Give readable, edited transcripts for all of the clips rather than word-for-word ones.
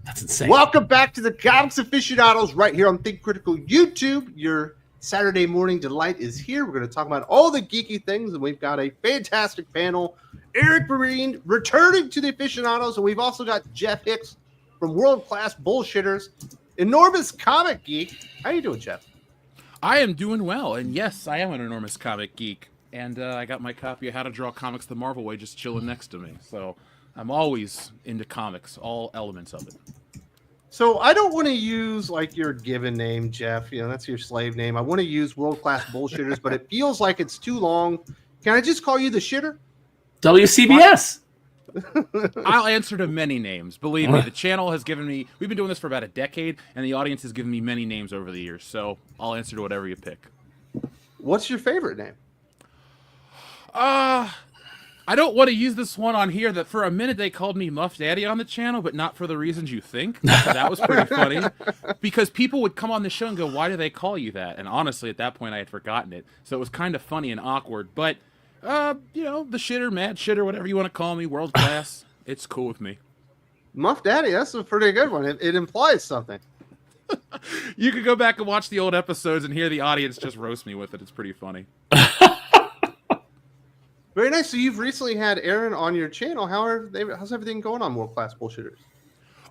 That's insane. Welcome back to the Comics Aficionados right here on Think Critical YouTube. Your Saturday morning delight is here. We're going to talk about all the geeky things, and we've got a fantastic panel. Eric Breen returning to the Aficionados, and we've also got Jeff Hicks from World Class Bullshitters, enormous comic geek. How you doing, Jeff? I am doing well, and yes, I am an enormous comic geek. And I got my copy of How to Draw Comics the Marvel Way just chilling next to me. So I'm always into comics, all elements of it. So I don't want to use like your given name, Jeff. You know, that's your slave name. I want to use World Class Bullshitters, but it feels like it's too long. Can I just call you the shitter? WCBS. I'll answer to many names. Believe me, the channel has given me, we've been doing this for about a decade, and the audience has given me many names over the years. So I'll answer to whatever you pick. What's your favorite name? I don't want to use this one on here. That for a minute they called me Muff Daddy on the channel, but not for the reasons you think. So that was pretty funny, because people would come on the show and go, "Why do they call you that?" And honestly, at that point, I had forgotten it. So it was kind of funny and awkward. But you know, the shitter, mad shitter, whatever you want to call me, world class, it's cool with me. Muff Daddy. That's a pretty good one. It implies something. You could go back and watch the old episodes and hear the audience just roast me with it. It's pretty funny. Very nice. So you've recently had Aaron on your channel. How's everything going on World Class Bullshitters?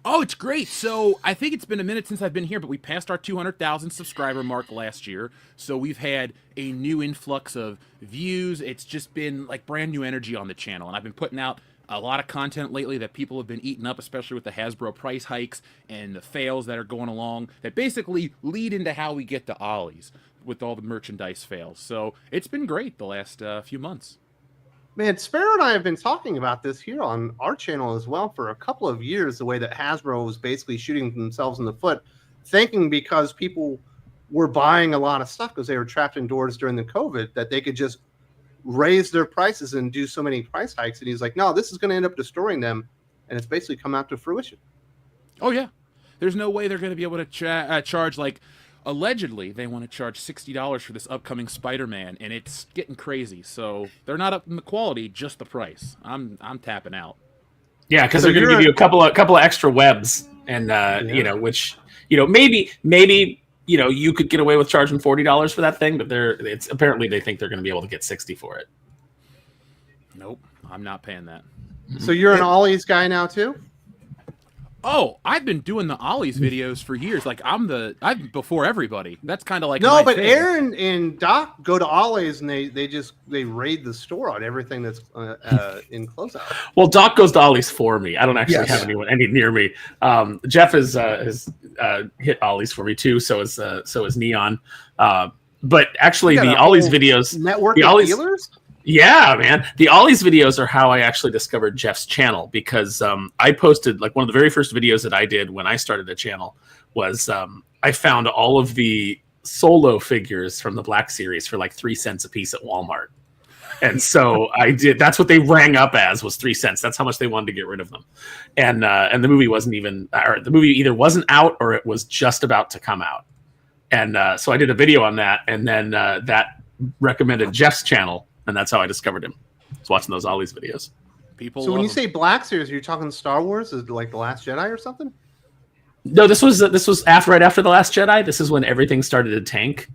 Oh, it's great. So I think it's been a minute since I've been here, but we passed our 200,000 subscriber mark last year. So we've had a new influx of views. It's just been like brand new energy on the channel. And I've been putting out a lot of content lately that people have been eating up, especially with the Hasbro price hikes and the fails that are going along that basically lead into how we get to Ollie's with all the merchandise fails. So it's been great the last few months. Man, Sparrow and I have been talking about this here on our channel as well for a couple of years, the way that Hasbro was basically shooting themselves in the foot, thinking because people were buying a lot of stuff because they were trapped indoors during the COVID, that they could just raise their prices and do so many price hikes. And he's like, no, this is going to end up destroying them. And it's basically come out to fruition. Oh, yeah. There's no way they're going to be able to charge, like, allegedly, they want to charge $60 for this upcoming Spider-Man, and it's getting crazy. So they're not up in the quality, just the price. I'm tapping out. Yeah, because they're going to give you a couple of extra webs, and you know, which maybe you could get away with charging $40 for that thing, but it's apparently they think they're going to be able to get $60 for it. Nope, I'm not paying that. So you're an Ollie's guy now too? Oh, I've been doing the Ollie's videos for years. Like I'm before everybody. That's kind of like no, but thing. Aaron and Doc go to Ollie's and they raid the store on everything that's in closeout. Well, Doc goes to Ollie's for me. I don't actually have any near me. Jeff has hit Ollie's for me too. So is Neon. But actually, the Ollie's videos, network the of dealers. Yeah, man. The Ollie's videos are how I actually discovered Jeff's channel, because I posted, like, one of the very first videos that I did when I started the channel was I found all of the solo figures from the Black Series for like 3 cents a piece at Walmart. And so that's what they rang up as, was 3 cents. That's how much they wanted to get rid of them. And the movie wasn't even, or the movie either wasn't out or it was just about to come out. And so I did a video on that, and then that recommended Jeff's channel. And that's how I discovered him. I was watching those Ollie's videos. So when you say Black Series, are you talking Star Wars? Is it like The Last Jedi or something? No, this was right after The Last Jedi. This is when everything started to tank,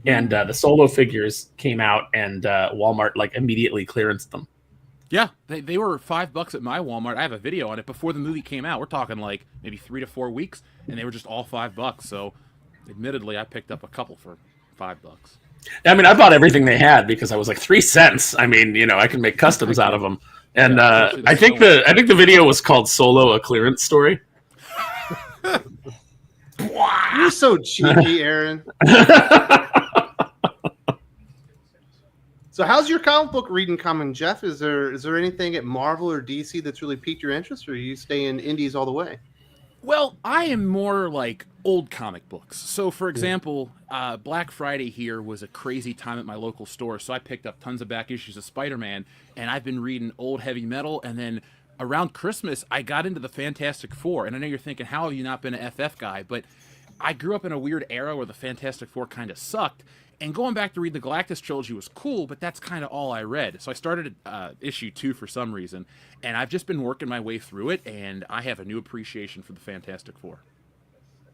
and the solo figures came out, and Walmart like immediately clearanced them. Yeah, they were $5 at my Walmart. I have a video on it before the movie came out. We're talking like maybe 3 to 4 weeks, and they were just all $5. So, admittedly, I picked up a couple for $5. I mean, I bought everything they had because I was like 3 cents. I mean, I can make customs out of them. And I think the video was called "Solo: A Clearance Story." You're so cheeky, Aaron. So, how's your comic book reading coming, Jeff? Is there anything at Marvel or DC that's really piqued your interest, or are you staying indies all the way? Well, I am more like old comic books. So, for example, Black Friday here was a crazy time at my local store. So I picked up tons of back issues of Spider-Man, and I've been reading old heavy metal. And then around Christmas, I got into the Fantastic Four. And I know you're thinking, how have you not been an FF guy? But I grew up in a weird era where the Fantastic Four kind of sucked, and going back to read the Galactus trilogy was cool, but that's kind of all I read. So I started issue 2 for some reason, and I've just been working my way through it, and I have a new appreciation for the Fantastic Four.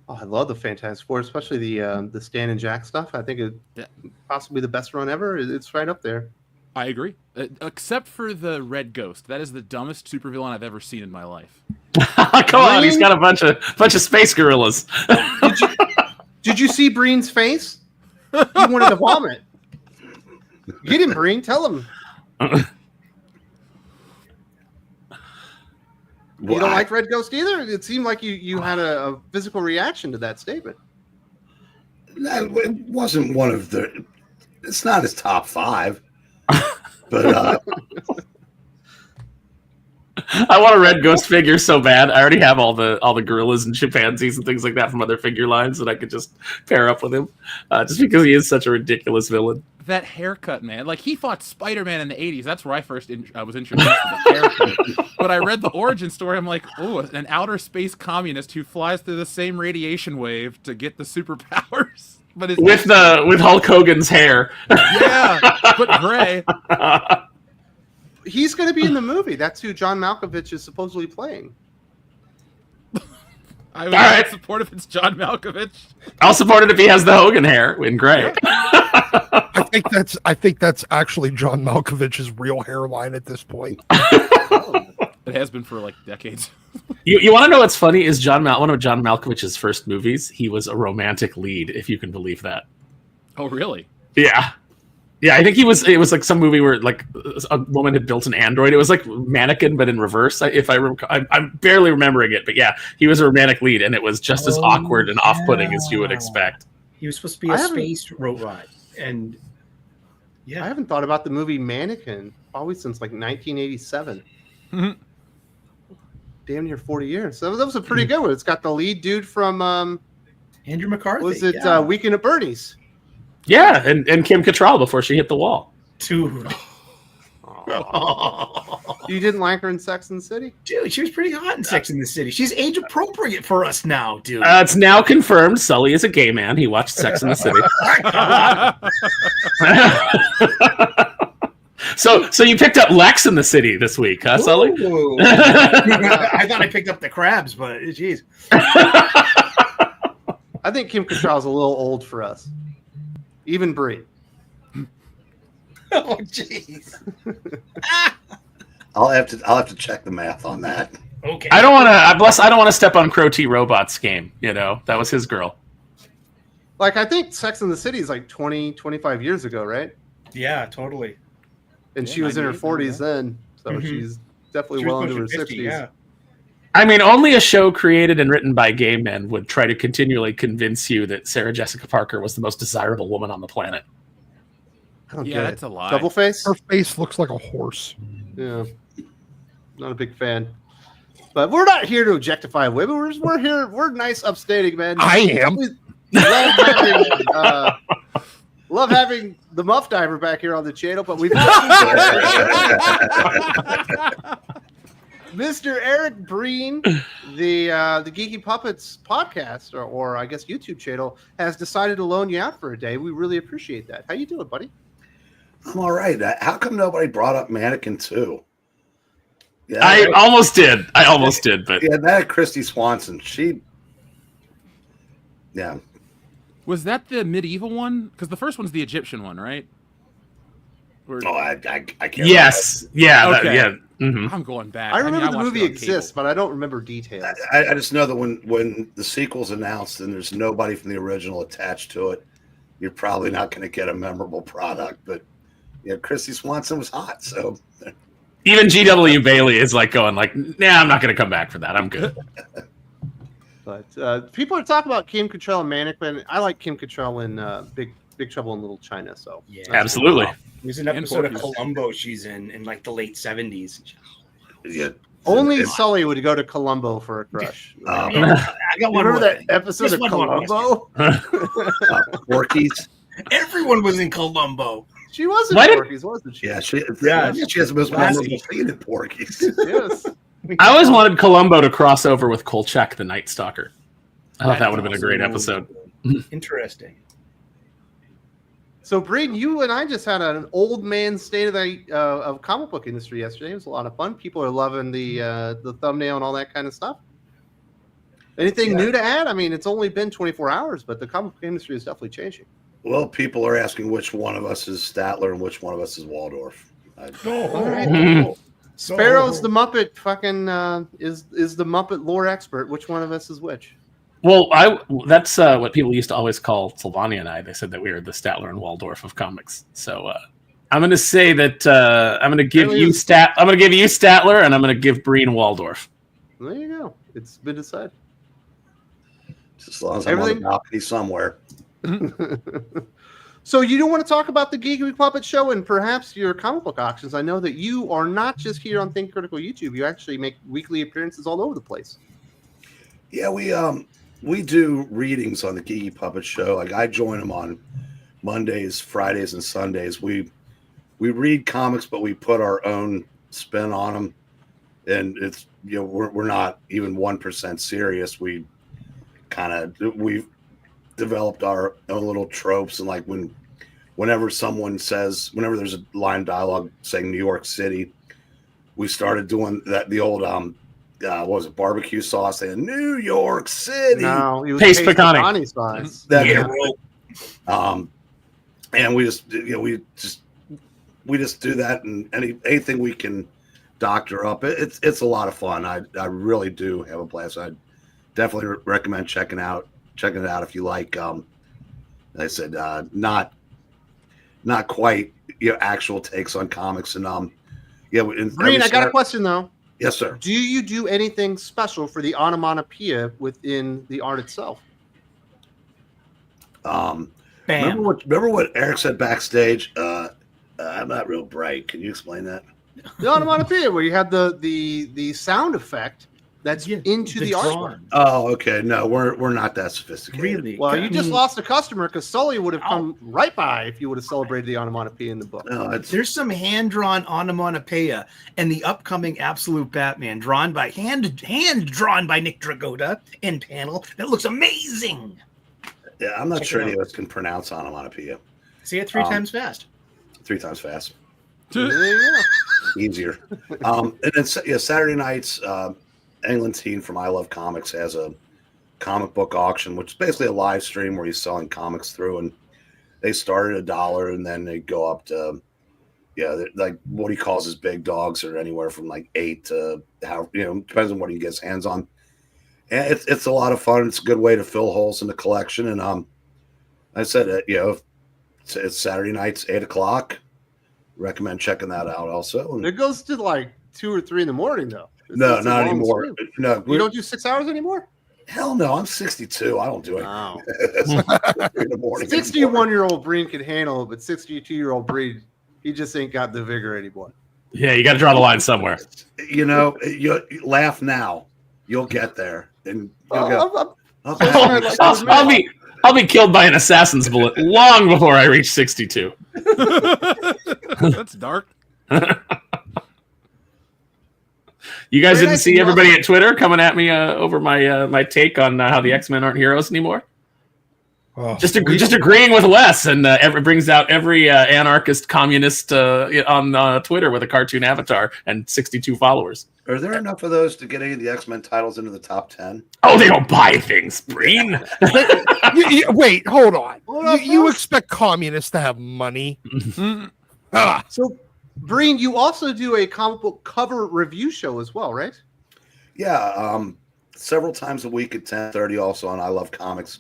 Oh, I love the Fantastic Four, especially the Stan and Jack stuff. I think it's possibly the best run ever. It's right up there. I agree, except for the Red Ghost. That is the dumbest supervillain I've ever seen in my life. Come on, he's got a bunch of space gorillas. Did you see Breen's face? He wanted to vomit. Get him, Breen. Tell him. You don't like Red Ghost either? It seemed like you had a physical reaction to that statement. It wasn't one of the... It's not his top 5. But I want a Red Ghost figure so bad. I already have all the gorillas and chimpanzees and things like that from other figure lines that I could just pair up with him. Just because he is such a ridiculous villain. That haircut, man. Like, he fought Spider-Man in the 80s. That's where I first was introduced to the character. But I read the origin story. I'm like, oh, an outer space communist who flies through the same radiation wave to get the superpowers. But with Hulk Hogan's hair. Yeah, but gray. He's going to be in the movie. That's who John Malkovich is supposedly playing. I would not support if it's John Malkovich. I'll support it if he has the Hogan hair in gray. I think that's actually John Malkovich's real hairline at this point. It has been for like decades. You want to know what's funny? Is one of John Malkovich's first movies? He was a romantic lead, if you can believe that. Oh, really? Yeah. Yeah, I think it was like some movie where like a woman had built an android. It was like Mannequin, but in reverse. I'm barely remembering it, but yeah, he was a romantic lead, and it was just as awkward and off-putting as you would expect. He was supposed to be a space robot, and I haven't thought about the movie Mannequin probably since like 1987. Mm-hmm. Damn near 40 years. So that was a pretty good one. It's got the lead dude from Andrew McCarthy. Was it Weekend at Bernie's? Yeah, and Kim Cattrall before she hit the wall. Dude. You didn't like her in Sex and the City? Dude, she was pretty hot in Sex and the City. She's age appropriate for us now, dude. It's now confirmed Sully is a gay man. He watched Sex and the City. So you picked up Lex in the City this week, huh, Sully? I thought I picked up the crabs, but jeez. I think Kim Cattrall's a little old for us. Even Breen. Oh, jeez. I'll have to check the math on that. Okay. I don't want to step on Crow T Robot's game. You know, that was his girl. Like, I think Sex and the City is like 20, 25 years ago, right? Yeah, totally. And she was in her 40s then, so she's definitely well into her 60s. Yeah. I mean, only a show created and written by gay men would try to continually convince you that Sarah Jessica Parker was the most desirable woman on the planet. I don't get that's a lie. Double face? Her face looks like a horse. Yeah. Not a big fan. But we're not here to objectify women. We're here. We're nice, upstating men. I am. Love having the Muff Diver back here on the channel, but we've Mr. Eric Breen, the Geeky Puppets podcast, or I guess YouTube channel, has decided to loan you out for a day. We really appreciate that. How you doing, buddy? I'm all right. How come nobody brought up Mannequin 2? Yeah, I almost did, but yeah, that Christy Swanson. Was that the medieval one? Because the first one's the Egyptian one, right? I can't. Yes, yeah, Okay. yeah. Mm-hmm. I'm going back. I remember the watched movie it on exists, cable. but I don't remember details. I just know that when the sequel's announced and there's nobody from the original attached to it, you're probably not going to get a memorable product. But Christy Swanson was hot, so Even G.W. Bailey is like going like, nah, I'm not going to come back for that. I'm good. But people are talking about Kim Cattrall and Mannequin. I like Kim Cattrall in Big Trouble in Little China. So Yeah, absolutely. There's an episode of Porky's. Columbo she's in like the late 70s. yeah. only Sully would go to Columbo for a crush. I got one. Remember that episode Just of one more. Columbo? Porky's. Everyone was in Columbo. She was in Why did- Porky's, wasn't she? Yeah, she has the most Classy. memorable scene in Porky's. Yes. I always wanted Columbo to cross over with Kolchak, the Night Stalker. I thought that would have been a great episode. Interesting. So, Breen, you and I just had an old man state of comic book industry yesterday. It was a lot of fun. People are loving the thumbnail and all that kind of stuff. Anything new to add? I mean, it's only been 24 hours, but the comic book industry is definitely changing. Well, people are asking which one of us is Statler and which one of us is Waldorf. Sparrow's the Muppet fucking is the Muppet lore expert. Which one of us is which? Well, that's what people used to always call Sylvania and I. They said that we were the Statler and Waldorf of comics. So I'm going to say that I'm going to give you Statler, and I'm going to give Breen Waldorf. There you go. It's been decided. As long as I'm on the balcony somewhere. So you don't want to talk about the Geeky Puppet Show and perhaps your comic book auctions? I know that you are not just here on Think Critical YouTube. You actually make weekly appearances all over the place. Yeah, we do readings on the Geeky Puppet Show. Like I join them on Mondays, Fridays, and Sundays. We read comics, but we put our own spin on them, and it's we're not even 1% serious. We've developed our own little tropes, and like whenever there's a line of dialogue saying New York City, we started doing that. The old what was it, barbecue sauce saying New York City. No, it was Paste pecani sauce. And we just do that, and anything we can doctor up. It's a lot of fun. I really do have a blast. I definitely recommend checking it out if you like. Like I said, not quite actual takes on comics, and Breen, I got a question though. Yes, sir. Do you do anything special for the onomatopoeia within the art itself? Remember what Eric said backstage? I'm not real bright. Can you explain that? The onomatopoeia, where you have the sound effect that's into the artwork. Oh, okay. No, we're not that sophisticated. Really? Well, you just lost a customer because Sully would have come right by if you would have celebrated the onomatopoeia in the book. No, There's some hand-drawn onomatopoeia in the upcoming Absolute Batman, drawn by hand drawn by Nick Dragotta in panel. That looks amazing. Yeah, I'm not sure any of us can pronounce onomatopoeia. Say it 3 times fast. 3 times fast. There you go. Easier. And then Saturday nights, England Teen from I Love Comics has a comic book auction, which is basically a live stream where he's selling comics through, and they start at $1 and then they go up to like what he calls his big dogs are anywhere from like 8 to depends on what he gets hands on. And it's a lot of fun. It's a good way to fill holes in the collection. And I said it's Saturday nights 8:00. Recommend checking that out also. And it goes to like 2 or 3 in the morning though. No, not anymore. Stream. No, you don't do 6 hours anymore? Hell no, I'm 62. I don't do it. Wow. In the morning. 61-year-old Breen can handle it, but 62-year-old Breen, he just ain't got the vigor anymore. Yeah, you got to draw the line somewhere. You laugh now. You'll get there, and you'll go. I'll be killed by an assassin's bullet long before I reach 62. That's dark. You guys didn't see everybody at Twitter coming at me over my take on how the X-Men aren't heroes anymore? Just agreeing with Wes, and it brings out every anarchist communist on Twitter with a cartoon avatar and 62 followers. Are there enough of those to get any of the X-Men titles into the top 10? Oh, they don't buy things, Breen. Wait, hold on. You expect communists to have money? So, Breen, you also do a comic book cover review show as well, right? Yeah, several times a week at 10:30. Also on I Love Comics,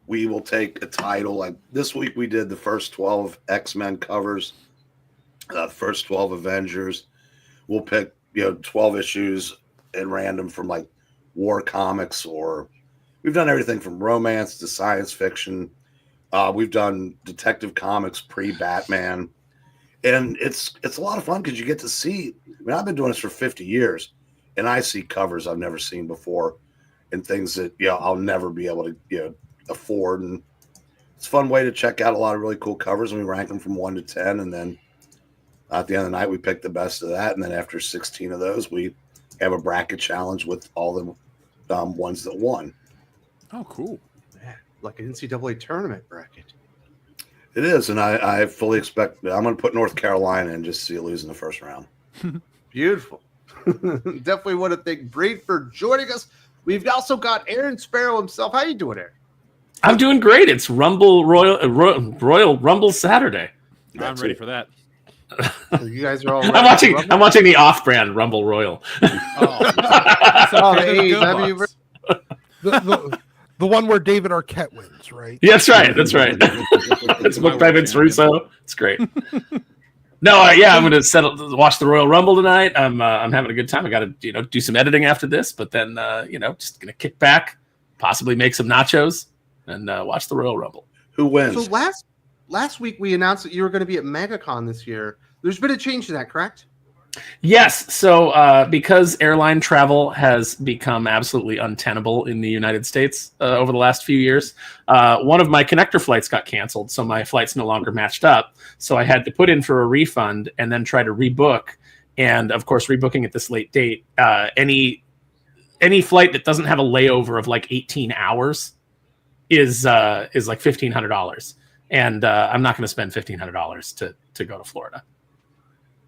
we will take a title. Like this week, we did the first 12 X-Men covers, first 12 Avengers. We'll pick 12 issues at random from like war comics, or we've done everything from romance to science fiction. We've done Detective Comics pre-Batman. And it's a lot of fun because you get to see. I mean, I've been doing this for 50 years, and I see covers I've never seen before, and things that I'll never be able to afford. And it's a fun way to check out a lot of really cool covers, and we rank them from 1 to 10. And then at the end of the night, we pick the best of that. And then after 16 of those, we have a bracket challenge with all the ones that won. Oh, cool. Yeah, like an NCAA tournament bracket. It is, and I fully expect I'm going to put North Carolina and just see it lose in the first round. Beautiful. Definitely want to thank Breen for joining us. We've also got Aaron Sparrow himself. How you doing, Aaron? I'm doing great. It's Rumble Royal Rumble Saturday. I'm ready for that. So you guys are all ready I'm watching the off-brand Rumble Royal. AEW. The one where David Arquette wins, right? Yeah, that's right. That's right. It's booked by Vince Russo. It's great. No, I'm going to watch the Royal Rumble tonight. I'm having a good time. I got to do some editing after this, but then just going to kick back, possibly make some nachos, and watch the Royal Rumble. Who wins? So last week we announced that you were going to be at Megacon this year. There's been a change to that, correct? Yes. So because airline travel has become absolutely untenable in the United States over the last few years, one of my connector flights got canceled. So my flight's no longer matched up. So I had to put in for a refund and then try to rebook. And of course, rebooking at this late date, any flight that doesn't have a layover of like 18 hours is like $1,500. And I'm not going to spend $1,500 to go to Florida.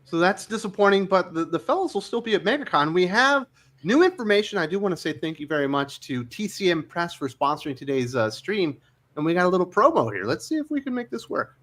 So that's disappointing, but the fellows will still be at Megacon. We have new information. I do want to say thank you very much to TCM Press for sponsoring today's stream. And we got a little promo here. Let's see if we can make this work.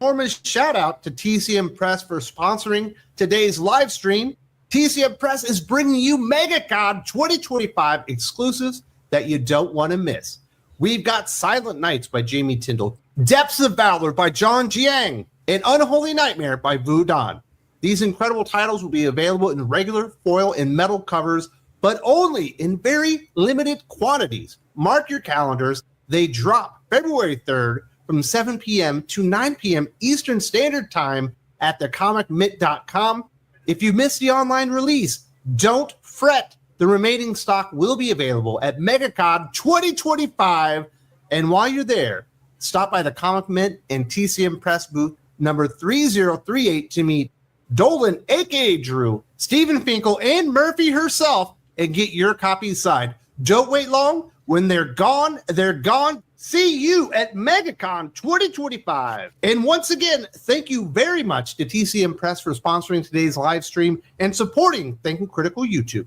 Enormous shout out to TCM Press for sponsoring today's live stream. TCM Press is bringing you Megacon 2025 exclusives that you don't want to miss. We've got Silent Nights by Jamie Tyndall, Depths of Valor by John Jiang, and Unholy Nightmare by Vu Dan. These incredible titles will be available in regular, foil, and metal covers, but only in very limited quantities. Mark your calendars. They drop February 3rd from 7 p.m. to 9 p.m. Eastern Standard Time at thecomicmint.com. If you missed the online release, don't fret. The remaining stock will be available at Megacon 2025. And while you're there, stop by the Comic Mint and TCM Press booth number 3038 to meet Dolan, a.k.a. Drew, Stephen Finkel, and Murphy herself, and get your copies signed. Don't wait long. When they're gone, they're gone. See you at Megacon 2025. And once again, thank you very much to TCM Press for sponsoring today's live stream and supporting Thinking Critical YouTube.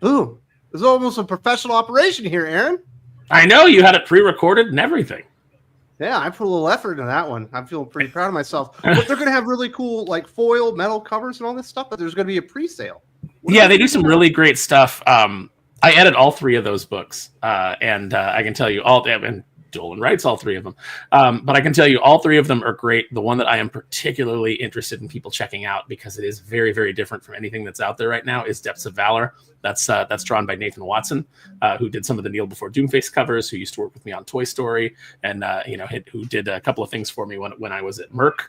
Ooh, it's almost a professional operation here, Aaron. I know you had it pre-recorded and everything. Yeah, I put a little effort into that one. I'm feeling pretty proud of myself. But they're going to have really cool, like foil metal covers and all this stuff. But there's going to be a pre-sale. Yeah, they do some really great stuff. I edit all three of those books, and I can tell you all. And Dolan writes all three of them, but I can tell you all three of them are great. The one that I am particularly interested in people checking out because it is very, very different from anything that's out there right now is Depths of Valor. That's drawn by Nathan Watson, who did some of the Kneel Before Doomface covers, who used to work with me on Toy Story, and who did a couple of things for me when I was at Merck.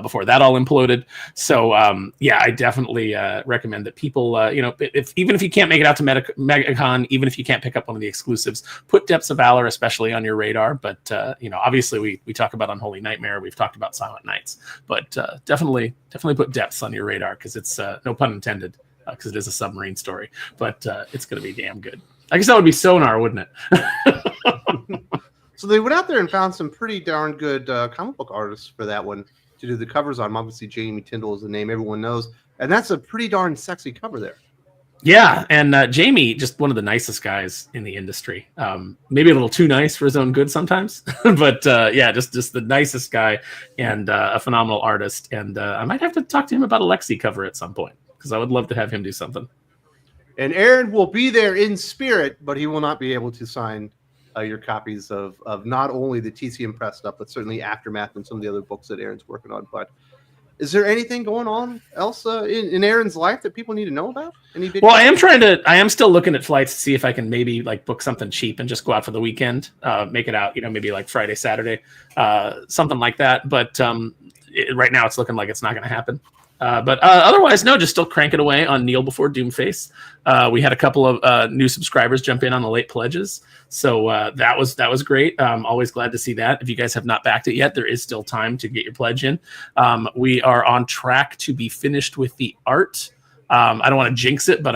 Before that all imploded. So, I definitely recommend that people, even if you can't make it out to Megacon, even if you can't pick up one of the exclusives, put Depths of Valor especially on your radar. But, obviously we talk about Unholy Nightmare. We've talked about Silent Nights. But definitely put Depths on your radar because it's, no pun intended, because it is a submarine story. But it's going to be damn good. I guess that would be Sonar, wouldn't it? So they went out there and found some pretty darn good comic book artists for that one to do the covers on. Obviously, Jamie Tyndall is the name everyone knows, and that's a pretty darn sexy cover there. Yeah, and Jamie, just one of the nicest guys in the industry. Maybe a little too nice for his own good sometimes, but just the nicest guy and a phenomenal artist. And I might have to talk to him about a Lexi cover at some point because I would love to have him do something. And Aaron will be there in spirit, but he will not be able to sign your copies of not only the TCM Press stuff, but certainly Aftermath and some of the other books that Aaron's working on. But is there anything going on else in Aaron's life that people need to know about? Well, I am still looking at flights to see if I can maybe like book something cheap and just go out for the weekend, make it out, maybe like Friday, Saturday, something like that. But right now it's looking like it's not going to happen. But otherwise, no, just still cranking away on Kneel Before Doomface. We had a couple of new subscribers jump in on the late pledges. So that was great. Always glad to see that. If you guys have not backed it yet, there is still time to get your pledge in. We are on track to be finished with the art I don't want to jinx it, but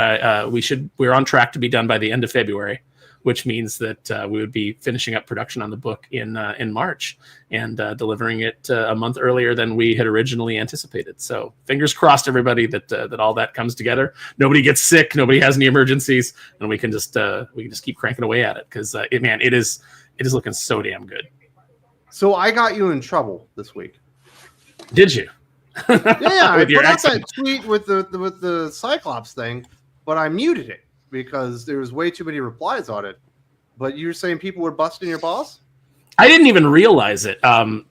we're on track to be done by the end of February, which means that we would be finishing up production on the book in March and delivering it a month earlier than we had originally anticipated. So fingers crossed, everybody, that all that comes together. Nobody gets sick, nobody has any emergencies, and we can just keep cranking away at it because it is looking so damn good. So I got you in trouble this week. Did you? Yeah, I With your put out accent. that tweet with the Cyclops thing, but I muted it because there was way too many replies on it. But you're saying people were busting your balls? I didn't even realize it.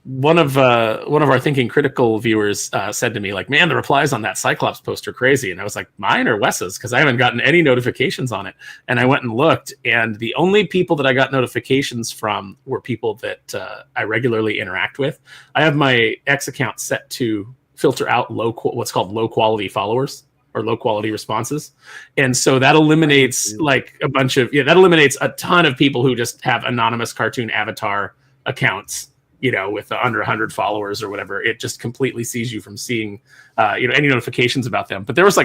One of our Thinking Critical viewers said to me, like, man, the replies on that Cyclops post are crazy. And I was like, mine or Wes's? Because I haven't gotten any notifications on it. And I went and looked, and the only people that I got notifications from were people that I regularly interact with. I have my X account set to filter out what's called low quality followers or low quality responses. And so that eliminates that eliminates a ton of people who just have anonymous cartoon avatar accounts, with under 100 followers or whatever. It just completely sees you from seeing, any notifications about them. But there was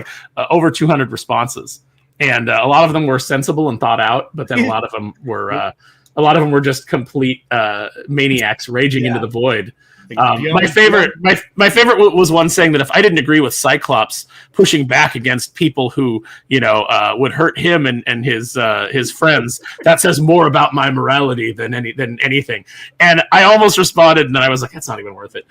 over 200 responses, and a lot of them were sensible and thought out, but then a lot of them were just complete maniacs raging into the void. My favorite was one saying that if I didn't agree with Cyclops pushing back against people who would hurt him and his friends, that says more about my morality than anything. And I almost responded, and then I was like, that's not even worth it.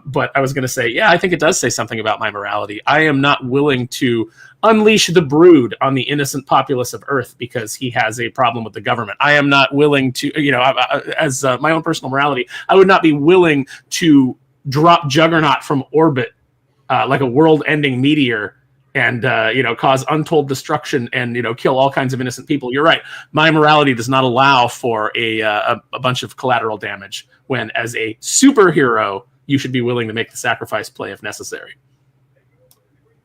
But I was going to say, yeah, I think it does say something about my morality. I am not willing to unleash the brood on the innocent populace of Earth because he has a problem with the government. I am not willing to, as my own personal morality, I would not be willing to drop Juggernaut from orbit like a world-ending meteor and cause untold destruction and kill all kinds of innocent people. You're right. My morality does not allow for a bunch of collateral damage when, as a superhero, you should be willing to make the sacrifice play if necessary.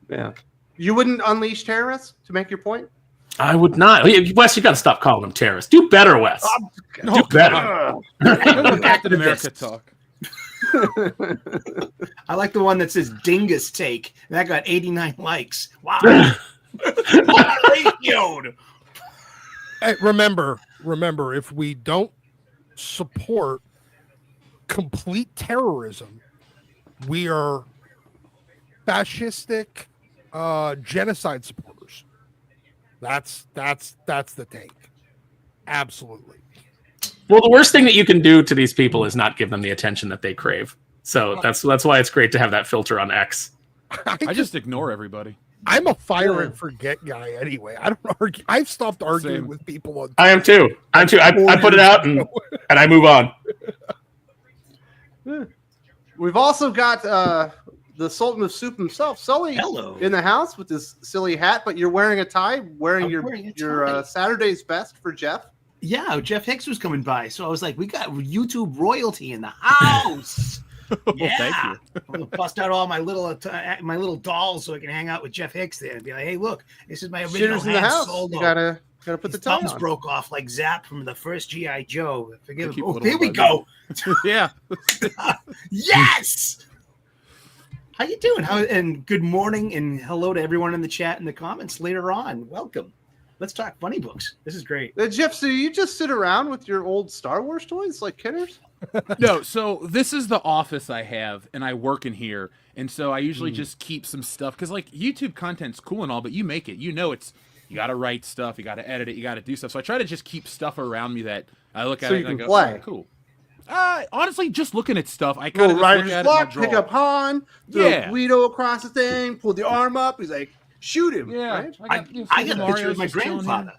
Yeah. You wouldn't unleash terrorists to make your point? I would not. Wes, you got to stop calling them terrorists. Do better, Wes. Do better. Captain America talk. I like the one that says Dingus Take. That got 89 likes. Wow. Ratioed. Hey, remember, if we don't support complete terrorism, we are fascistic genocide supporters. That's the take. Absolutely. Well, the worst thing that you can do to these people is not give them the attention that they crave. So that's why it's great to have that filter on X. I just ignore everybody. I'm a fire and forget guy anyway. I don't argue. I've stopped arguing with people on. I am too. I put it out and I move on. We've also got the Sultan of Soup himself, Sully, in the house with this silly hat, but you're wearing a tie, wearing your Saturday's best for Jeff. Yeah, Jeff Hicks was coming by, so I was like, we got YouTube royalty in the house. Yeah. Thank you. I'm gonna bust out all my little dolls so I can hang out with Jeff Hicks there and be like, hey, look, this is my original Shitters in the house. Solo. You gotta put the tie thumbs on. broke off like Zap from the first G.I. Joe. Forgive me. Oh, little here we buggy. go. Yeah. Yes. How you doing? And good morning and hello to everyone in the chat and the comments later on. Welcome. Let's talk funny books. This is great. Jeff, so you just sit around with your old Star Wars toys like Kidders? No, so this is the office I have, and I work in here, and so I usually just keep some stuff because, like, YouTube content's cool and all, but you make it. You got to write stuff, you got to edit it, you got to do stuff. So I try to just keep stuff around me that I look at so it you and can I go, play. oh, cool. Honestly, just looking at stuff, I kind of Go look Rider's at it block, and draw. pick up Han, throw Guido across the thing, pull the arm up. He's like, shoot him. Yeah, right? I got a picture of my grandfather.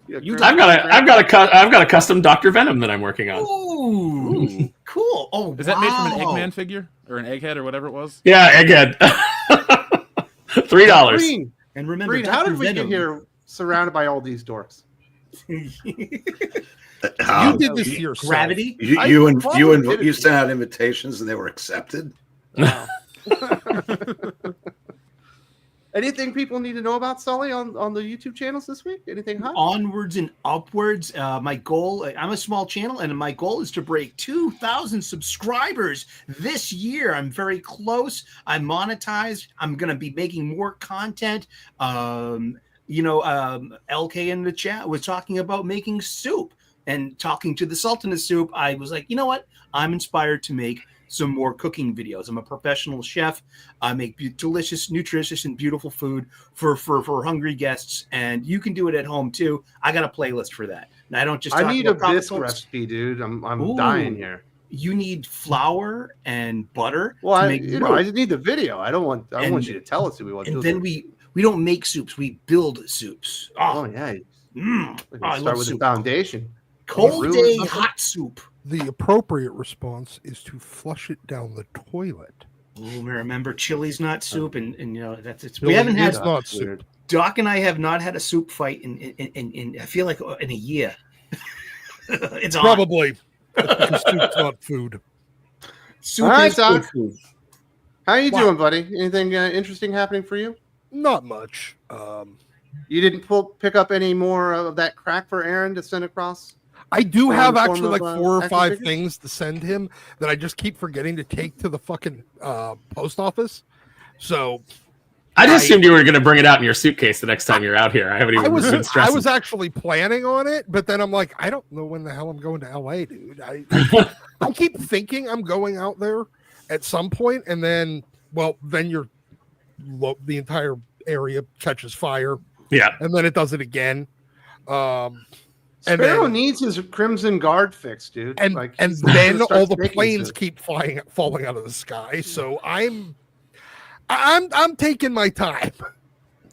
I've got a custom Dr. Venom that I'm working on. Ooh, cool. Oh, is that made from an Eggman figure or an Egghead or whatever it was? Yeah, Egghead. $3. Breen, and remember, Breen, how did we get here surrounded by all these dorks? You did this to yourself. Gravity. You sent out invitations and they were accepted. Wow. Anything people need to know about Sully on the YouTube channels this week? Anything hot? Onwards and upwards. My goal, I'm a small channel, and my goal is to break 2,000 subscribers this year. I'm very close. I'm monetized. I'm going to be making more content. LK in the chat was talking about making soup and talking to the Sultan of Soup. I was like, you know what? I'm inspired to make some more cooking videos. I'm a professional chef. I make delicious, nutritious, and beautiful food for hungry guests, and you can do it at home too. I got a playlist for that. And I don't just. I need a bisque recipe, dude. I'm dying here. You need flour and butter. Well, I just need the video. I don't want you to tell us who we want. And then we don't make soups. We build soups. Oh yeah. I start with soup. The foundation. Cold day hot soup. The appropriate response is to flush it down the toilet. Oh, remember, chili's not soup, and it's. We haven't had not soup. Doc and I have not had a soup fight in I feel like in a year. It's probably because soup's not food. Soup is Doc. Food. How you doing, buddy? Anything interesting happening for you? Not much. You didn't pick up any more of that crack for Aaron to send across? I do have actually like 4 or 5 things to send him that I just keep forgetting to take to the fucking post office. So I just assumed you were going to bring it out in your suitcase the next time you're out here. I haven't even been stressing. I was actually planning on it, but then I'm like, I don't know when the hell I'm going to LA, dude. I keep thinking I'm going out there at some point, and then the entire area catches fire. Yeah, and then it does it again. Sparrow needs his Crimson Guard fixed, dude. And then all the planes keep falling out of the sky. So I'm taking my time.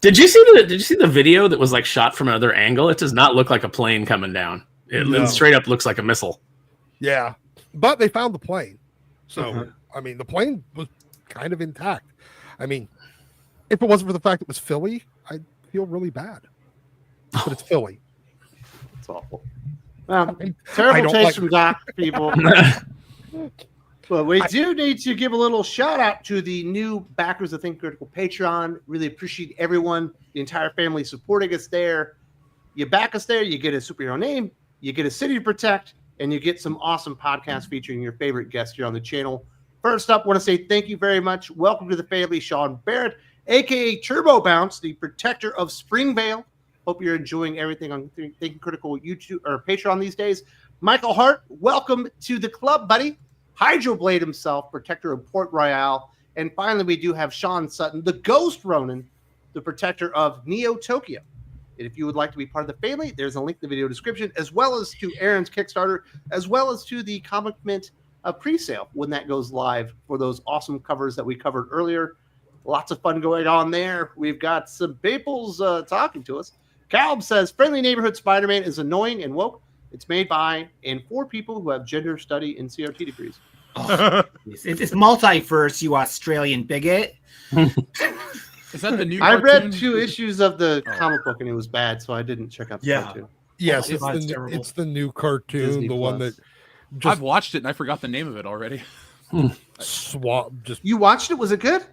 Did you see the video that was like shot from another angle? It does not look like a plane coming down. It straight up looks like a missile. Yeah, but they found the plane. So I mean, the plane was kind of intact. I mean, if it wasn't for the fact it was Philly, I'd feel really bad. But it's Philly. It's awful. Terrible taste from Doc, people. But we do need to give a little shout out to the new backers of Think Critical Patreon. Really appreciate everyone, the entire family supporting us there. You back us there, you get a superhero name, you get a city to protect, and you get some awesome podcasts featuring your favorite guests here on the channel. First up, I want to say thank you very much. Welcome to the family, Sean Barrett, aka Turbo Bounce, the protector of Springvale. Hope you're enjoying everything on Thinking Critical YouTube or Patreon these days. Michael Hart, welcome to the club, buddy. Hydroblade himself, protector of Port Royale. And finally, we do have Sean Sutton, the Ghost Ronin, the protector of Neo Tokyo. And if you would like to be part of the family, there's a link in the video description, as well as to Aaron's Kickstarter, as well as to the Comic Mint pre-sale when that goes live for those awesome covers that we covered earlier. Lots of fun going on there. We've got some people's talking to us. Calb says, Friendly Neighborhood Spider-Man is annoying and woke. It's made by and for people who have gender study and CRT degrees. Oh, it's multiverse, you Australian bigot. Is that the new I cartoon? read 2 issues of the comic book and it was bad, so I didn't check out the cartoon. Yes, it's the new cartoon, Disney the one that I've watched it and I forgot the name of it already. You watched it? Was it good?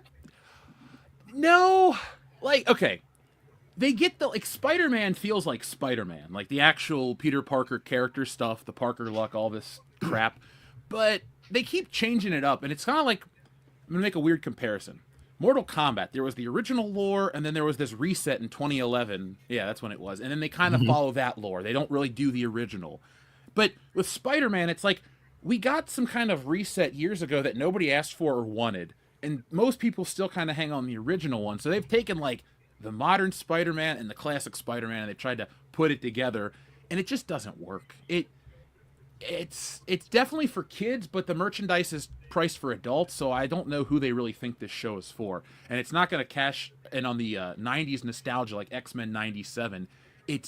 No. Okay. They get Spider-Man feels like Spider-Man, like the actual Peter Parker character stuff, the Parker luck, all this crap. But they keep changing it up, and it's kind of like, I'm going to make a weird comparison. Mortal Kombat, there was the original lore, and then there was this reset in 2011. Yeah, that's when it was. And then they kind of follow that lore. They don't really do the original. But with Spider-Man, it's like, we got some kind of reset years ago that nobody asked for or wanted. And most people still kind of hang on the original one. So they've taken, the modern Spider-Man and the classic Spider-Man, and they tried to put it together, and it just doesn't work. It's definitely for kids, but the merchandise is priced for adults, so I don't know who they really think this show is for. And it's not going to cash in on the 90s nostalgia like X-Men 97. I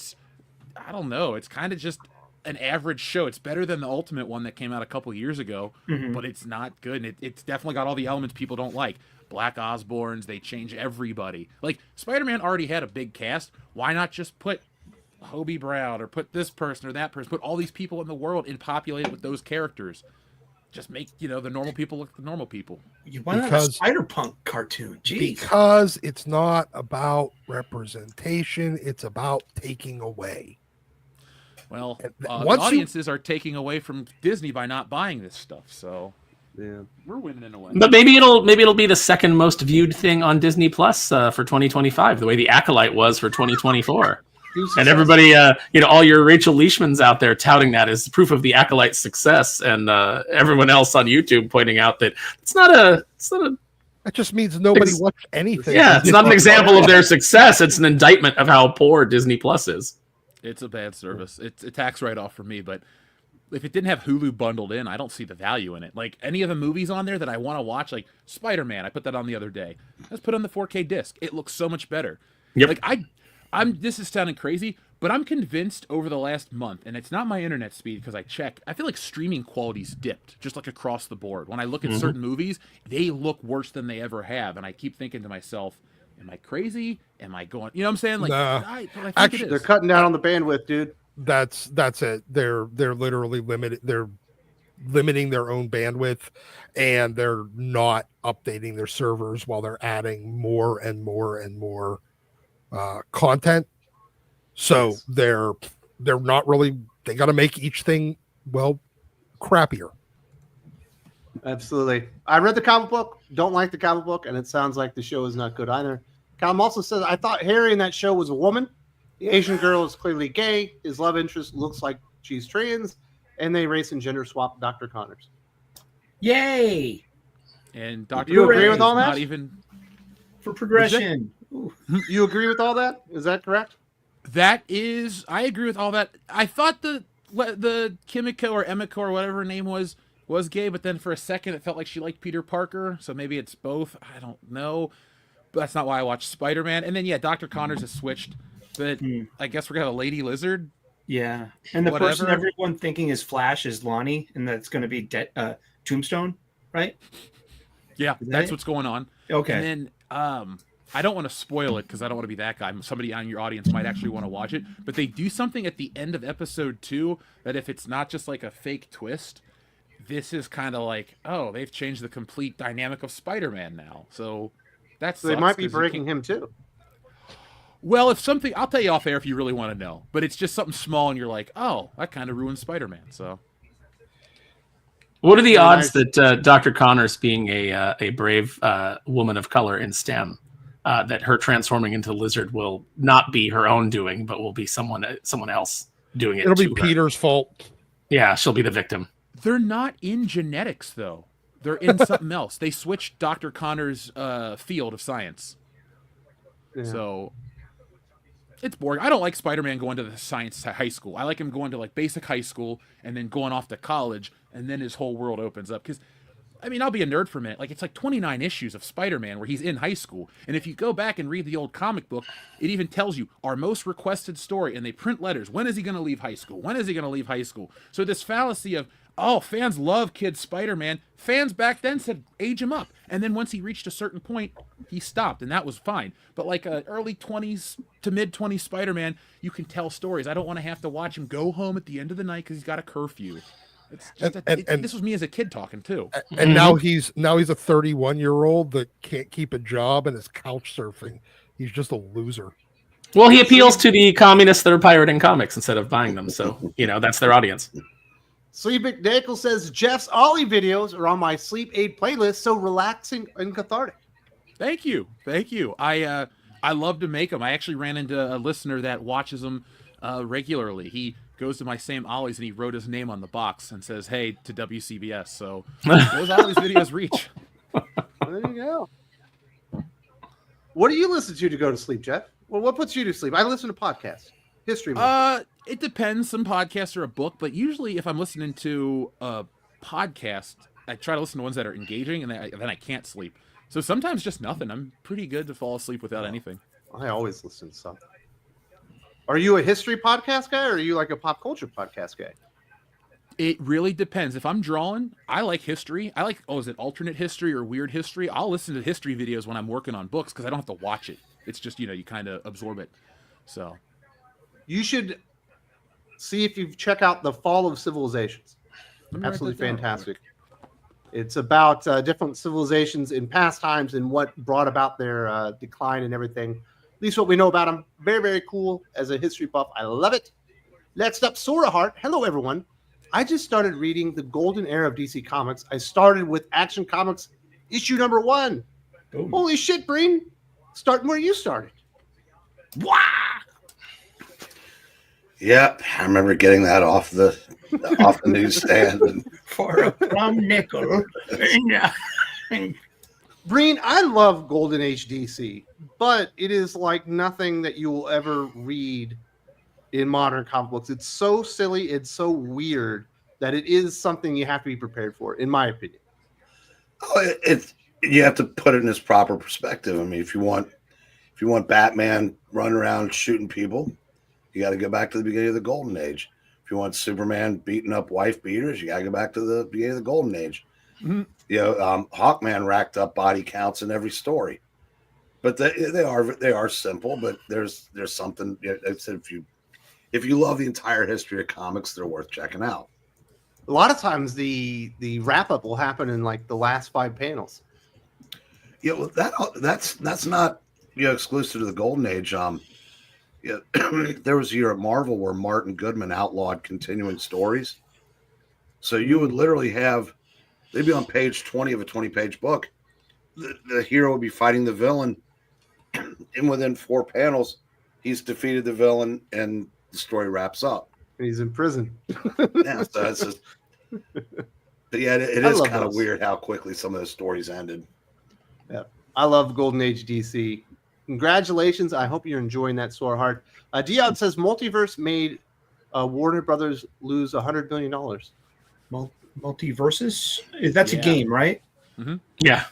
don't know, it's kind of just an average show. It's better than the Ultimate one that came out a couple years ago, but it's not good, and it's definitely got all the elements people don't like. Black Osborns, they change everybody. Spider-Man already had a big cast. Why not just put Hobie Brown or put this person or that person, put all these people in the world and populate it with those characters? just make the normal people look the normal people. Why not a Spider-Punk cartoon? Jeez. Because it's not about representation; it's about taking away. Well, audiences are taking away from Disney by not buying this stuff, so Yeah, we're winning in a way. But maybe it'll be the second most viewed thing on Disney Plus for 2025, the way the Acolyte was for 2024. And everybody, all your Rachel Leishmans out there touting that as proof of the Acolyte's success, and everyone else on YouTube pointing out that it's not a. That just means nobody watched anything. Yeah, it's not an example of their success. It's an indictment of how poor Disney Plus is. It's a bad service. It's a tax write-off for me, but if it didn't have Hulu bundled in, I don't see the value in it. Like any of the movies on there that I want to watch, like Spider-Man, I put that on the other day. Let's put on the 4K disc. It looks so much better. Yep. Like this is sounding crazy, but I'm convinced over the last month, and it's not my internet speed because I check. I feel like streaming quality's dipped, just like across the board. When I look at certain movies, they look worse than they ever have, and I keep thinking to myself, am I crazy? Am I going? You know what I'm saying? Like, nah. I think Actually, they're cutting down on the bandwidth, dude. That's it. They're literally limited. They're limiting their own bandwidth, and they're not updating their servers while they're adding more and more and more content. So they're not really. They got to make each thing crappier. Absolutely. I read the comic book. Don't like the comic book, and it sounds like the show is not good either. Calum also says, I thought Harry in that show was a woman. The Asian girl is clearly gay. His love interest looks like she's trans, and they race and gender swap Dr. Connors. Yay! And Dr. You agree with all that? Not even For progression. You agree with all that? Is that correct? I agree with all that. I thought the Kimiko or Emiko or whatever her name was gay, but then for a second it felt like she liked Peter Parker, so maybe it's both. I don't know. But that's not why I watched Spider-Man. And then, Dr. Connors has switched, but I guess we're going to have a lady lizard. Yeah. And the person everyone thinking is Flash is Lonnie, and that's going to be Tombstone, right? Yeah, that's what's going on. Okay. And then I don't want to spoil it because I don't want to be that guy. Somebody on your audience might actually want to watch it. But they do something at the end of episode 2 that if it's not just like a fake twist, this is kind of like, oh, they've changed the complete dynamic of Spider-Man now. So they might be breaking him too. Well, if something, I'll tell you off air if you really want to know. But it's just something small, and you're like, oh, that kind of ruins Spider-Man. So, what are the odds that Dr. Connors, being a brave woman of color in STEM, that her transforming into lizard will not be her own doing, but will be someone else doing it? It'll be Peter's fault. Yeah, she'll be the victim. They're not in genetics, though. They're in something else. They switched Dr. Connors' field of science. Yeah. So it's boring. I don't like Spider-Man going to the science high school. I like him going to like basic high school and then going off to college, and then his whole world opens up. Because, I mean, I'll be a nerd for a minute. Like, it's like 29 issues of Spider-Man where he's in high school. And if you go back and read the old comic book, it even tells you our most requested story, and they print letters. When is he going to leave high school? When is he going to leave high school? So this fallacy of, oh, fans love Kid Spider-Man. Fans back then said, age him up. And then once he reached a certain point, he stopped, and that was fine. But like early 20s to mid-20s Spider-Man, you can tell stories. I don't want to have to watch him go home at the end of the night because he's got a curfew. It's just this was me as a kid talking, too. And now he's a 31-year-old that can't keep a job and is couch surfing. He's just a loser. Well, he appeals to the communists that are pirating comics instead of buying them. So, that's their audience. Sleep McNichol says Jeff's Ollie videos are on my sleep aid playlist, so relaxing and cathartic. Thank you. I love to make them. I actually ran into a listener that watches them regularly. He goes to my same Ollies and he wrote his name on the box and says, "Hey" to WCBS. So those Ollies videos reach. There you go. What do you listen to go to sleep, Jeff? Well, what puts you to sleep? I listen to podcasts. History. It depends. Some podcasts are a book, but usually if I'm listening to a podcast, I try to listen to ones that are engaging, and then I can't sleep. So sometimes just nothing. I'm pretty good to fall asleep without anything. I always listen to something. Are you a history podcast guy, or are you like a pop culture podcast guy? It really depends. If I'm drawing, I like history. I like, is it alternate history or weird history? I'll listen to history videos when I'm working on books because I don't have to watch it. It's just, you kind of absorb it. So you should see if you check out The Fall of Civilizations. Absolutely fantastic. It's about different civilizations in past times and what brought about their decline and everything. At least what we know about them. Very, very cool as a history buff. I love it. Next up, Sora Heart. Hello, everyone. I just started reading the golden era of DC Comics. I started with Action Comics issue number 1. Boom. Holy shit, Breen. Starting where you started. Wow. Yep, I remember getting that off the newsstand. And For a plum nickel. Breen, I love Golden Age DC, but it is like nothing that you will ever read in modern comic books. It's so silly, it's so weird that it is something you have to be prepared for, in my opinion. You have to put it in its proper perspective. I mean, if you want Batman running around shooting people, you got to go back to the beginning of the Golden Age. If you want Superman beating up wife beaters, you got to go back to the beginning of the Golden Age. Mhm. You know, Hawkman racked up body counts in every story, but they are simple. But there's something. I said if you love the entire history of comics, they're worth checking out. A lot of times the wrap up will happen in like the last 5 panels. Yeah, well, that's not exclusive to the Golden Age. Yeah, there was a year at Marvel where Martin Goodman outlawed continuing stories. So you would literally they'd be on page 20 of a 20-page book. The hero would be fighting the villain, and within 4 panels, he's defeated the villain, and the story wraps up. And he's in prison. Yeah, so it's just, but yeah, it I is love kind of those. weird how quickly some of those stories ended. Yeah, I love Golden Age DC. Congratulations. I hope you're enjoying that, Sore Heart. Dion says Multiverse made Warner Brothers lose $100 million. Multiverses? That's Yeah. a game, right? Yeah.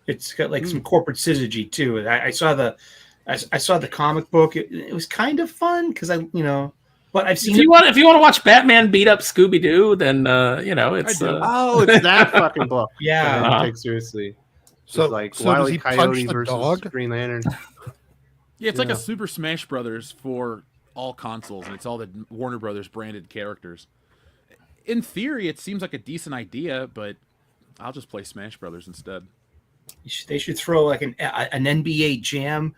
It's got like some corporate syzygy too. I saw the comic book. It was kind of fun because but I've seen If you want to watch Batman beat up Scooby Doo, then it's I do. Oh, it's that fucking book. Yeah. I didn't take seriously. So, It's like so does Wile E. he punch Coyote the versus dog? Green Lantern. Yeah, it's like Yeah. a Super Smash Brothers for all consoles, and it's all the Warner Brothers branded characters. In theory, it seems like a decent idea, but I'll just play Smash Brothers instead. They should throw like an NBA Jam,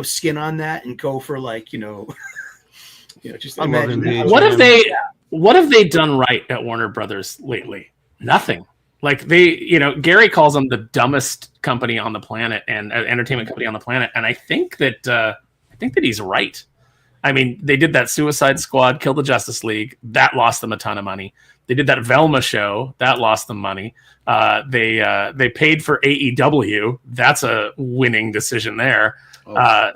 skin on that and go for like, just I love imagine NBA that. What have they done right at Warner Brothers lately? Nothing. Like Gary calls them the dumbest company on the planet and entertainment company on the planet, and I think that he's right. I mean, they did that Suicide Squad, Kill the Justice League, that lost them a ton of money. They did that Velma show, that lost them money. They paid for AEW, that's a winning decision there. Now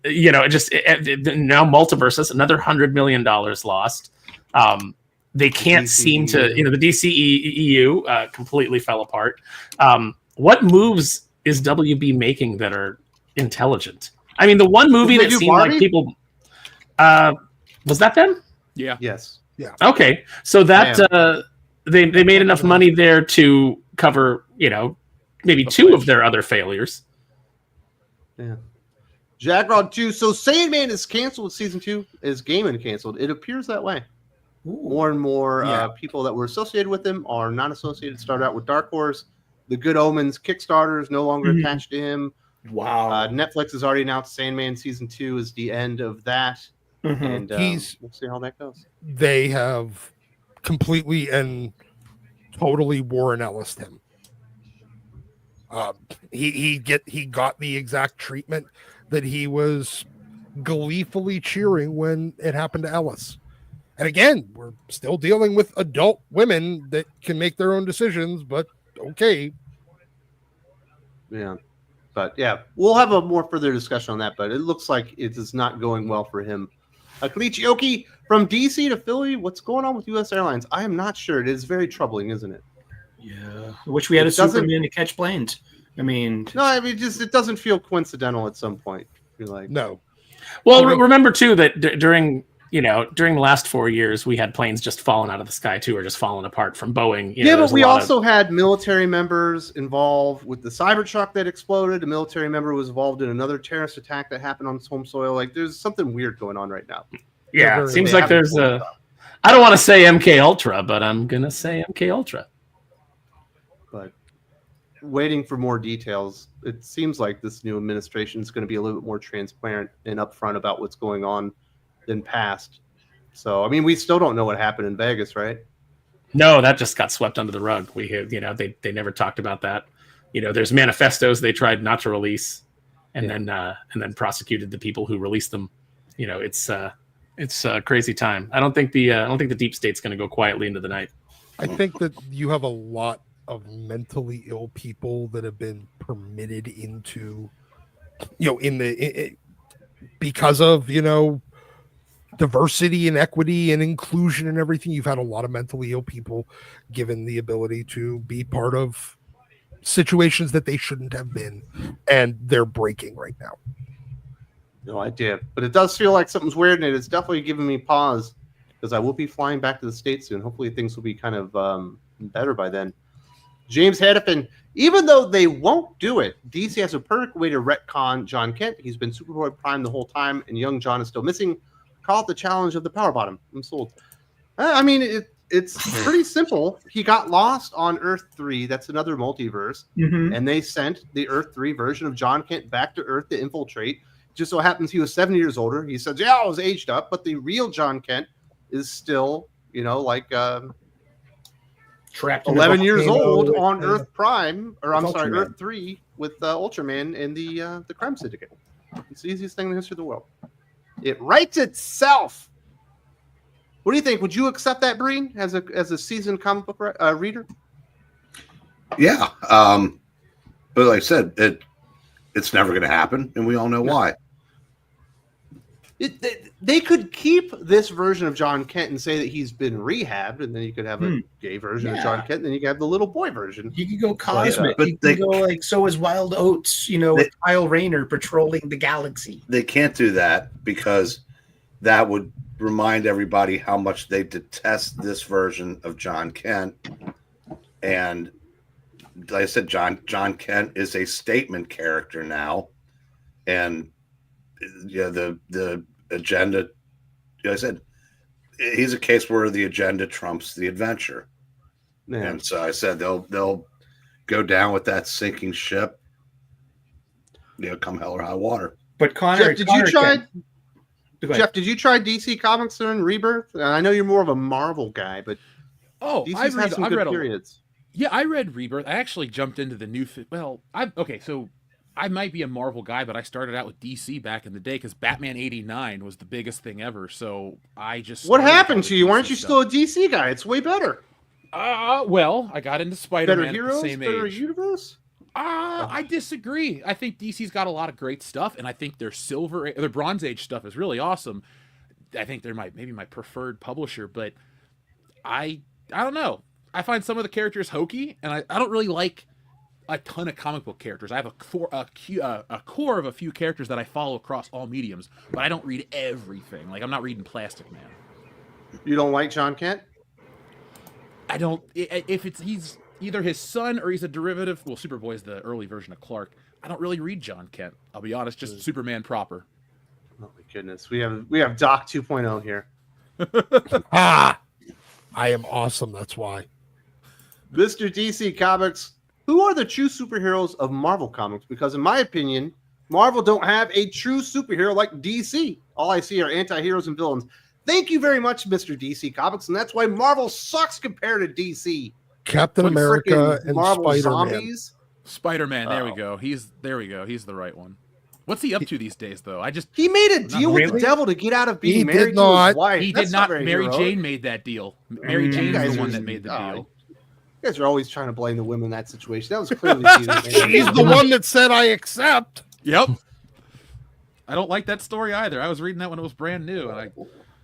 Multiverses, another $100 million lost. They can't seem to, the DCEU completely fell apart. What moves is WB making that are intelligent? I mean, the one movie Did they that do seemed Barbie? like people, was that them? Yeah. Yes. Okay, so that they made enough money there to cover, maybe 2 of their other failures. Yeah. Jackrod 2. So Sandman is canceled with season 2. Is Gaiman canceled? It appears that way. More and more people that were associated with him are not associated. Started out with Dark Horse. The Good Omens Kickstarter is no longer attached to him. Wow. Netflix has already announced Sandman season 2 is the end of that. And we'll see how that goes. They have completely and totally Warren Ellis him. He got the exact treatment that he was gleefully cheering when it happened to Ellis. And again, we're still dealing with adult women that can make their own decisions, but okay. Yeah. But yeah, we'll have a more further discussion on that, but it looks like it is not going well for him. Kalichi Oki, from DC to Philly, what's going on with U.S. Airlines? I am not sure. It is very troubling, isn't it? Yeah. I wish we had a Superman to catch planes. I mean, just it doesn't feel coincidental at some point. You're like, No. Well, remember too that during the last 4 years, we had planes just falling out of the sky too, or just falling apart from Boeing. But we also had military members involved with the Cybertruck that exploded. A military member was involved in another terrorist attack that happened on its home soil. Like, there's something weird going on right now. Yeah, it seems like there's I don't want to say MK Ultra, but I'm gonna say MK Ultra. waiting for more details. It seems like this new administration is going to be a little bit more transparent and upfront about what's going on than past. So, I mean, we still don't know what happened in Vegas, right? No, that just got swept under the rug. We have, they never talked about that. There's manifestos they tried not to release, and then prosecuted the people who released them. It's a crazy time. I don't think the deep state's going to go quietly into the night. I think that you have a lot of mentally ill people that have been permitted into, because of, diversity and equity and inclusion and everything. You've had a lot of mentally ill people given the ability to be part of situations that they shouldn't have been, and they're breaking right now. No idea, but it does feel like something's weird, and it's definitely giving me pause because I will be flying back to the States soon. Hopefully things will be kind of better by then. James Hedifin, even though they won't do it, DC has a perfect way to retcon John Kent. He's been Superboy Prime the whole time, and young John is still missing. Call it the challenge of the power bottom. I'm sold. I mean, it's pretty simple. He got lost on Earth 3. That's another multiverse. Mm-hmm. And they sent the Earth 3 version of John Kent back to Earth to infiltrate. Just so happens he was 7 years older. He said, yeah, I was aged up. But the real John Kent is still, Trapped in 11 a years volcano old with, on Earth Prime, or I'm sorry, Ultraman. Earth 3 with Ultraman and the crime syndicate. It's the easiest thing in the history of the world. It writes itself. What do you think? Would you accept that, Breen, as a seasoned comic book reader? Yeah, but like I said, it's never going to happen, and we all know why. They could keep this version of John Kent and say that he's been rehabbed, and then you could have a gay version of John Kent, and then you could have the little boy version. You could go cosmic. But you could go like So Is Wild Oats, with Kyle Rayner patrolling the galaxy. They can't do that because that would remind everybody how much they detest this version of John Kent. And like I said, John Kent is a statement character now, and the agenda. Like I said, he's a case where the agenda trumps the adventure, and so I said they'll go down with that sinking ship. Come hell or high water. But Connor, Jeff, did you try DC Comics during Rebirth? I know you're more of a Marvel guy, but DC's had some good periods. I read Rebirth. I actually jumped into the new. So I might be a Marvel guy, but I started out with DC back in the day because Batman '89 was the biggest thing ever. So I just. What happened to you? Why aren't you still a DC guy? It's way better. Well, I got into Spider-Man better heroes, at the same better age. universe. I disagree. I think DC's got a lot of great stuff, and I think their Bronze Age stuff is really awesome. I think they're maybe my preferred publisher, but I don't know. I find some of the characters hokey, and I don't really like a ton of comic book characters. I have a core of a few characters that I follow across all mediums, but I don't read everything. Like, I'm not reading Plastic Man. You don't like John Kent? I don't. If he's either his son or he's a derivative. Well, Superboy is the early version of Clark. I don't really read John Kent. I'll be honest, just Superman proper. Oh my goodness, we have Doc 2.0 here. I am awesome. That's why. Mr. DC Comics, who are the true superheroes of Marvel Comics? Because in my opinion, Marvel don't have a true superhero like DC. All I see are anti-heroes and villains. Thank you very much, Mr. DC Comics, and that's why Marvel sucks compared to DC. Captain America and Marvel Spider-Man. zombies. Spider-Man, there we go. He's the right one. What's he up to these days, though? He made a deal with the devil to get out of being married to his wife. He did not. Mary Jane made that deal. Mary Jane's the one that made the deal. You guys are always trying to blame the women in that situation. That was clearly He's the one that said I accept. Yep. I don't like that story either. I was reading that when it was brand new, and I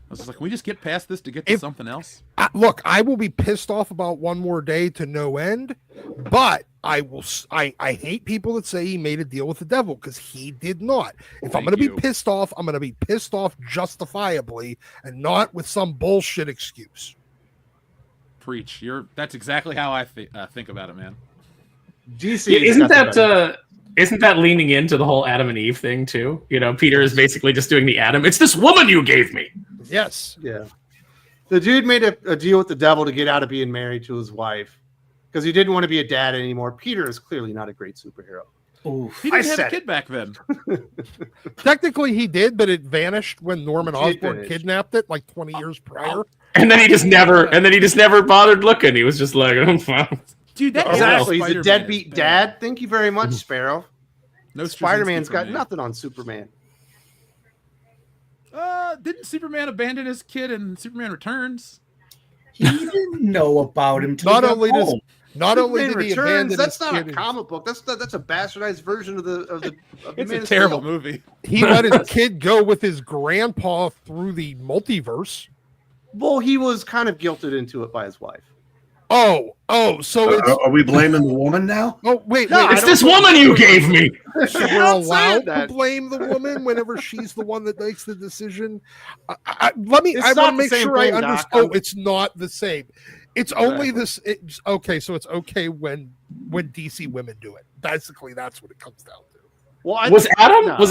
was just like, can we just get past this to get to something else? Look, I will be pissed off about One More Day to no end, but I hate people that say he made a deal with the devil because he did not. If I'm going to be pissed off, I'm going to be pissed off justifiably and not with some bullshit excuse. Preach. That's exactly how I think about it, man. DC isn't that leaning into the whole Adam and Eve thing too? Peter is basically just doing the Adam. It's this woman you gave me. Yes. Yeah. The dude made a deal with the devil to get out of being married to his wife. because he didn't want to be a dad anymore. Peter is clearly not a great superhero. Oof. He didn't have a kid back then. Technically, he did, but it vanished when Norman It did Osborn vanish. kidnapped it like 20 years prior. And then he just never bothered looking. He was just like, Dude, that Exactly. He's a Spider-Man deadbeat is bad. dad. Thank you very much, Sparrow. No Spider-Man's got Superman. nothing on Superman. Didn't Superman abandon his kid in Superman Returns? He didn't know about him till Not he got only does home. not only Superman did he Returns, abandon that's his not a kid, comic book. That's a bastardized version of the It's Man a of terrible Steel. movie. he let his kid go with his grandpa through the multiverse. Well, he was kind of guilted into it by his wife. So it's Are we blaming the woman now? wait, No, it's this woman you gave me. so I'm we're not saying allowed to that. blame the woman whenever she's the one that makes the decision. I want It's to not the make same sure I thing, Doc. understand. Oh, it's not the same. It's only Exactly. this. It's okay. So it's okay when DC women do it. Basically, that's what it comes down to. Well, Was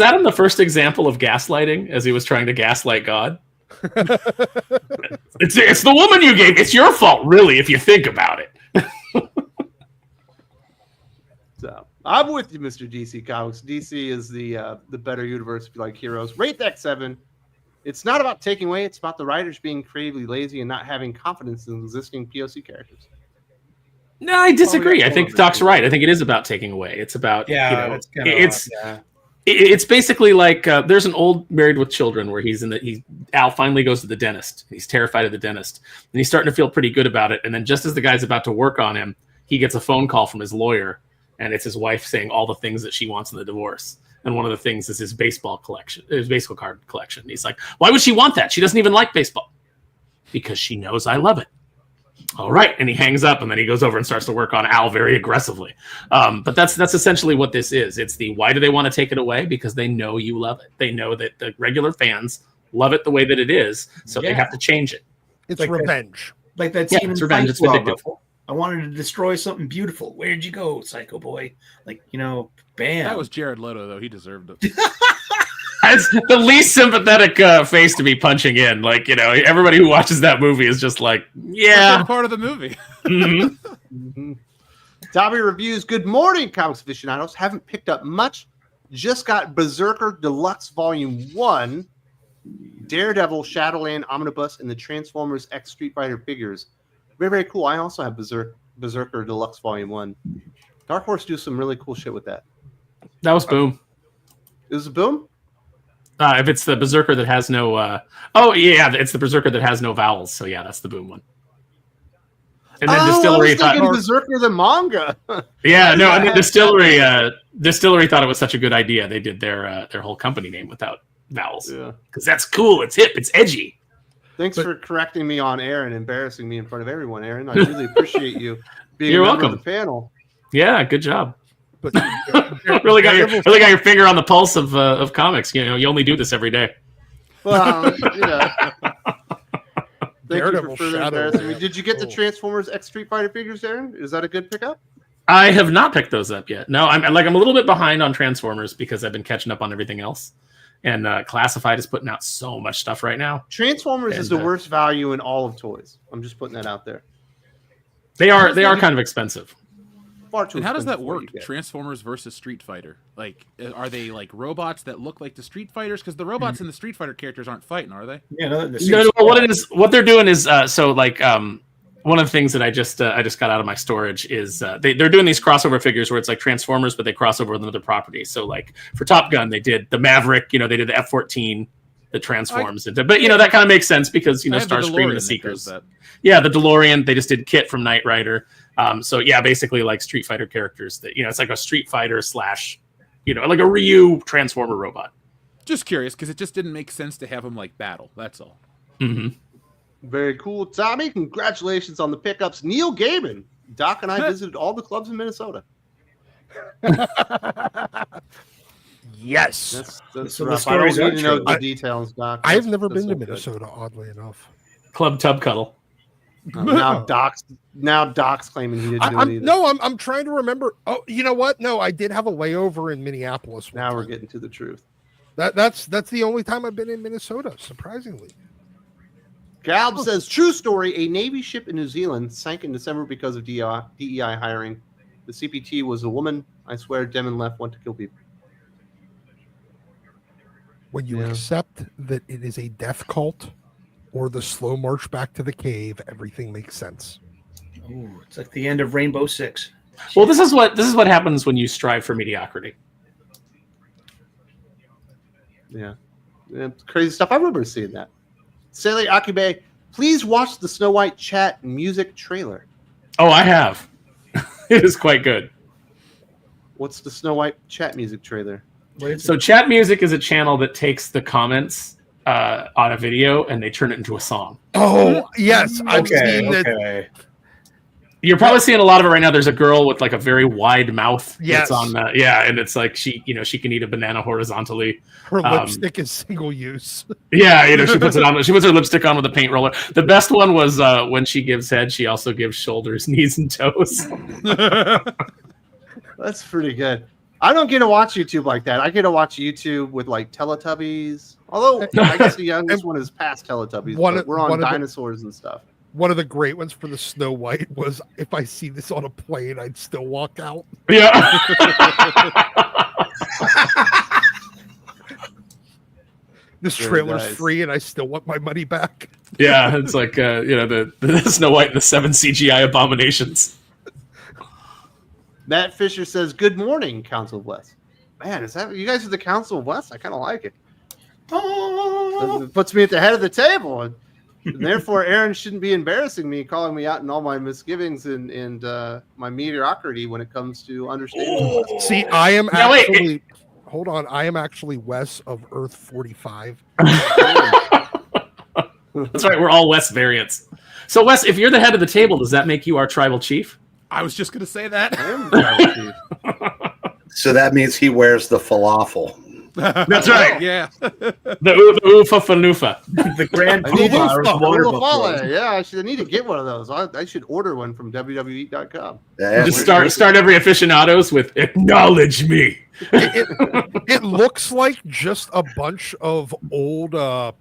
Adam the first example of gaslighting as he was trying to gaslight God? It's the woman you gave. It's your fault, really, if you think about it. So, I'm with you, Mr. DC Comics. DC is the better universe if you like heroes. Rate that 7. It's not about taking away. It's about the writers being creatively lazy and not having confidence in existing POC characters. No, I disagree. yeah, I think Doc's right. I think it is about taking away. It's about that's kinda it's odd, it's basically like there's an old Married with Children where Al finally goes to the dentist. He's terrified of the dentist, and he's starting to feel pretty good about it. And then just as the guy's about to work on him, he gets a phone call from his lawyer, and it's his wife saying all the things that she wants in the divorce. And one of the things is his baseball card collection. And he's like, "Why would she want that? She doesn't even like baseball." Because she knows I love it. All right, and he hangs up, and then he goes over and starts to work on Al very aggressively. But that's essentially what this is. It's the why do they want to take it away? Because they know you love it. They know that the regular fans love it the way that it is, so they have to change it. It's Like revenge. Like that Yeah, scene it's in revenge. Fight It's Club. vindictive. I wanted to destroy something beautiful. Where'd you go, psycho boy? Like, bam. That was Jared Leto, though. He deserved it. It's the least sympathetic face to be punching in. Like, everybody who watches that movie is just like, yeah. That's part of the movie. Mhm. Mm-hmm. Dobby Reviews. Good morning, Comics Aficionados. Haven't picked up much. Just got Berserker Deluxe Volume 1, Daredevil, Shadowland Omnibus, and the Transformers X Street Fighter figures. Very, very cool. I also have Berserker Deluxe Volume 1. Dark Horse do some really cool shit with that. That was Boom. Is it Boom? If it's the Berserker that has no... it's the Berserker that has no vowels. So, yeah, that's the Boom one. And then Distillery I was thinking Berserker the manga. Yeah, no, and then Distillery thought it was such a good idea. They did their whole company name without vowels. Yeah. Because that's cool. It's hip. It's edgy. Thanks for correcting me on air and embarrassing me in front of everyone, Aaron. I really appreciate you being You're a member welcome. of the panel. Yeah, good job. But really got your finger on the pulse of comics. You only do this every day. Well, Thank Daredevil you for further Shadow embarrassing me. Man. Did you get the Oh. Transformers X Street Fighter figures, Aaron? Is that a good pickup? I have not picked those up yet. No, I'm a little bit behind on Transformers because I've been catching up on everything else. And Classified is putting out so much stuff right now. Transformers is And, the worst value in all of toys. I'm just putting that out there. They are kind of expensive. Far too And how does that expensive for what work? you get. Transformers versus Street Fighter. Like, are they like robots that look like the Street Fighters? Because the robots in the Street Fighter characters aren't fighting, are they? Yeah, No, what they're doing is one of the things that I just got out of my storage is they're doing these crossover figures where it's like Transformers, but they cross over with another property. So like for Top Gun, they did the Maverick, they did the F-14 that transforms into, but that kind of makes sense because I have the Starscream and the DeLorean that does Seekers. that. Yeah, the DeLorean. They just did Kit from Knight Rider. So yeah, basically like Street Fighter characters that it's like a Street Fighter / like a Ryu Transformer robot. Just curious, because it just didn't make sense to have them like battle. That's all. Mm-hmm. Very cool. Tommy, congratulations on the pickups. Neil Gaiman. Doc and I visited all the clubs in Minnesota. yes, That's So the rough. I don't stories are need to know true. the details, Doc. I've That's- never that's been to so good. Minnesota. Oddly enough, Club Tub Cuddle. Now Doc's claiming he didn't do it either. I'm trying to remember. Oh, you know what? No, I did have a layover in Minneapolis. one Now we're time. getting to the truth. That's the only time I've been in Minnesota. Surprisingly, Galb says, true story, a Navy ship in New Zealand sank in December because of DEI hiring. The CPT was a woman. I swear Demon left went to kill people. When you accept that it is a death cult or the slow march back to the cave, everything makes sense. Oh, it's like the end of Rainbow Six. Well, this is what happens when you strive for mediocrity. Yeah. It's crazy stuff. I remember seeing that. Sally Akube, please watch the Snow White chat music trailer. Oh, I have. It is quite good. What's the Snow White chat music trailer? So Chat Music is a channel that takes the comments on a video and they turn it into a song. Oh, yes. I've seen that. Okay. You're probably seeing a lot of it right now. There's a girl with like a very wide mouth. Yes. That's on and it's like she can eat a banana horizontally. Her lipstick is single use. Yeah, she puts it on. She puts her lipstick on with a paint roller. The best one was when she gives head, she also gives shoulders, knees, and toes. That's pretty good. I don't get to watch YouTube like that. I get to watch YouTube with like Teletubbies. Although I guess the youngest one is past Teletubbies. But we're on dinosaurs and stuff. One of the great ones for the Snow White was, if I see this on a plane, I'd still walk out. Yeah. This trailer's free and I still want my money back. Yeah, it's like the Snow White and the 7 CGI abominations. Matt Fisher says, good morning, Council of West. Man, is that you guys are the Council of West? I kind of like it. It puts me at the head of the table. And therefore, Aaron shouldn't be embarrassing me, calling me out in all my misgivings and my mediocrity when it comes to understanding. See, I am actually... Hold on, I am actually west of Earth 45. That's right, we're all West variants. So, Wes, if you're the head of the table, does that make you our tribal chief? I was just going to say that. I am the tribal chief. So that means he wears the falafel. That's right. Yeah. The oofa fanufa. The Grand Poobah. Yeah, I need to get one of those. I should order one from WWE.com. Yeah, Just start every aficionados with acknowledge me. It looks like just a bunch of old the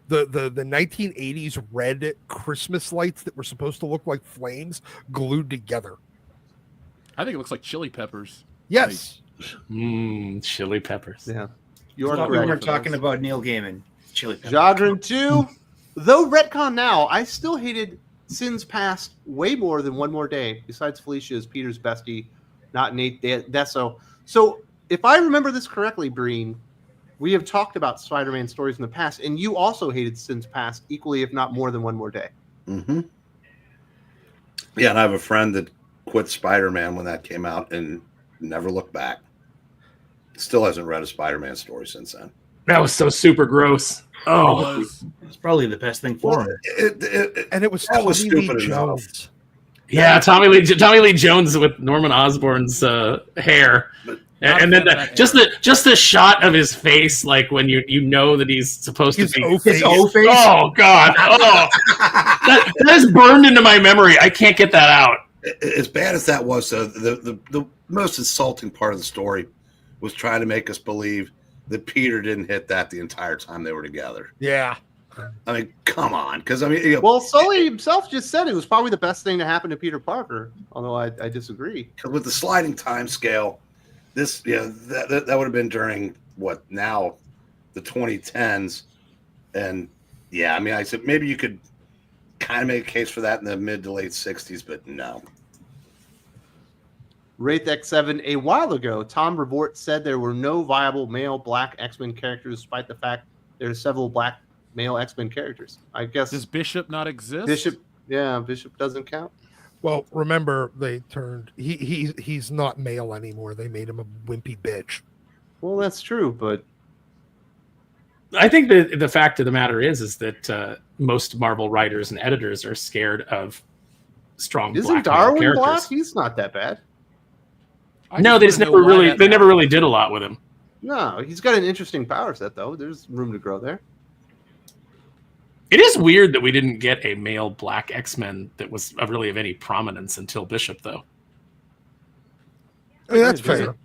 1980s red Christmas lights that were supposed to look like flames glued together. I think it looks like chili peppers. Yes. Chili peppers. Yeah. We were talking about Neil Gaiman. Chili peppers. Jodrin 2. Though Retcon now, I still hated Sins Past way more than One More Day, besides Felicia as Peter's bestie, not Nate Desso. So if I remember this correctly, Breen, we have talked about Spider-Man stories in the past, and you also hated Sins Past equally, if not more than One More Day. Mm-hmm. Yeah, and I have a friend that quit Spider-Man when that came out and never looked back. Still hasn't read a Spider-Man story since then. That was so super gross. Oh, it's probably the best thing for him. And it was that was Tommy Lee stupid enough. Jones. yeah, Tommy Lee Jones with Norman Osborn's hair. And then just the shot of his face, like when you know that he's supposed to be his O-face. Oh God! Oh, that is burned into my memory. I can't get that out. As bad as that was, the most insulting part of the story was trying to make us believe that Peter didn't hit that the entire time they were together. Yeah. I mean, come on, because Well, Sully himself just said it was probably the best thing to happen to Peter Parker. Although I disagree. with the sliding time scale. This, that would have been during what now, the 2010s, and I mean, I said maybe you could kind of make a case for that in the mid to late 60s, but no. Wraith X7, a while ago, Tom Revort said there were no viable male black X-Men characters, despite the fact there are several black male X-Men characters. I guess Does Bishop not exist? Bishop doesn't count. Well, remember they turned he's not male anymore. They made him a wimpy bitch. Well, that's true, but I think the fact of the matter is that most Marvel writers and editors are scared of strong isn't black male Darwin characters. black? He's not that bad. No, they just never really did a lot with him. No, he's got an interesting power set though. There's room to grow there. It is weird that we didn't get a male black X-Men that was really of any prominence until Bishop, though. I mean, that's fair.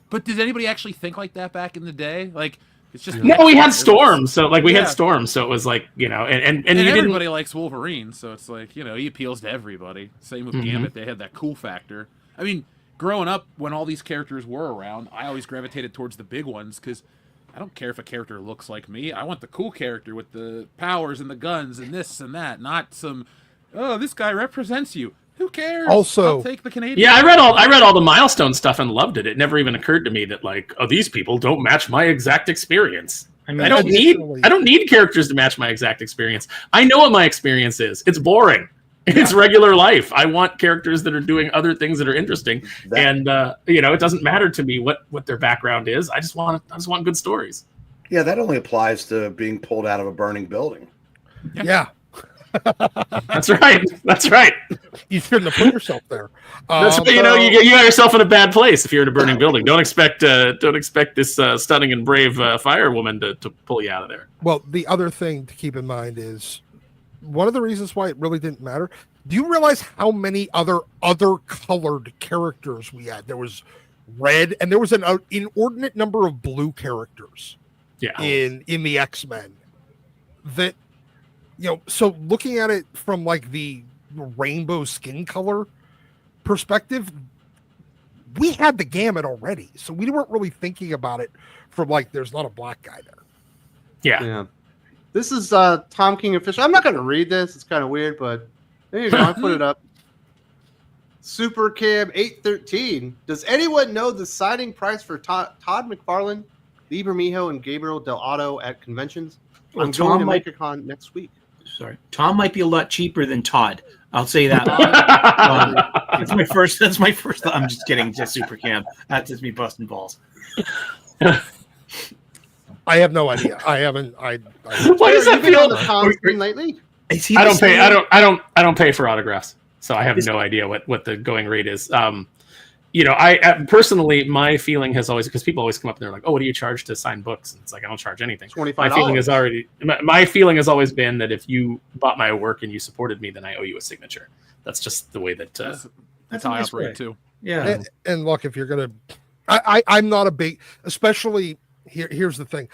But did anybody actually think like that back in the day? Like, It's just No, we had Storm, Storm. so like we had Storm, so it was like, you know, and you everybody likes Wolverine, so it's like, you know, he appeals to everybody. Same with Gambit, they had that cool factor. I mean, growing up, when all these characters were around, I always gravitated towards the big ones because I don't care if a character looks like me. I want the cool character with the powers and the guns and this and that, not some, oh, this guy represents you. Who cares? Also, I'll take the Canadian. Yeah, I read all the milestone stuff and loved it. It never even occurred to me that like, oh, these people don't match my exact experience. I mean, I don't need characters to match my exact experience. I know what my experience is. It's boring. It's regular life. I want characters that are doing other things that are interesting. And you know, it doesn't matter to me what their background is. I just want good stories. Yeah, that only applies to being pulled out of a burning building. Yeah. That's right. That's right. You shouldn't have put yourself there. That's you know, you got yourself in a bad place if you're in a burning building. Don't expect this stunning and brave firewoman to pull you out of there. Well, the other thing to keep in mind is one of the reasons why it really didn't matter. Do you realize how many other colored characters we had? There was red, and there was an inordinate number of blue characters. Yeah. In the X-Men. That, you know, so looking at it from like the rainbow skin color perspective, we had the gamut already. So we weren't really thinking about it from like, there's not a black guy there. Yeah. This is Tom King official. I'm not going to read this. It's kind of weird, but there you go. I put it up. Super Cam 813. Does anyone know the signing price for Todd McFarlane, Lieber Mijo, and Gabriel Del Otto at conventions? Well, I'm going to Megacon next week. Sorry, Tom might be a lot cheaper than Todd. I'll say that. That's my first. I'm just kidding. Just Super Cam. That's just me busting balls. I have no idea. I haven't. Why does that feel on the Tom screen lately? I don't pay for autographs, so I have no idea what the going rate is. You know, I personally, my feeling has always, because people always come up and they're like, "Oh, what do you charge to sign books?" And it's like, I don't charge anything. $25. My feeling has always been that if you bought my work and you supported me, then I owe you a signature. That's just the way that that's how I operate too. Yeah. And look, if you're gonna, I'm not a big, especially here's the thing,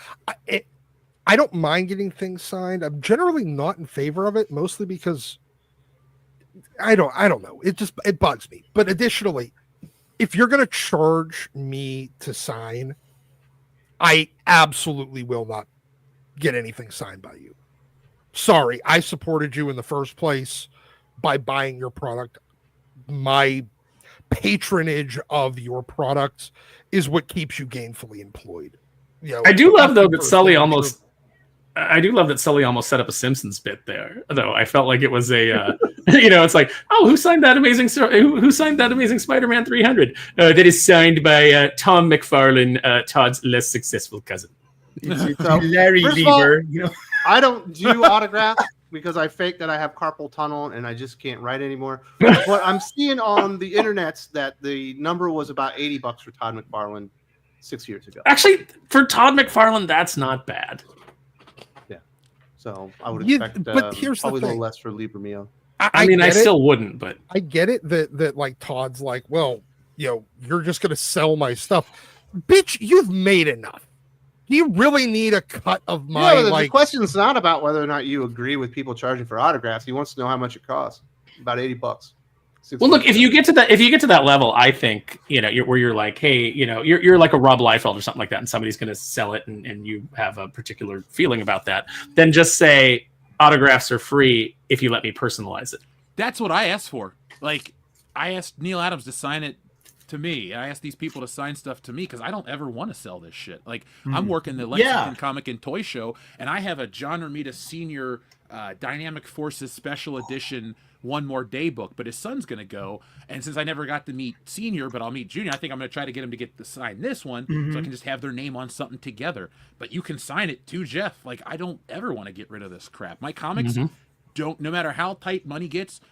I don't mind getting things signed. I'm generally not in favor of it, mostly because I don't know. It bugs me. But additionally, if you're going to charge me to sign, I absolutely will not get anything signed by you. Sorry, I supported you in the first place by buying your product. My patronage of your products is what keeps you gainfully employed. You know, I do love though that Sully almost set up a Simpsons bit there. Though I felt like it was a, you know, it's like, oh, who signed that amazing Spider-Man 300? That is signed by Tom McFarlane, Todd's less successful cousin. Larry Lieber. You know, I don't do autographs because I fake that I have carpal tunnel and I just can't write anymore. But I'm seeing on the internet that the number was about $80 for Todd McFarlane 6 years ago. Actually, for Todd McFarlane, that's not bad. So I would expect but here's probably the a thing. little less for Lieber Mio. I mean, I still wouldn't, but I get it that like Todd's like, well, you know, you're just gonna sell my stuff. Bitch, you've made enough. Do you really need a cut of my the question's not about whether or not you agree with people charging for autographs. He wants to know how much it costs. About $80. Well, look, if you get to that level, I think, you know, where you're like, hey, you know, you're like a Rob Liefeld or something like that, and somebody's going to sell it, and you have a particular feeling about that, then just say autographs are free if you let me personalize it. That's what I asked for. Like, I asked Neil Adams to sign it to me. I asked these people to sign stuff to me because I don't ever want to sell this shit. Like, I'm working the Lexington Comic and Toy Show, and I have a John Romita Senior Dynamic Forces Special Edition One More Day book, but his son's going to go. And since I never got to meet Senior, but I'll meet Junior, I think I'm going to try to get him to get to sign this one so I can just have their name on something together. But you can sign it too, Jeff. Like, I don't ever want to get rid of this crap. My comics don't, no matter how tight money gets,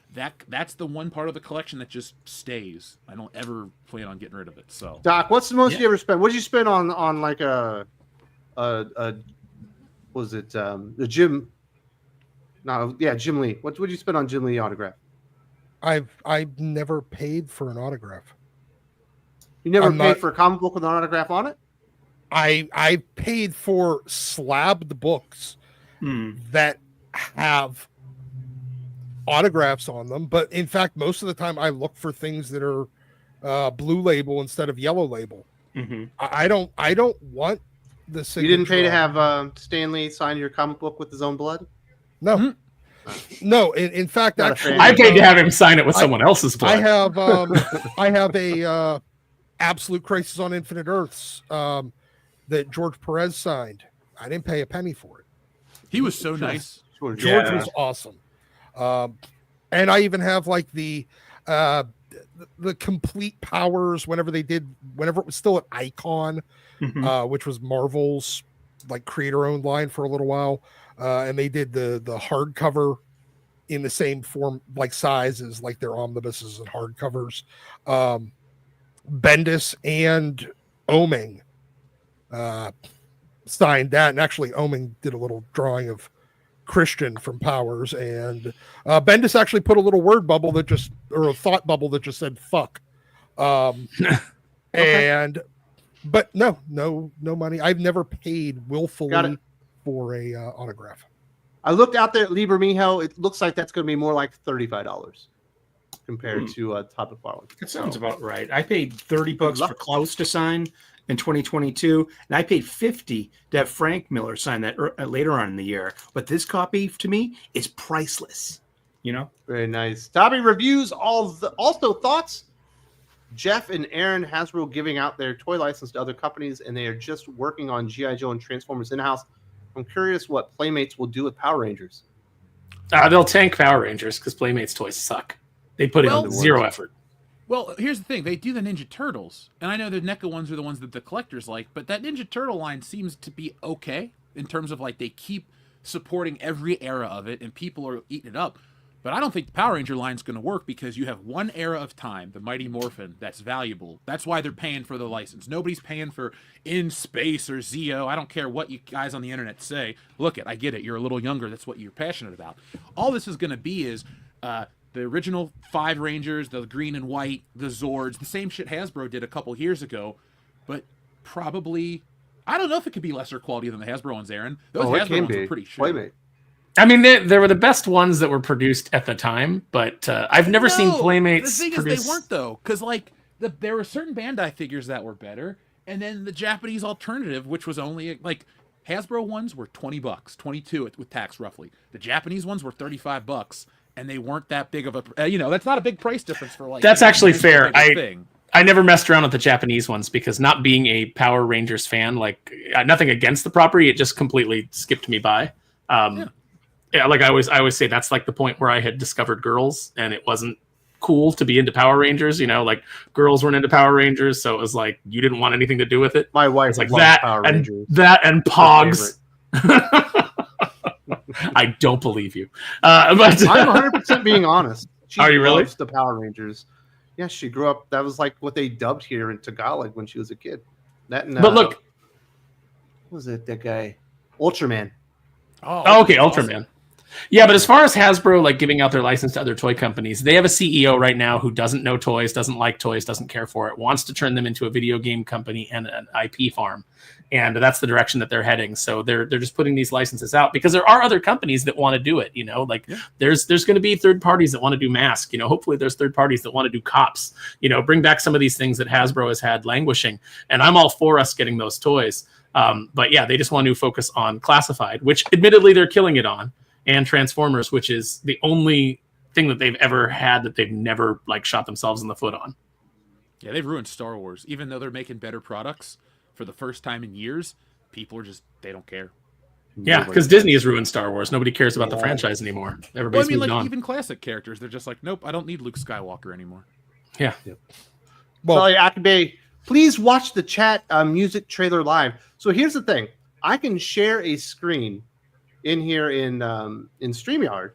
that's the one part of the collection that just stays. I don't ever plan on getting rid of it. So, Doc, what's the most you ever spent? What did you spend on like the Jim? No, yeah, Jim Lee. What would you spend on Jim Lee autograph? I've never paid for an autograph. You never paid for a comic book with an autograph on it? I paid for slabbed books that have autographs on them, but in fact, most of the time I look for things that are blue label instead of yellow label. I don't want the signature. You didn't pay to have Stan Lee sign your comic book with his own blood? No. No, in fact, Not a actually, fan. I paid to have him sign it with someone else's blood. I have a Absolute Crisis on Infinite Earths that George Perez signed. I didn't pay a penny for it. He was so nice. George was awesome. And I even have like the complete powers whenever it was still an Icon, which was Marvel's like creator-owned line for a little while. And they did the hardcover in the same form, like size as like their omnibuses and hardcovers. Bendis and Oeming signed that, and actually Oeming did a little drawing of Christian from Powers, and Bendis actually put a little word bubble or a thought bubble that just said "fuck." But no money. I've never paid willfully for a autograph. I looked out there at Liber Mijo. It looks like that's going to be more like $35 compared to Top of Farley. That sounds about right. I paid $30 for Klaus to sign in 2022, and I paid $50 to have Frank Miller sign that later on in the year. But this copy, to me, is priceless. You know, very nice. Dobby reviews. Also thoughts. Jeff and Aaron Hasbro giving out their toy license to other companies, and they are just working on G.I. Joe and Transformers in-house. I'm curious what Playmates will do with Power Rangers. They'll tank Power Rangers because Playmates toys suck. They put in zero effort. Well, here's the thing. They do the Ninja Turtles. And I know the NECA ones are the ones that the collectors like, but that Ninja Turtle line seems to be okay in terms of like they keep supporting every era of it and people are eating it up. But I don't think the Power Ranger line's going to work because you have one era of time, the Mighty Morphin, that's valuable. That's why they're paying for the license. Nobody's paying for In Space or Zeo. I don't care what you guys on the internet say. Look I get it. You're a little younger. That's what you're passionate about. All this is going to be is the original 5 Rangers, the green and white, the Zords, the same shit Hasbro did a couple years ago, but probably, I don't know if it could be lesser quality than the Hasbro ones, Aaron. Those Hasbro ones are pretty shit. Playmate. I mean, they were the best ones that were produced at the time, but I've never seen Playmates. The thing is, they weren't though, because like there were certain Bandai figures that were better, and then the Japanese alternative, which was only like Hasbro ones were $20, 22 with tax roughly. The Japanese ones were $35, and they weren't that big of a. That's not a big price difference for like. That's actually fair. I never messed around with the Japanese ones because not being a Power Rangers fan, like nothing against the property, it just completely skipped me by. Yeah, like I always say, that's like the point where I had discovered girls, and it wasn't cool to be into Power Rangers. Like girls weren't into Power Rangers, so it was like you didn't want anything to do with it. My wife was like Power Rangers. That and Pogs. I don't believe you, but I'm 100% being honest. She Are you really? loves the Power Rangers. Yeah, she grew up. That was like what they dubbed here in Tagalog when she was a kid. That and, but look, what was it that guy? Ultraman. Oh, okay, Ultraman. Yeah, but as far as Hasbro like giving out their license to other toy companies, they have a CEO right now who doesn't know toys, doesn't like toys, doesn't care for it, wants to turn them into a video game company and an IP farm. And that's the direction that they're heading. So they're just putting these licenses out because there are other companies that want to do it. There's going to be third parties that want to do Mask. Hopefully there's third parties that want to do Cops. Bring back some of these things that Hasbro has had languishing. And I'm all for us getting those toys. But yeah, they just want to focus on Classified, which admittedly they're killing it on, and Transformers, which is the only thing that they've ever had that they've never like shot themselves in the foot on. Yeah, they've ruined Star Wars. Even though they're making better products for the first time in years, people are they don't care. Yeah, because Disney has ruined Star Wars. Nobody cares about the franchise anymore. Everybody's moved on. Even classic characters, they're just like, nope, I don't need Luke Skywalker anymore. Yeah. Well, Akabe, please watch the chat music trailer live. So here's the thing. I can share a screen in here in StreamYard,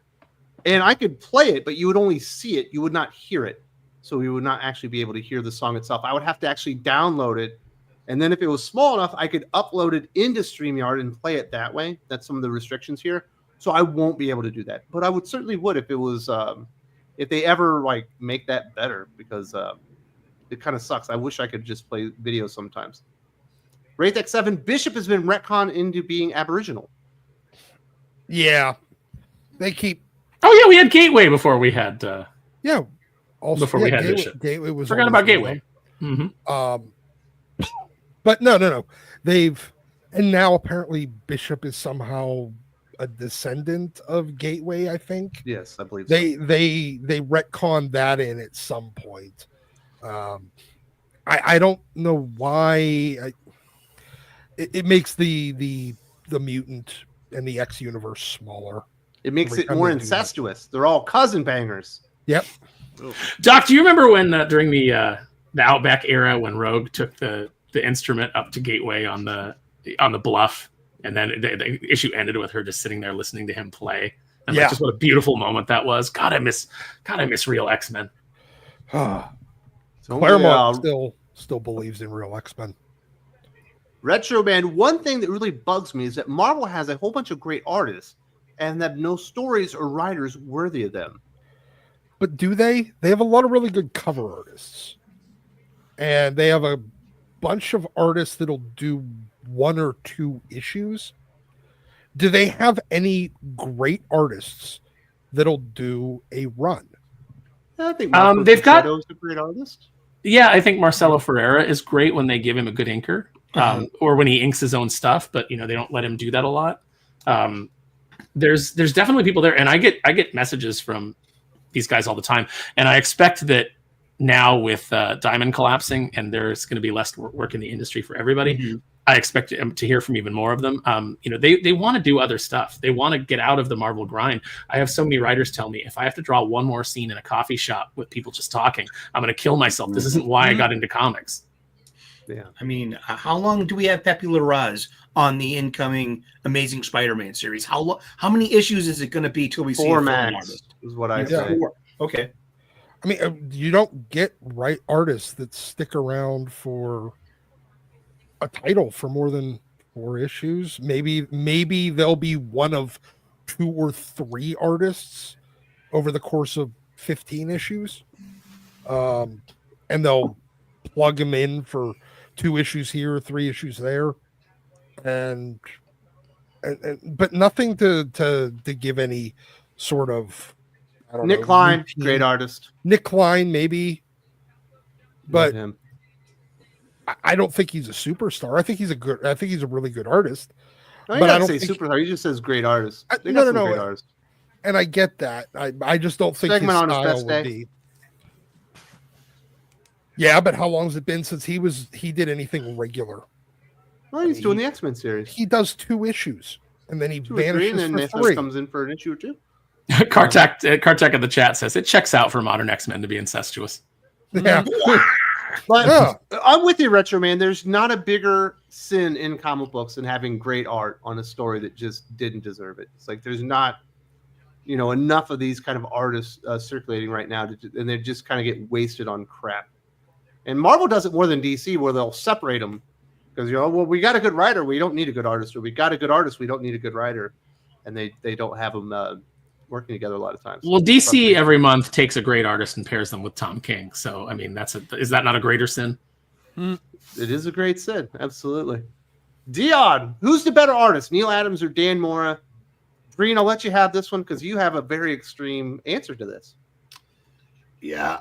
and I could play it, but you would only see it. You would not hear it. So we would not actually be able to hear the song itself. I would have to actually download it. And then if it was small enough, I could upload it into StreamYard and play it that way. That's some of the restrictions here. So I won't be able to do that. But I certainly would if it was, if they ever like make that better, because it kind of sucks. I wish I could just play video sometimes. Wraith X7 Bishop has been retconned into being Aboriginal. Yeah, they keep. Oh yeah, we had Gateway before we had. Yeah, also Before we had Gateway, Bishop. Gateway was Forgot always about around. Gateway. But no. And now apparently Bishop is somehow a descendant of Gateway. I think. Yes, I believe They retconned that in at some point. I don't know why. It makes the mutant and the X universe smaller. It makes Every it time more they do that. incestuous. They're all cousin bangers. Yep. Doc, do you remember when during the Outback era when Rogue took the instrument up to Gateway on the bluff, and then the issue ended with her just sitting there listening to him play? And Yeah. just what a beautiful moment that was. God, I miss real X-Men. So, Claremont still believes in real X-Men. Retro Man, one thing that really bugs me is that Marvel has a whole bunch of great artists and have no stories or writers worthy of them. But do they? They have a lot of really good cover artists. And they have a bunch of artists that'll do 1 or 2 issues. Do they have any great artists that'll do a run? I think They've got- Shadow's a great artist. Yeah, I think Marcelo Ferreira is great when they give him a good inker, or when he inks his own stuff. But they don't let him do that a lot. There's definitely people there, and I get messages from these guys all the time, and I expect that now with Diamond collapsing and there's going to be less work in the industry for everybody. I expect to hear from even more of them. They want to do other stuff. They want to get out of the Marvel grind. I have so many writers tell me, if I have to draw one more scene in a coffee shop with people just talking, I'm going to kill myself. This isn't why I got into comics. Yeah. I mean, how long do we have Pepe Larraz on the incoming Amazing Spider-Man series? How many issues is it going to be till we see a Four film max artist? is what I Yeah. say. 4. Okay. I mean, you don't get right artists that stick around for a title for more than 4 issues. Maybe they'll be one of 2 or 3 artists over the course of 15 issues. And they'll plug them in for 2 issues here, 3 issues there. And but nothing to give any sort of, I don't Nick know, Klein, routine. great artist. Nick Klein, maybe, but Love him. I don't think he's a superstar. I think he's a really good artist. No, he but I doesn't don't say think- superstar. He just says great artist. They no, got some no, great no. artists. And I get that. I just don't think Segment his on his style best would day. be. Yeah, but how long has it been since he did anything regular? Well, he's doing the X-Men series. He does 2 issues and then he 2 or 3, vanishes and then for Nathan 3. comes in for an issue or 2. Kartak in the chat says it checks out for modern X-Men to be incestuous. Yeah. But Yeah. I'm with you, Retro Man. There's not a bigger sin in comic books than having great art on a story that just didn't deserve it. It's like there's not, enough of these kind of artists circulating right now, and they just kind of get wasted on crap. And Marvel does it more than DC, where they'll separate them because we got a good writer, we don't need a good artist, or we got a good artist, we don't need a good writer, and they don't have them working together a lot of times. Well, DC every month takes a great artist and pairs them with Tom King. So, I mean, is that not a greater sin? It is a great sin, absolutely. Dion, who's the better artist, Neil Adams or Dan Mora? Breen, I'll let you have this one because you have a very extreme answer to this. Yeah,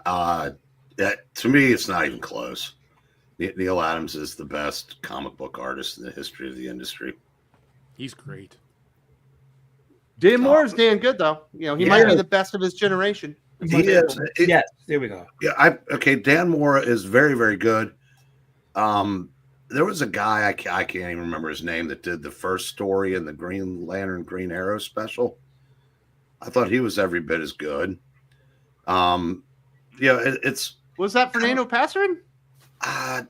to me, it's not even close. Neil Adams is the best comic book artist in the history of the industry. He's great. Dan Moore is damn good, though. He might be the best of his generation. He is. Yes, there we go. Yeah, Dan Mora is very, very good. There was a guy I can't even remember his name that did the first story in the Green Lantern Green Arrow special. I thought he was every bit as good. It's Was that Fernando Passerin?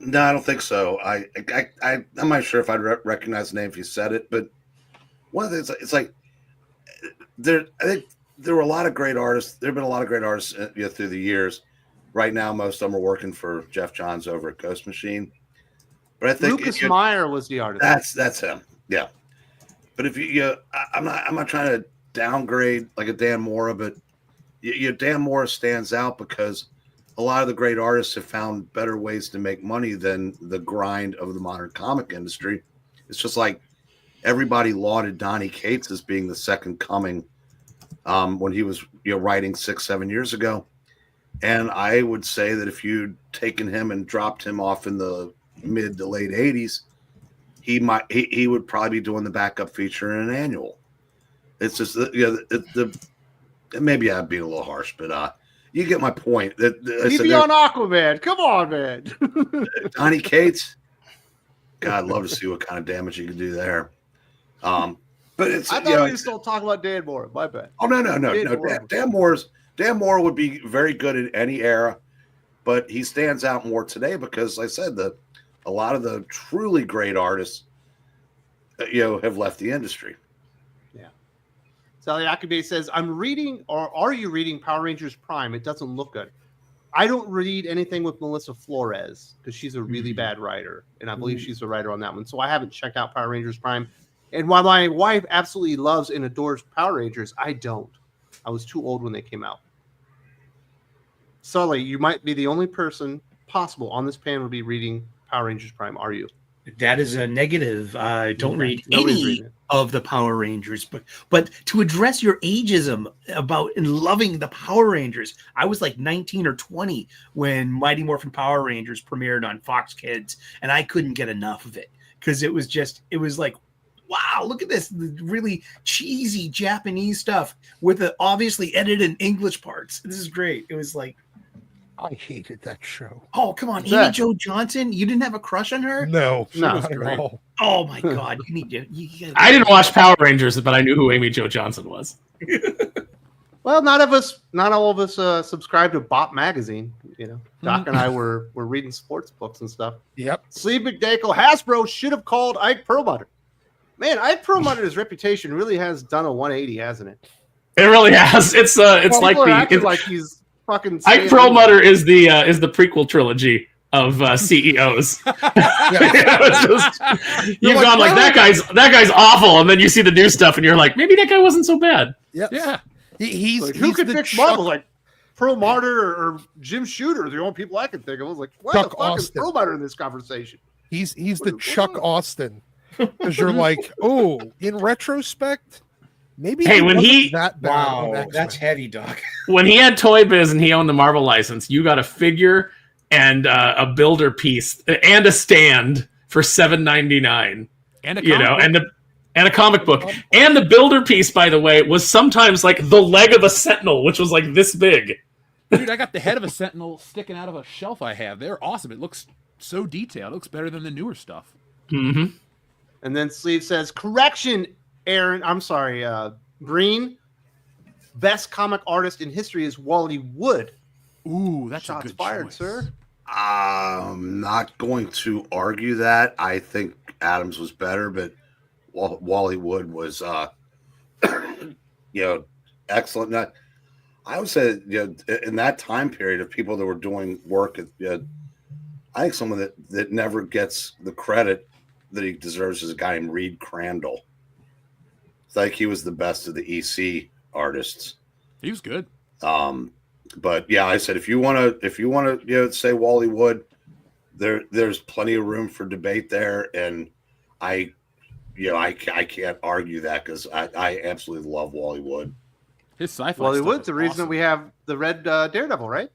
no, I don't think so. I'm not sure if I'd recognize the name if you said it, but one of the things, it's like I think there were a lot of great artists. There have been a lot of great artists through the years. Right now, most of them are working for Jeff Johns over at Ghost Machine. But I think Lucas Meyer was the artist. that's him. Yeah. But if I'm not trying to downgrade like a Dan Mora, but Dan Mora stands out because a lot of the great artists have found better ways to make money than the grind of the modern comic industry. It's just like everybody lauded Donny Cates as being the second coming when he was writing 6-7 years ago. And I would say that if you'd taken him and dropped him off in the mid to late 80s, he would probably be doing the backup feature in an annual. It's just maybe I'm being a little harsh, but you get my point. He'd be on Aquaman. Come on, man. Donny Cates. God, I'd love to see what kind of damage you can do there. But it's I thought we were still talking about Dan Moore. My bad. Oh no. Dan Moore would be very good in any era, but he stands out more today because, like I said, a lot of the truly great artists, have left the industry. Yeah. Sally Akabe says, "I'm reading, or are you reading Power Rangers Prime? It doesn't look good. I don't read anything with Melissa Flores because she's a really bad writer, and I believe she's a writer on that one. So I haven't checked out Power Rangers Prime. And while my wife absolutely loves and adores Power Rangers, I don't. I was too old when they came out. Sully, you might be the only person possible on this panel to be reading Power Rangers Prime. Are you? That is a negative. I don't read Nobody's any reading it. of the Power Rangers, but to address your ageism about and loving the Power Rangers, I was like 19 or 20 when Mighty Morphin Power Rangers premiered on Fox Kids, and I couldn't get enough of it because it was like, wow, look at this really cheesy Japanese stuff with the obviously edited English parts. This is great. It was like, I hated that show. oh, come on. What's Amy that? Jo Johnson? You didn't have a crush on her? No, No, not great. at all. Oh, my God. You need to. I didn't watch Power Rangers, but I knew who Amy Jo Johnson was. Well, not all of us subscribe to Bop Magazine. Doc and I were reading sports books and stuff. Yep. Sleeve McDakel, Hasbro should have called Ike Perlmutter. Man, Ike Perlmutter's reputation really has done a 180, hasn't it? It really has. It's like People are acting the like he's fucking. Ike Perlmutter is the prequel trilogy of CEOs. You've gone like that guy's awful, and then you see the new stuff, and you're like, maybe that guy wasn't so bad. Yep. Yeah. He's Like, who he's could the fix Chuck- Marvel? Like Perlmutter or Jim Shooter are the only people I can think of. I was like, what the Chuck fuck is Austin. Perlmutter in this conversation? He's the What- Chuck Austin. Because you're like, oh, in retrospect, maybe Hey, when wasn't he- that bad on X-Men. that's heavy, Doc. When he had Toy Biz and he owned the Marvel license, you got a figure and a builder piece and a stand for $7.99. And a And a comic book. And the builder piece, by the way, was sometimes like the leg of a sentinel, which was like this big. Dude, I got the head of a sentinel sticking out of a shelf I have. They're awesome. It looks so detailed. It looks better than the newer stuff. Mm-hmm. And then Sleeve says, correction, Aaron. I'm sorry, Breen. Best comic artist in history is Wally Wood. Ooh, that's Shots a good fired, choice. sir. I'm not going to argue that. I think Adams was better, but Wally Wood was, excellent. Now, I would say, in that time period of people that were doing work, I think someone that never gets the credit that he deserves is a guy named Reed Crandall. It's like he was the best of the EC artists. He was good. But yeah, I said if you want to say Wally Wood, there's plenty of room for debate there, and I can't argue that because I absolutely love Wally Wood. His sci-fi Wally stuff Wood's is the reason that awesome. we have the red Daredevil, right?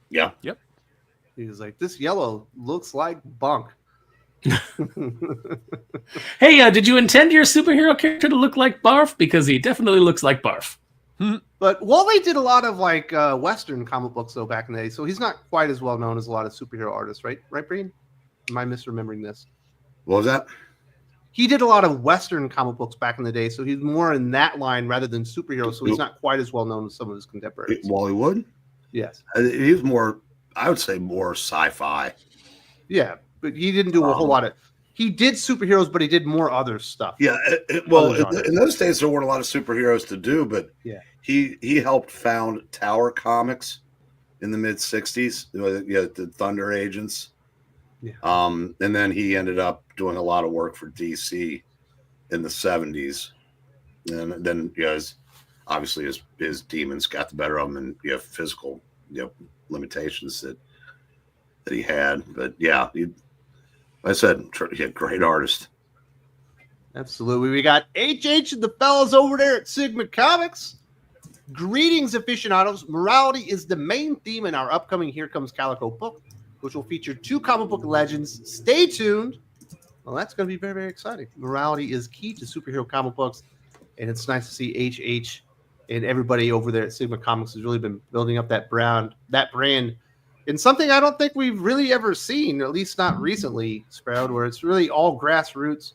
Yeah. Yep. He was like, this yellow looks like bunk. Hey, did you intend your superhero character to look like Barf? Because he definitely looks like Barf. But Wally did a lot of like Western comic books though back in the day, so he's not quite as well known as a lot of superhero artists, right? Right, Breen? Am I misremembering this? What was that? He did a lot of Western comic books back in the day, so he's more in that line rather than superhero. So he's not quite as well known as some of his contemporaries. Wally Wood? Yes, He was more, I would say, more sci-fi. yeah, but he didn't do a whole lot of. He did superheroes, but he did more other stuff. Yeah, Other genres. in those days there weren't a lot of superheroes to do, but Yeah. he helped found Tower Comics in the mid '60s. The Thunder Agents. Yeah. And then he ended up doing a lot of work for DC in the '70s, and then obviously his demons got the better of him, and physical limitations that he had. But yeah, like I said, he had great artist. Absolutely. We got HH and the fellas over there at Sigma Comics. Greetings, aficionados. Morality is the main theme in our upcoming Here Comes Calico book, which will feature 2 comic book legends. Stay tuned. Well, that's going to be very, very exciting. Morality is key to superhero comic books, and it's nice to see HH and everybody over there at Sigma Comics has really been building up that brand, in something I don't think we've really ever seen, or at least not recently, Sprout, where it's really all grassroots.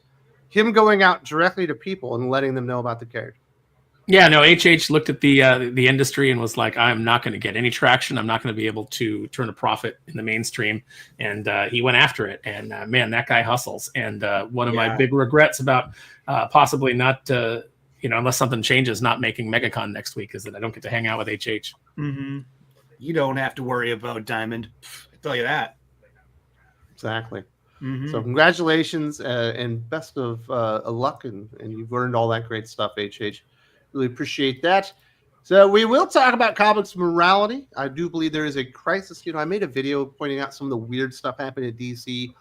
Him going out directly to people and letting them know about the character. Yeah, no, HH looked at the industry and was like, I'm not going to get any traction. I'm not going to be able to turn a profit in the mainstream. And he went after it. And man, that guy hustles. And one of my big regrets about possibly not, unless something changes, not making Megacon next week is that I don't get to hang out with HH. Mm-hmm. You don't have to worry about Diamond. I tell you that. Exactly. Mm-hmm. So congratulations and best of luck. And you've learned all that great stuff, HH. Really appreciate that. So we will talk about comics morality. I do believe there is a crisis. I made a video pointing out some of the weird stuff happening at DC.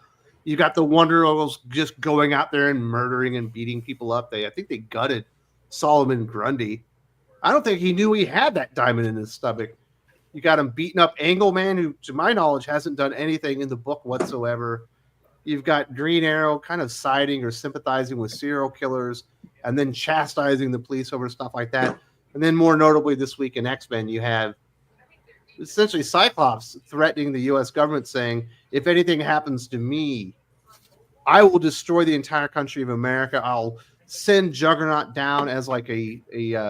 You got the Wonder Girls just going out there and murdering and beating people up. I think they gutted Solomon Grundy. I don't think he knew he had that diamond in his stomach. You got him beating up Angleman, who, to my knowledge, hasn't done anything in the book whatsoever. You've got Green Arrow kind of siding or sympathizing with serial killers and then chastising the police over stuff like that. And then more notably this week in X-Men, you have essentially Cyclops threatening the U.S. government saying, if anything happens to me, I will destroy the entire country of America. I'll send Juggernaut down as like a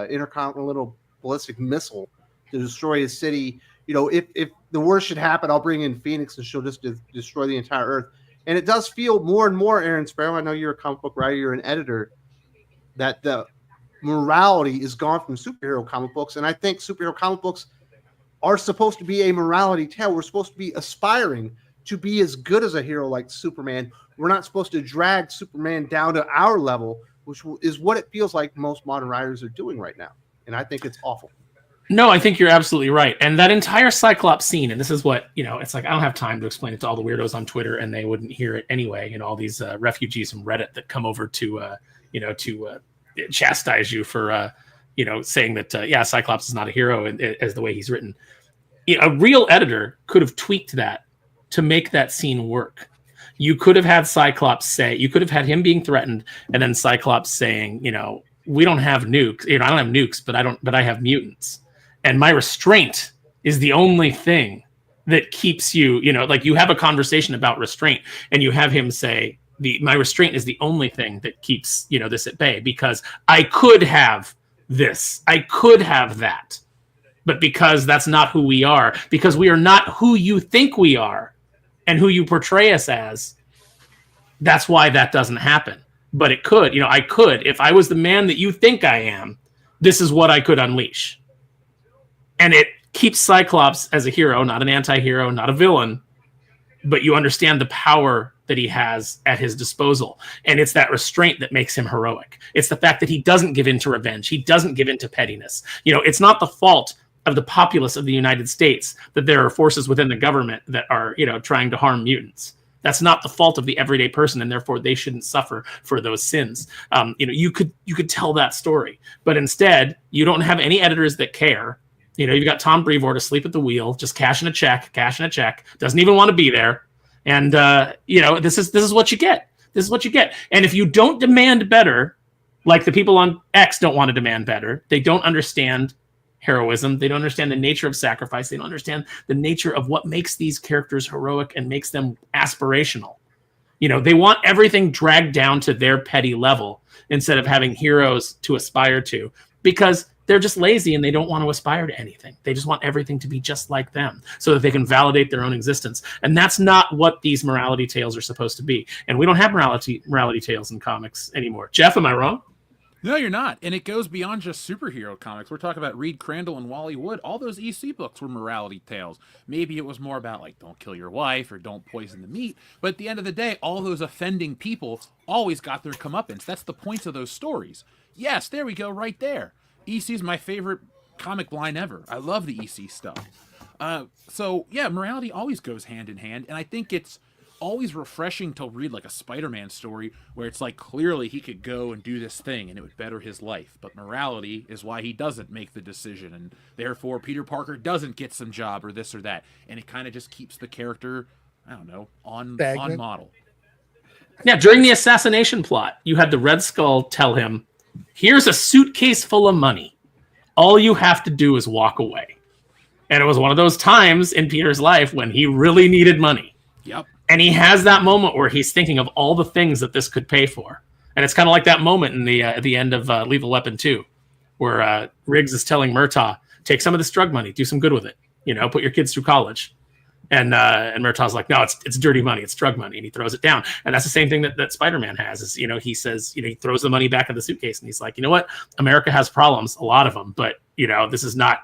intercontinental ballistic missile to destroy a city. If the worst should happen, I'll bring in Phoenix and she'll just destroy the entire Earth. And it does feel more and more, Aaron Sparrow, I know you're a comic book writer, you're an editor, that the morality is gone from superhero comic books. And I think superhero comic books are supposed to be a morality tale. We're supposed to be aspiring to be as good as a hero like Superman. We're not supposed to drag Superman down to our level, which is what it feels like most modern writers are doing right now. And I think it's awful. No, I think you're absolutely right. And that entire Cyclops scene, and this is what, it's like, I don't have time to explain it to all the weirdos on Twitter, and they wouldn't hear it anyway. All these refugees from Reddit that come over to chastise you for, saying that, Cyclops is not a hero as the way he's written. A real editor could have tweaked that to make that scene work. You could have had Cyclops you could have had him being threatened, and then Cyclops saying, we don't have nukes. I don't have nukes, but I have mutants. And my restraint is the only thing that keeps you, like you have a conversation about restraint and you have him say, my restraint is the only thing that keeps, this at bay, because I could have this, I could have that. But because that's not who we are, because we are not who you think we are and who you portray us as, that's why that doesn't happen. But it could, I could, if I was the man that you think I am, this is what I could unleash. And it keeps Cyclops as a hero, not an anti-hero, not a villain, but you understand the power that he has at his disposal. And it's that restraint that makes him heroic. It's the fact that he doesn't give in to revenge. He doesn't give in to pettiness. It's not the fault of the populace of the United States that there are forces within the government that are, trying to harm mutants. That's not the fault of the everyday person, and therefore they shouldn't suffer for those sins. You could tell that story, but instead you don't have any editors that care. You've got Tom Brevoort asleep at the wheel, just cashing a check, doesn't even want to be there. And, this is what you get. This is what you get. And if you don't demand better, like the people on X don't want to demand better, they don't understand heroism. They don't understand the nature of sacrifice. They don't understand the nature of what makes these characters heroic and makes them aspirational. They want everything dragged down to their petty level instead of having heroes to aspire to, because they're just lazy and they don't want to aspire to anything. They just want everything to be just like them so that they can validate their own existence. And that's not what these morality tales are supposed to be. And we don't have morality tales in comics anymore. Jeff, am I wrong? No, you're not. And it goes beyond just superhero comics. We're talking about Reed Crandall and Wally Wood. All those EC books were morality tales. Maybe it was more about, like, don't kill your wife or don't poison the meat. But at the end of the day, all those offending people always got their comeuppance. That's the point of those stories. Yes, there we go, right there. EC is my favorite comic line ever. I love the EC stuff. So yeah, morality always goes hand in hand, and I think it's always refreshing to read like a Spider-Man story where it's like clearly he could go and do this thing and it would better his life, but morality is why he doesn't make the decision, and therefore Peter Parker doesn't get some job or this or that, and it kind of just keeps the character, I don't know, on model. Yeah, during the assassination plot, you had the Red Skull tell him, "Here's a suitcase full of money. All you have to do is walk away." And it was one of those times in Peter's life when he really needed money. Yep. And he has that moment where he's thinking of all the things that this could pay for. And it's kind of like that moment in the at the end of Lethal Weapon 2, where Riggs is telling Murtaugh, "Take some of this drug money, do some good with it. You know, put your kids through college." And Murtaugh's like, "No, it's dirty money, it's drug money," and he throws it down. And that's the same thing that Spider-Man has. Is, you know, he says, you know, he throws the money back in the suitcase, and he's like, "You know what? America has problems, a lot of them, but you know, this is not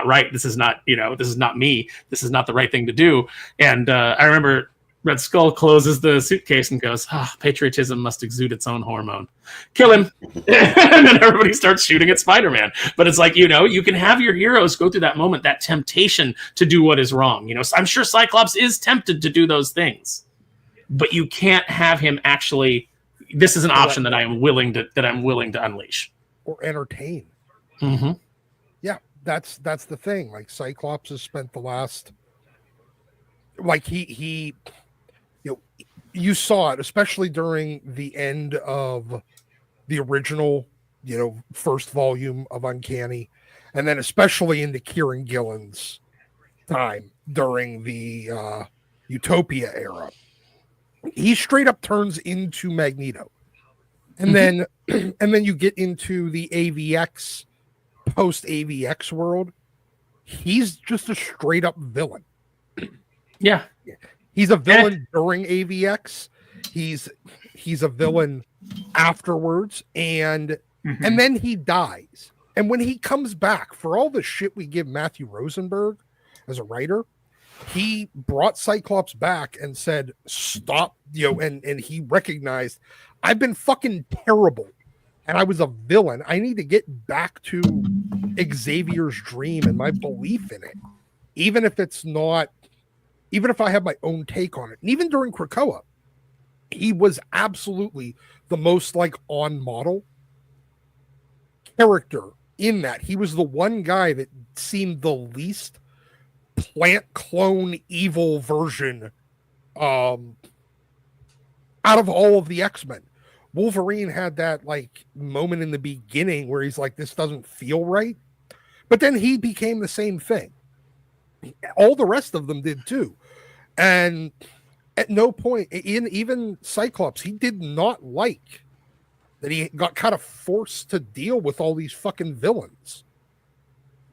right. This is not, you know, this is not me. This is not the right thing to do." And I remember Red Skull closes the suitcase and goes, "Patriotism must exude its own hormone. Kill him." And then everybody starts shooting at Spider-Man. But it's like, you know, you can have your heroes go through that moment, that temptation to do what is wrong. You know, I'm sure Cyclops is tempted to do those things, but you can't have him actually. This is an option that I'm willing to unleash or entertain. Mm-hmm. Yeah, that's the thing. Like Cyclops has spent the last, like he you know, you saw it, especially during the end of the original, you know, first volume of Uncanny, and then especially into Kieran Gillen's time during the Utopia era. He straight up turns into Magneto. And then you get into the AVX, post AVX world. He's just a straight up villain. Yeah. He's a villain during AVX. He's a villain afterwards, and then he dies. And when he comes back, for all the shit we give Matthew Rosenberg as a writer, he brought Cyclops back and said, "Stop," you know, and he recognized, "I've been fucking terrible, and I was a villain. I need to get back to Xavier's dream and my belief in it, even if it's not." Even if I have my own take on it. And even during Krakoa, he was absolutely the most like on model character in that. He was the one guy that seemed the least plant clone evil version out of all of the X-Men. Wolverine had that like moment in the beginning where he's like, "This doesn't feel right." But then he became the same thing. All the rest of them did too. And at no point, even Cyclops, he did not like that he got kind of forced to deal with all these fucking villains,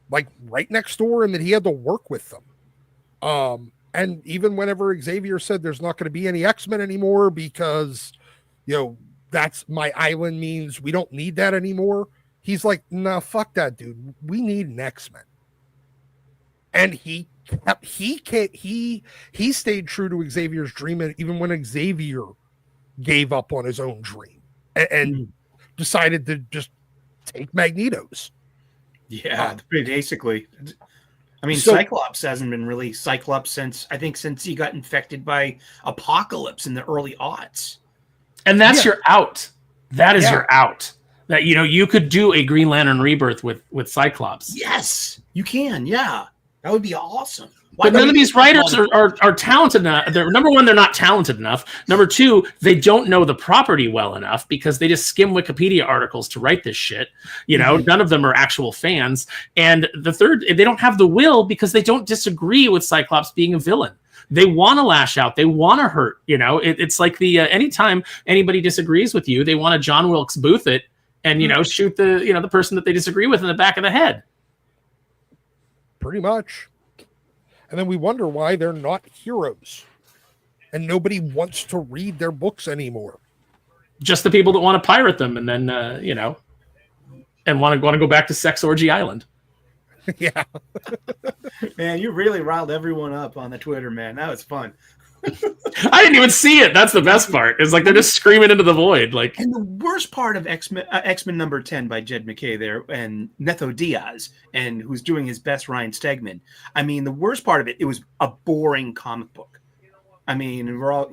like right next door, and that he had to work with them. And even whenever Xavier said there's not going to be any X-Men anymore because, you know, that's my island means we don't need that anymore. He's like, "Nah, fuck that, dude. We need an X-Men." And he stayed true to Xavier's dream, and even when Xavier gave up on his own dream and decided to just take Magneto's. Yeah, basically. I mean, Cyclops hasn't been really Cyclops since he got infected by Apocalypse in the early aughts. And that's your out. That is your out. That, you know, you could do a Green Lantern Rebirth with Cyclops. Yes, you can. Yeah. That would be awesome. But none of these writers are talented enough. Number one, they're not talented enough. Number two, they don't know the property well enough because they just skim Wikipedia articles to write this shit. You know, none of them are actual fans. And the third, they don't have the will because they don't disagree with Cyclops being a villain. They want to lash out. They want to hurt. You know, it's like the anytime anybody disagrees with you, they want to John Wilkes Booth it and, you know, shoot the person that they disagree with in the back of the head. Pretty much. And then we wonder why they're not heroes. And nobody wants to read their books anymore. Just the people that want to pirate them and then, you know, and want to go back to Sex Orgy Island. Yeah. Man, you really riled everyone up on the Twitter, man. That was fun. I didn't even see it. That's the best part. It's like they're just screaming into the void. Like, and the worst part of X-Men number 10 by Jed McKay there and Netho Diaz, and who's doing his best, Ryan Stegman. I mean, the worst part of it was a boring comic book. I mean, we're all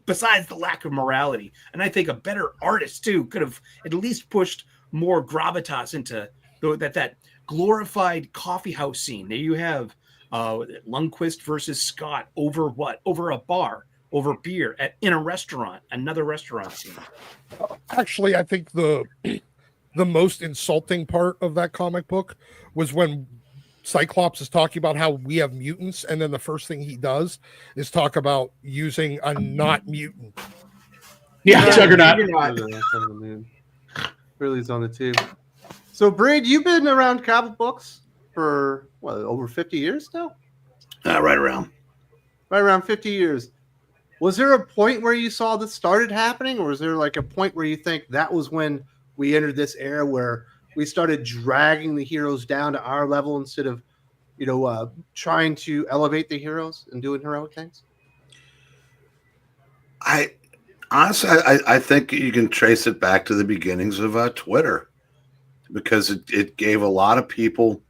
besides the lack of morality, and I think a better artist too could have at least pushed more gravitas into that glorified coffee house scene. There you have Lundqvist versus Scott over what? Over a bar, over beer in a restaurant, another restaurant scene. Actually, I think the most insulting part of that comic book was when Cyclops is talking about how we have mutants, and then the first thing he does is talk about using a not mutant. yeah, Juggernaut. Really's on the tube. So, Breen, you've been around comic books for what, over 50 years now? Right around. Right around 50 years. Was there a point where you saw this started happening, or was there like a point where you think that was when we entered this era where we started dragging the heroes down to our level instead of, trying to elevate the heroes and doing heroic things? I think you can trace it back to the beginnings of Twitter, because it gave a lot of people,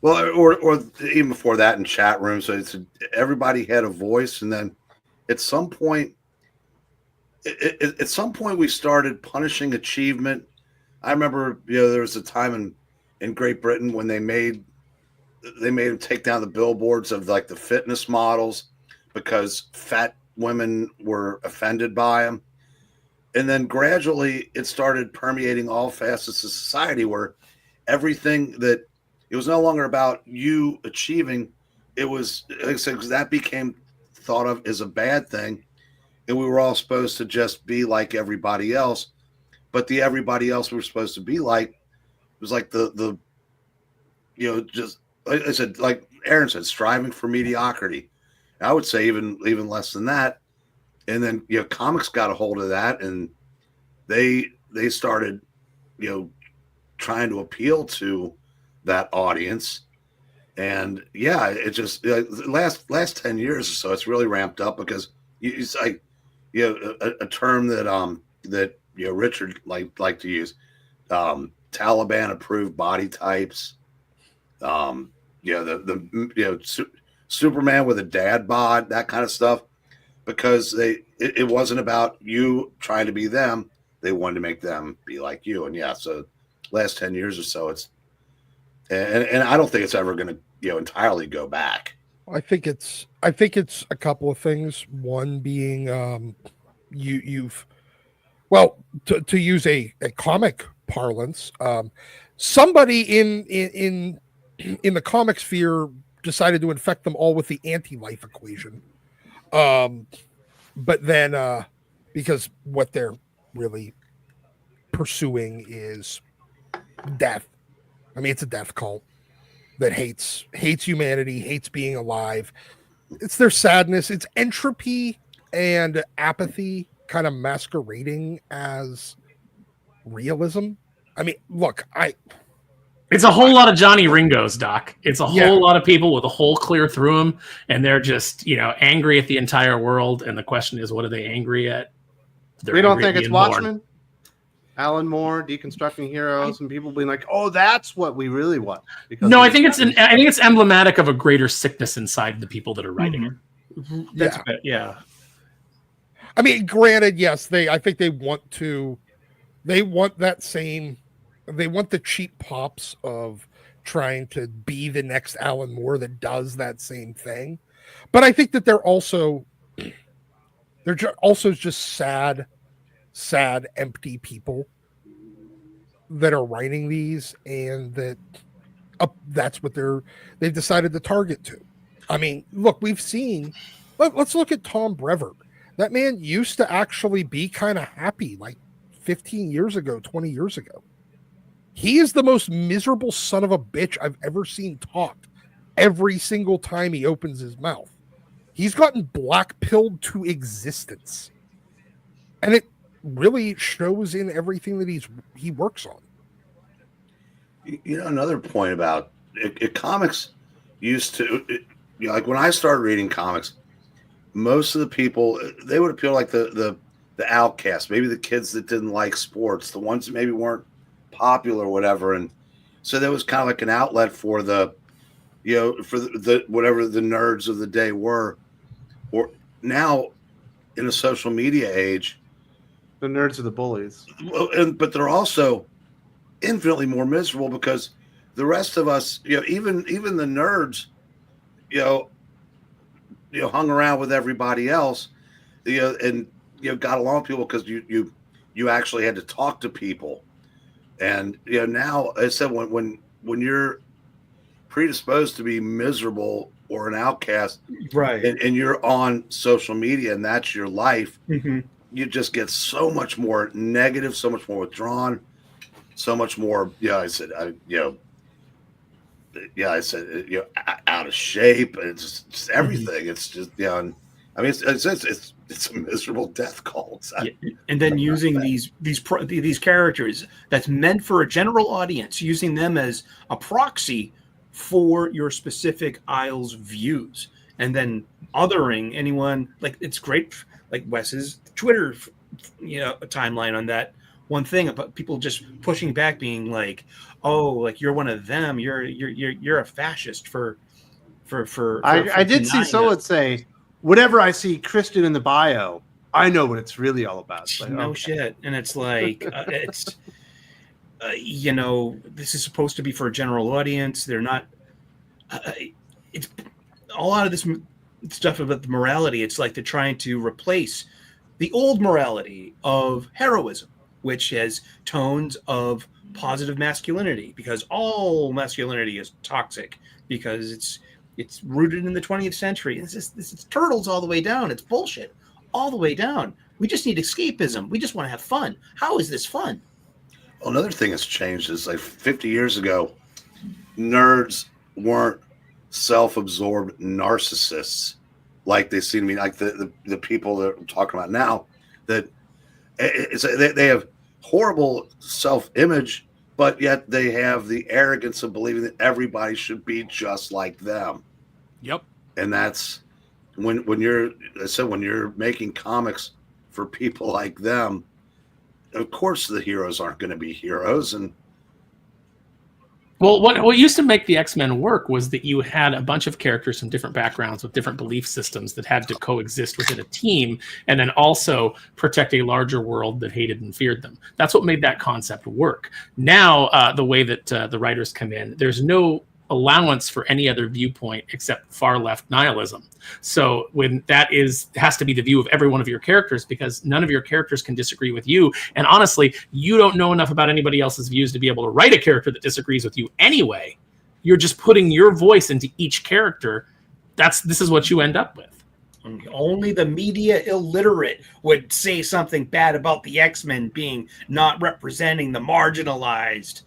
well, or even before that in chat rooms. So everybody had a voice, and then at some point we started punishing achievement. I remember, there was a time in Great Britain when they made them take down the billboards of like the fitness models because fat women were offended by them. And then gradually it started permeating all facets of society, where everything that it was no longer about you achieving. It was, like I said, because that became thought of as a bad thing. And we were all supposed to just be like everybody else. But the everybody else we were supposed to be like was like the just like I said, like Aaron said, striving for mediocrity. I would say even less than that. And then comics got a hold of that, and they started trying to appeal to that audience. And it just last 10 years or so, it's really ramped up, because it's like a term that Richard liked to use, Taliban approved body types, Superman with a dad bod, that kind of stuff, because it wasn't about you trying to be them. They wanted to make them be like you. And so last 10 years or so, it's and I don't think it's ever going to entirely go back. I think it's a couple of things. One being to use a comic parlance, somebody in the comic sphere decided to infect them all with the anti-life equation. But then because what they're really pursuing is death. I mean, it's a death cult that hates humanity, hates being alive. It's their sadness. It's entropy and apathy kind of masquerading as realism. I mean, look, it's a whole lot of Johnny Ringos, Doc. It's a whole lot of people with a hole clear through them, and they're just, angry at the entire world. And the question is, what are they angry at? We don't think it's Watchmen, Alan Moore deconstructing heroes, and people being like, "Oh, that's what we really want." Because I think it's emblematic of a great sickness inside the people that are writing it. Yeah. I mean, granted, yes, I think they want the cheap pops of trying to be the next Alan Moore that does that same thing. But I think that they're also just sad, empty people that are writing these, and that's what they've decided to target to. I mean, look, let's look at Tom Brevoort. That man used to actually be kind of happy like 15 years ago, 20 years ago. He is the most miserable son of a bitch I've ever seen talk every single time he opens his mouth. He's gotten black-pilled to existence. And it really shows in everything that he works on. Another point about comics used to, like when I started reading comics, most of the people, they would appeal like the outcasts, maybe the kids that didn't like sports, the ones that maybe weren't popular or whatever. And so there was kind of like an outlet for the, for the whatever the nerds of the day were. Or now in a social media age, the nerds are the bullies. But they're also infinitely more miserable because the rest of us, even the nerds, hung around with everybody else, and got along with people because you actually had to talk to people, and now I said when you're predisposed to be miserable or an outcast, right, and you're on social media and that's your life, mm-hmm. you just get so much more negative, so much more withdrawn, so much more. I said out of shape. It's just everything. It's just I mean, it's a miserable death cult. And then using these characters that's meant for a general audience, using them as a proxy for your specific aisle's views, and then othering anyone. Like, it's great, like Wes's Twitter, timeline on that one thing about people just pushing back, being like, "Oh, like you're one of them. You're a fascist for." I did see someone say, "Whenever I see Christian in the bio, I know what it's really all about." Like, no shit, and it's like it's. This is supposed to be for a general audience. They're not. It's a lot of this stuff about the morality. It's like they're trying to replace the old morality of heroism, which has tones of positive masculinity, because all masculinity is toxic because it's rooted in the 20th century. This is turtles all the way down. It's bullshit all the way down. We just need escapism. We just want to have fun. How is this fun? Another thing that's changed is like 50 years ago, nerds weren't self-absorbed narcissists like they seem to be, like the people that we're talking about now, that they have horrible self-image, but yet they have the arrogance of believing that everybody should be just like them. Yep. And that's when you're making comics for people like them, of course the heroes aren't going to be heroes. And well, what used to make the X-Men work was that you had a bunch of characters from different backgrounds with different belief systems that had to coexist within a team, and then also protect a larger world that hated and feared them. That's what made that concept work. Now, the way that the writers come in, there's no allowance for any other viewpoint except far left nihilism. So when that has to be the view of every one of your characters, because none of your characters can disagree with you. And honestly, you don't know enough about anybody else's views to be able to write a character that disagrees with you anyway. You're just putting your voice into each character. This is what you end up with. Only the media illiterate would say something bad about the X-Men being not representing the marginalized.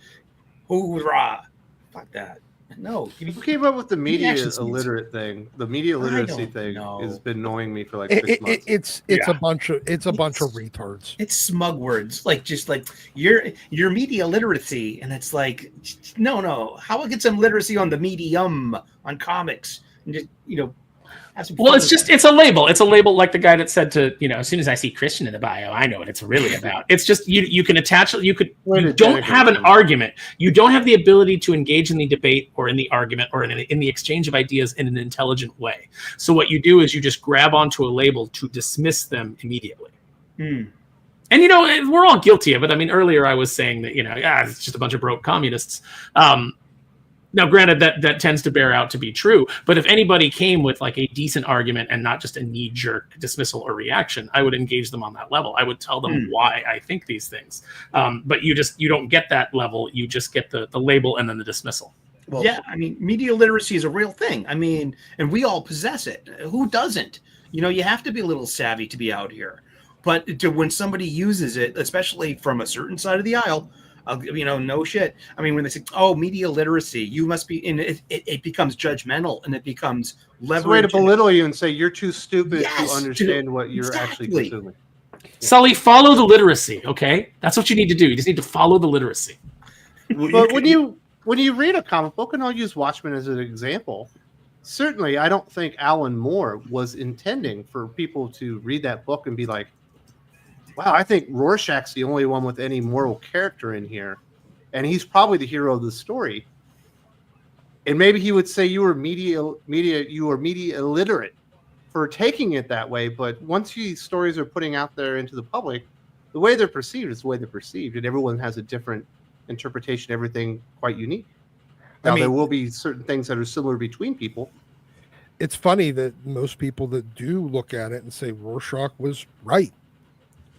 Hoorah. Fuck that. No. Who came up with the media illiterate thing? The media literacy thing has been annoying me for like 6 months. It's a bunch of retards. It's smug words, like just like your media literacy, and it's like no. How about get some literacy on the medium, on comics, and just well, it's a label. It's a label like the guy that said to, as soon as I see Christian in the bio, I know what it's really about. It's just you can attach it. You don't have an argument. You don't have the ability to engage in the debate or in the argument or in the exchange of ideas in an intelligent way. So what you do is you just grab onto a label to dismiss them immediately. And we're all guilty of it. I mean, earlier I was saying that it's just a bunch of broke communists. Now, granted, that tends to bear out to be true, but if anybody came with like a decent argument and not just a knee-jerk dismissal or reaction, I would engage them on that level. I would tell them why I think these things. But you don't get that level. You just get the label and then the dismissal. Well, yeah, I mean, media literacy is a real thing. I mean, and we all possess it. Who doesn't? You have to be a little savvy to be out here. But when somebody uses it, especially from a certain side of the aisle, no shit. I mean, when they say, "Oh, media literacy," you must be in it. It becomes judgmental, and it becomes leverage. It's a way to belittle you and say you're too stupid to understand what you're actually consuming. Sully, follow the literacy. Okay, that's what you need to do. You just need to follow the literacy. But when you read a comic book, and I'll use Watchmen as an example, certainly, I don't think Alan Moore was intending for people to read that book and be like, wow, I think Rorschach's the only one with any moral character in here. And he's probably the hero of the story. And maybe he would say you were media illiterate for taking it that way. But once these stories are putting out there into the public, the way they're perceived is the way they're perceived. And everyone has a different interpretation, everything quite unique. Now, there will be certain things that are similar between people. It's funny that most people that do look at it and say Rorschach was right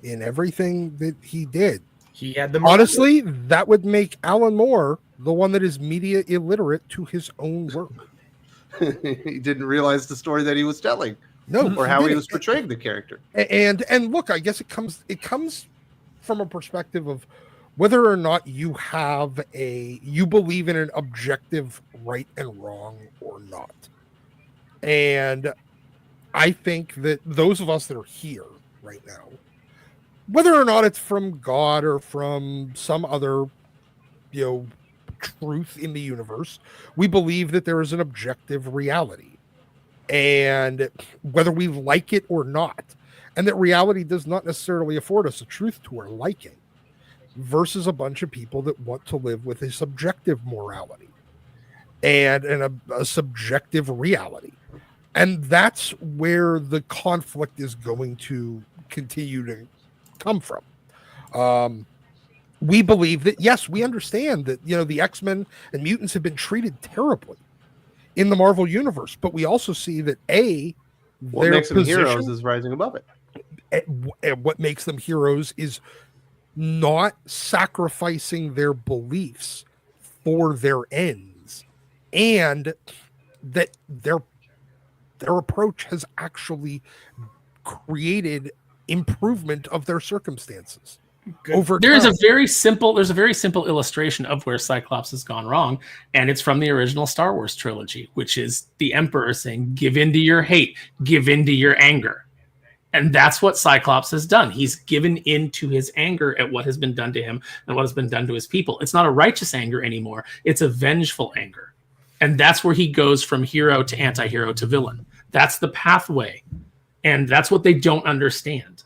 in everything that he did. He had the honestly, that would make Alan Moore the one that is media illiterate to his own work. He didn't realize the story that he was telling. No, or how he was portraying the character. And look, I guess it comes from a perspective of whether or not you believe in an objective right and wrong or not. And I think that those of us that are here right now, whether or not it's from God or from some other, truth in the universe, we believe that there is an objective reality. And whether we like it or not, and that reality does not necessarily afford us a truth to our liking, versus a bunch of people that want to live with a subjective morality and a subjective reality. And that's where the conflict is going to continue to come from. We believe that, yes, we understand that, the X-Men and mutants have been treated terribly in the Marvel universe, but we also see that what makes them heroes is rising above it. And what makes them heroes is not sacrificing their beliefs for their ends, and that their approach has actually created improvement of their circumstances. There's a very simple illustration of where Cyclops has gone wrong, and it's from the original Star Wars trilogy, which is the Emperor saying, give in to your hate, give in to your anger. And that's what Cyclops has done. He's given in to his anger at what has been done to him and what has been done to his people. It's not a righteous anger anymore. It's a vengeful anger. And that's where he goes from hero to anti-hero to villain. That's the pathway. And that's what they don't understand.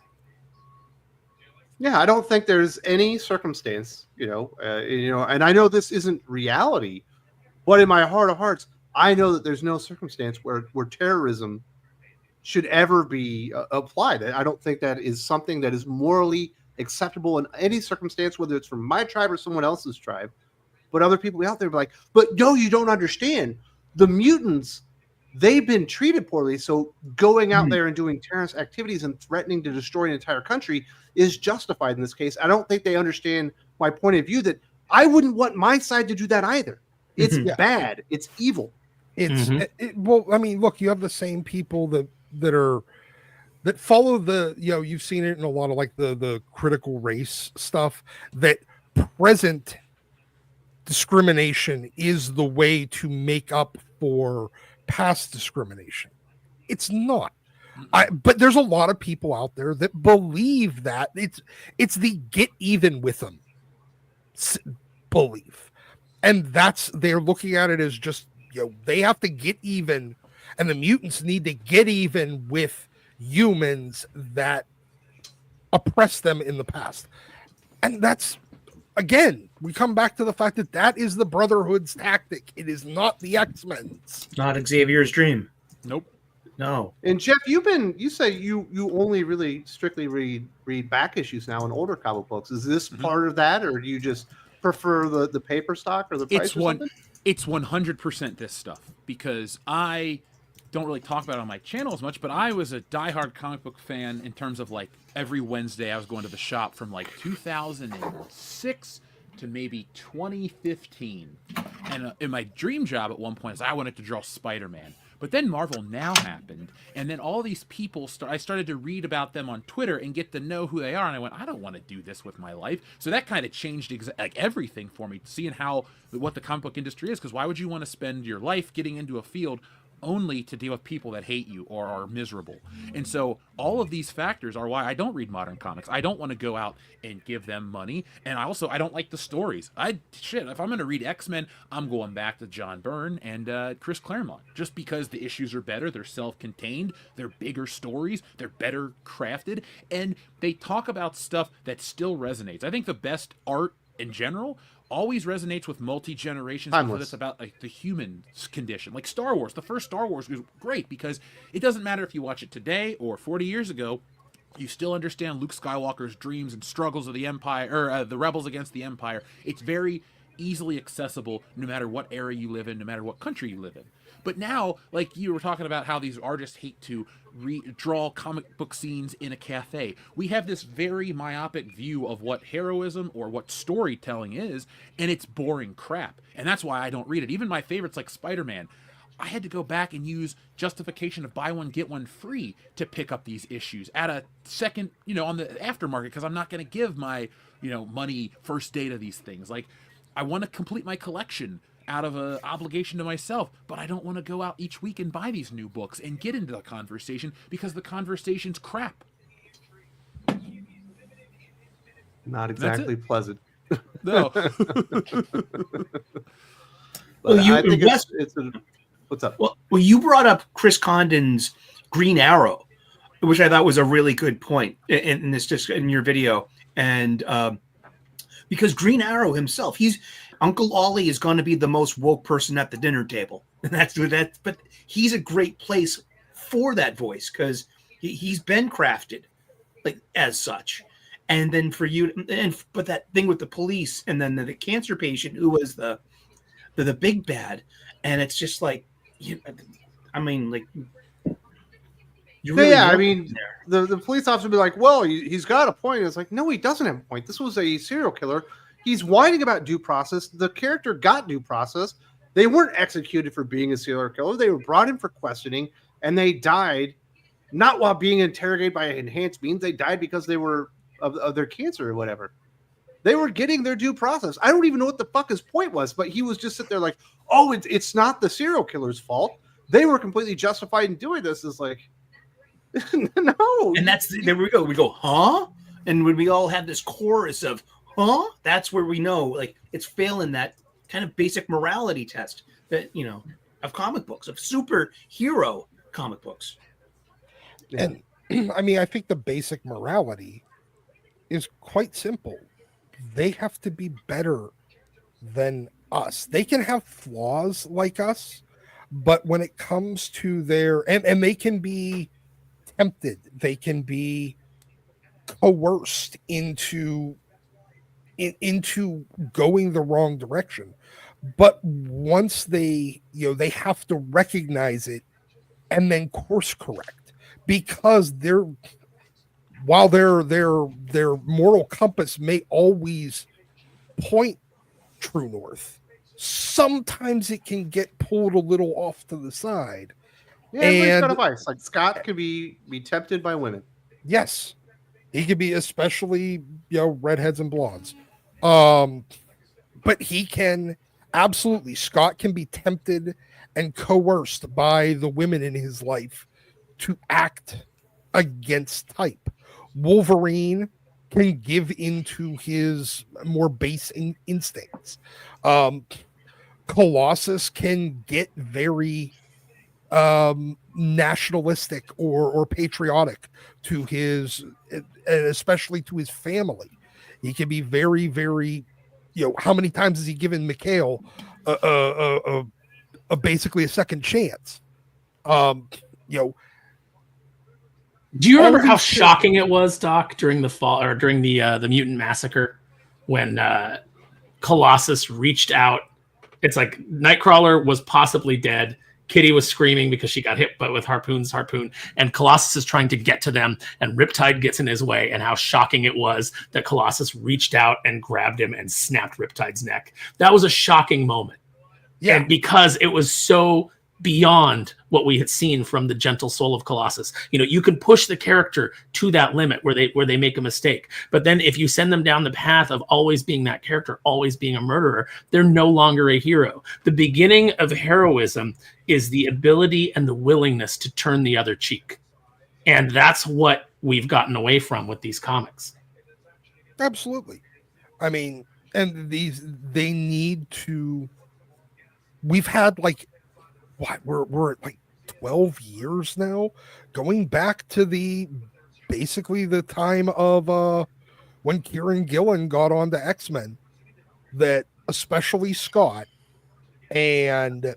Yeah, I don't think there's any circumstance, and I know this isn't reality, but in my heart of hearts, I know that there's no circumstance where terrorism should ever be applied. I don't think that is something that is morally acceptable in any circumstance, whether it's from my tribe or someone else's tribe. But other people out there be like, but no, you don't understand. The mutants, they've been treated poorly, so going out there and doing terrorist activities and threatening to destroy an entire country is justified in this case. I don't think they understand my point of view that I wouldn't want my side to do that either. It's bad. It's evil. Well, I mean, look, you have the same people that follow the, you've seen it in a lot of like the critical race stuff, that present discrimination is the way to make up for past discrimination. It's not. But there's a lot of people out there that believe that it's the get even with them belief, and they're looking at it as just they have to get even, and the mutants need to get even with humans that oppressed them in the past. And that's, again, we come back to the fact that is the Brotherhood's tactic. It is not the X-Men's. Not Xavier's dream. Nope. No. And Jeff, you say you only really strictly read back issues now in older comic books. Is this part of that, or do you just prefer the paper stock or the price? It's 100% this stuff, because I don't really talk about it on my channel as much, but I was a diehard comic book fan in terms of like every Wednesday I was going to the shop from like 2006 to maybe 2015. And in my dream job at one point is I wanted to draw Spider-Man. But then Marvel Now happened, and then all these people I started to read about them on Twitter and get to know who they are, and I went, I don't want to do this with my life. So that kind of changed everything for me, seeing what the comic book industry is, because why would you want to spend your life getting into a field only to deal with people that hate you or are miserable. And so all of these factors are why I don't read modern comics. I don't want to go out and give them money. And I don't like the stories. If I'm going to read X-Men, I'm going back to John Byrne and Chris Claremont, just because the issues are better. They're self-contained. They're bigger stories. They're better crafted. And they talk about stuff that still resonates. I think the best art in general always resonates with multi-generations because it's about like the human condition. Like Star Wars, the first Star Wars was great because it doesn't matter if you watch it today or 40 years ago, you still understand Luke Skywalker's dreams and struggles of the Empire, or the rebels against the Empire. It's very easily accessible no matter what era you live in, no matter what country you live in. But now, like you were talking about how these artists hate to draw comic book scenes in a cafe. We have this very myopic view of what heroism or what storytelling is, and it's boring crap. And that's why I don't read it. Even my favorites like Spider-Man, I had to go back and use justification of buy one, get one free to pick up these issues at a second, on the aftermarket, because I'm not going to give my, money first day to these things. Like, I want to complete my collection out of an obligation to myself, but I don't want to go out each week and buy these new books and get into the conversation because the conversation's crap. Not exactly pleasant. No. Well, I think what's up? Well, you brought up Chris Condon's Green Arrow, which I thought was a really good point in your video, and because Green Arrow himself, Uncle Ollie is going to be the most woke person at the dinner table, and that's that. But he's a great place for that voice because he's been crafted like as such. And then for you, but that thing with the police, and then the cancer patient who was the big bad, and it's just like, I mean, like. Really I mean, the police officer would be like, well, he's got a point. It's like, no, he doesn't have a point. This was a serial killer. He's whining about due process. The character got due process. They weren't executed for being a serial killer. They were brought in for questioning, and they died not while being interrogated by enhanced means. They died because they were of their cancer or whatever. They were getting their due process. I don't even know what the fuck his point was, but he was just sitting there like, oh, it's not the serial killer's fault. They were completely justified in doing this. It's like, no. And there we go. We go, huh? And when we all have this chorus of, huh? That's where we know, like, it's failing that kind of basic morality test that, of comic books, of superhero comic books. And I mean, I think the basic morality is quite simple. They have to be better than us. They can have flaws like us, but when it comes to and they can be tempted, they can be coerced into going the wrong direction. But once they have to recognize it and then course correct, because while their moral compass may always point true north, sometimes it can get pulled a little off to the side. Yeah, everybody's got advice. Like Scott could be tempted by women. Yes, he could be, especially redheads and blondes. But he can absolutely. Scott can be tempted and coerced by the women in his life to act against type. Wolverine can give into his more base instincts. Colossus can get very nationalistic or patriotic to his, and especially to his family. He can be very, very, how many times has he given Mikhail basically a second chance? Do you remember how shocking it was, Doc, during the fall or during the mutant massacre when Colossus reached out? It's like Nightcrawler was possibly dead. Kitty was screaming because she got hit with harpoon, and Colossus is trying to get to them, and Riptide gets in his way, and how shocking it was that Colossus reached out and grabbed him and snapped Riptide's neck. That was a shocking moment. Yeah. And because it was so beyond what we had seen from the Gentle Soul of Colossus. You know, you can push the character to that limit where they make a mistake. But then if you send them down the path of always being that character, always being a murderer, they're no longer a hero. The beginning of heroism is the ability and the willingness to turn the other cheek. And that's what we've gotten away from with these comics. Absolutely. I mean, and they need to. We've had like, what, we're at like 12 years now, going back to basically the time of when Kieran Gillen got on to X-Men, that especially Scott and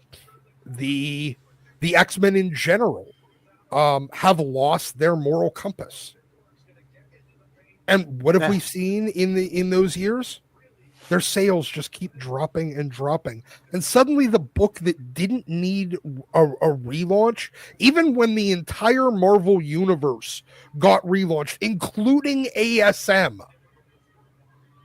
the X-Men in general have lost their moral compass. And what have we seen in those years? Their sales just keep dropping and dropping. And suddenly the book that didn't need a relaunch, even when the entire Marvel universe got relaunched, including ASM,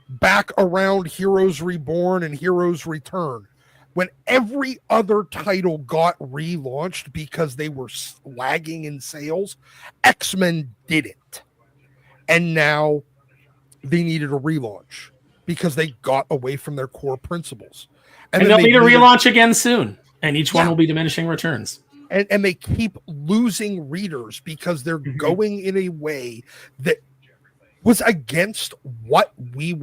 back around Heroes Reborn and Heroes Return, when every other title got relaunched because they were lagging in sales, X-Men didn't. And now they needed a relaunch because they got away from their core principles. And they'll need a relaunch again soon. And each one will be diminishing returns. And they keep losing readers because they're going in a way that was against what we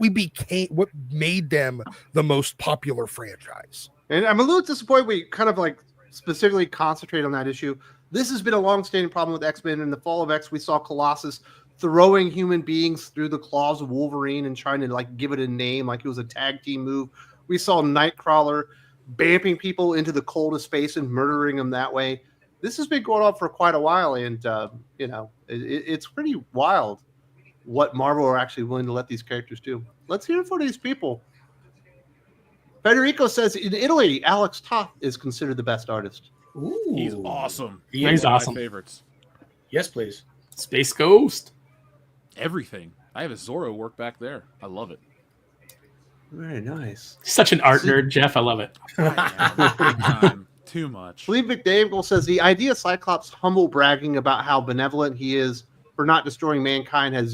became, what made them the most popular franchise. And I'm a little disappointed we kind of like specifically concentrate on that issue. This has been a long-standing problem with X-Men. In the Fall of X, we saw Colossus throwing human beings through the claws of Wolverine and trying to like give it a name like it was a tag team move. We saw Nightcrawler bamping people into the coldest space and murdering them that way. This has been going on for quite a while, and you know, it's pretty wild what Marvel are actually willing to let these characters do. Let's hear from these people. Federico says in Italy, Alex Toth is considered the best artist. Ooh. He's awesome. He's one awesome. of my favorites. Yes, please. Space Ghost. Everything. I have a Zorro work back there. I love it. Very nice. Such an art nerd, Jeff. I love it. Big time. Too much. Lee McDaniel says the idea of Cyclops humble bragging about how benevolent he is for not destroying mankind has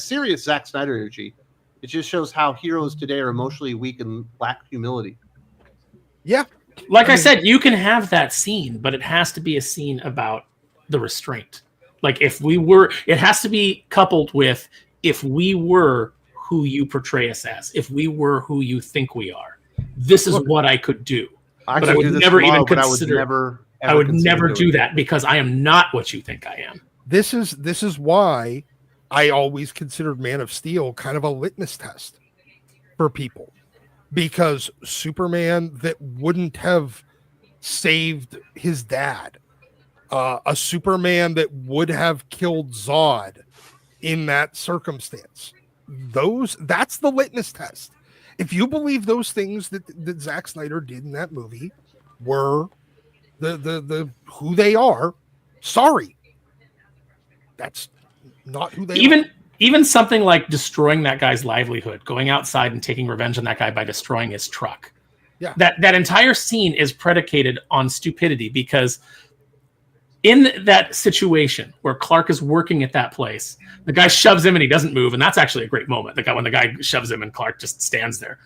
serious Zack Snyder energy. It just shows how heroes today are emotionally weak and lack humility. Yeah. Like I said, you can have that scene, but it has to be a scene about the restraint. Like if we were, it has to be coupled with if we were who you portray us as, if we were who you think we are, this is what I could do. But I would never even consider. I would never do that because I am not what you think I am. This is why I always considered Man of Steel kind of a litmus test for people, because Superman that wouldn't have saved his dad, a Superman that would have killed Zod in that circumstance, that's the litmus test. If you believe those things that Zack Snyder did in that movie were the who they are, sorry, that's not who they are. Even something like destroying that guy's livelihood, going outside and taking revenge on that guy by destroying his truck. Yeah. That entire scene is predicated on stupidity, because in that situation where Clark is working at that place, the guy shoves him and he doesn't move, and that's actually a great moment. When the guy shoves him and Clark just stands there.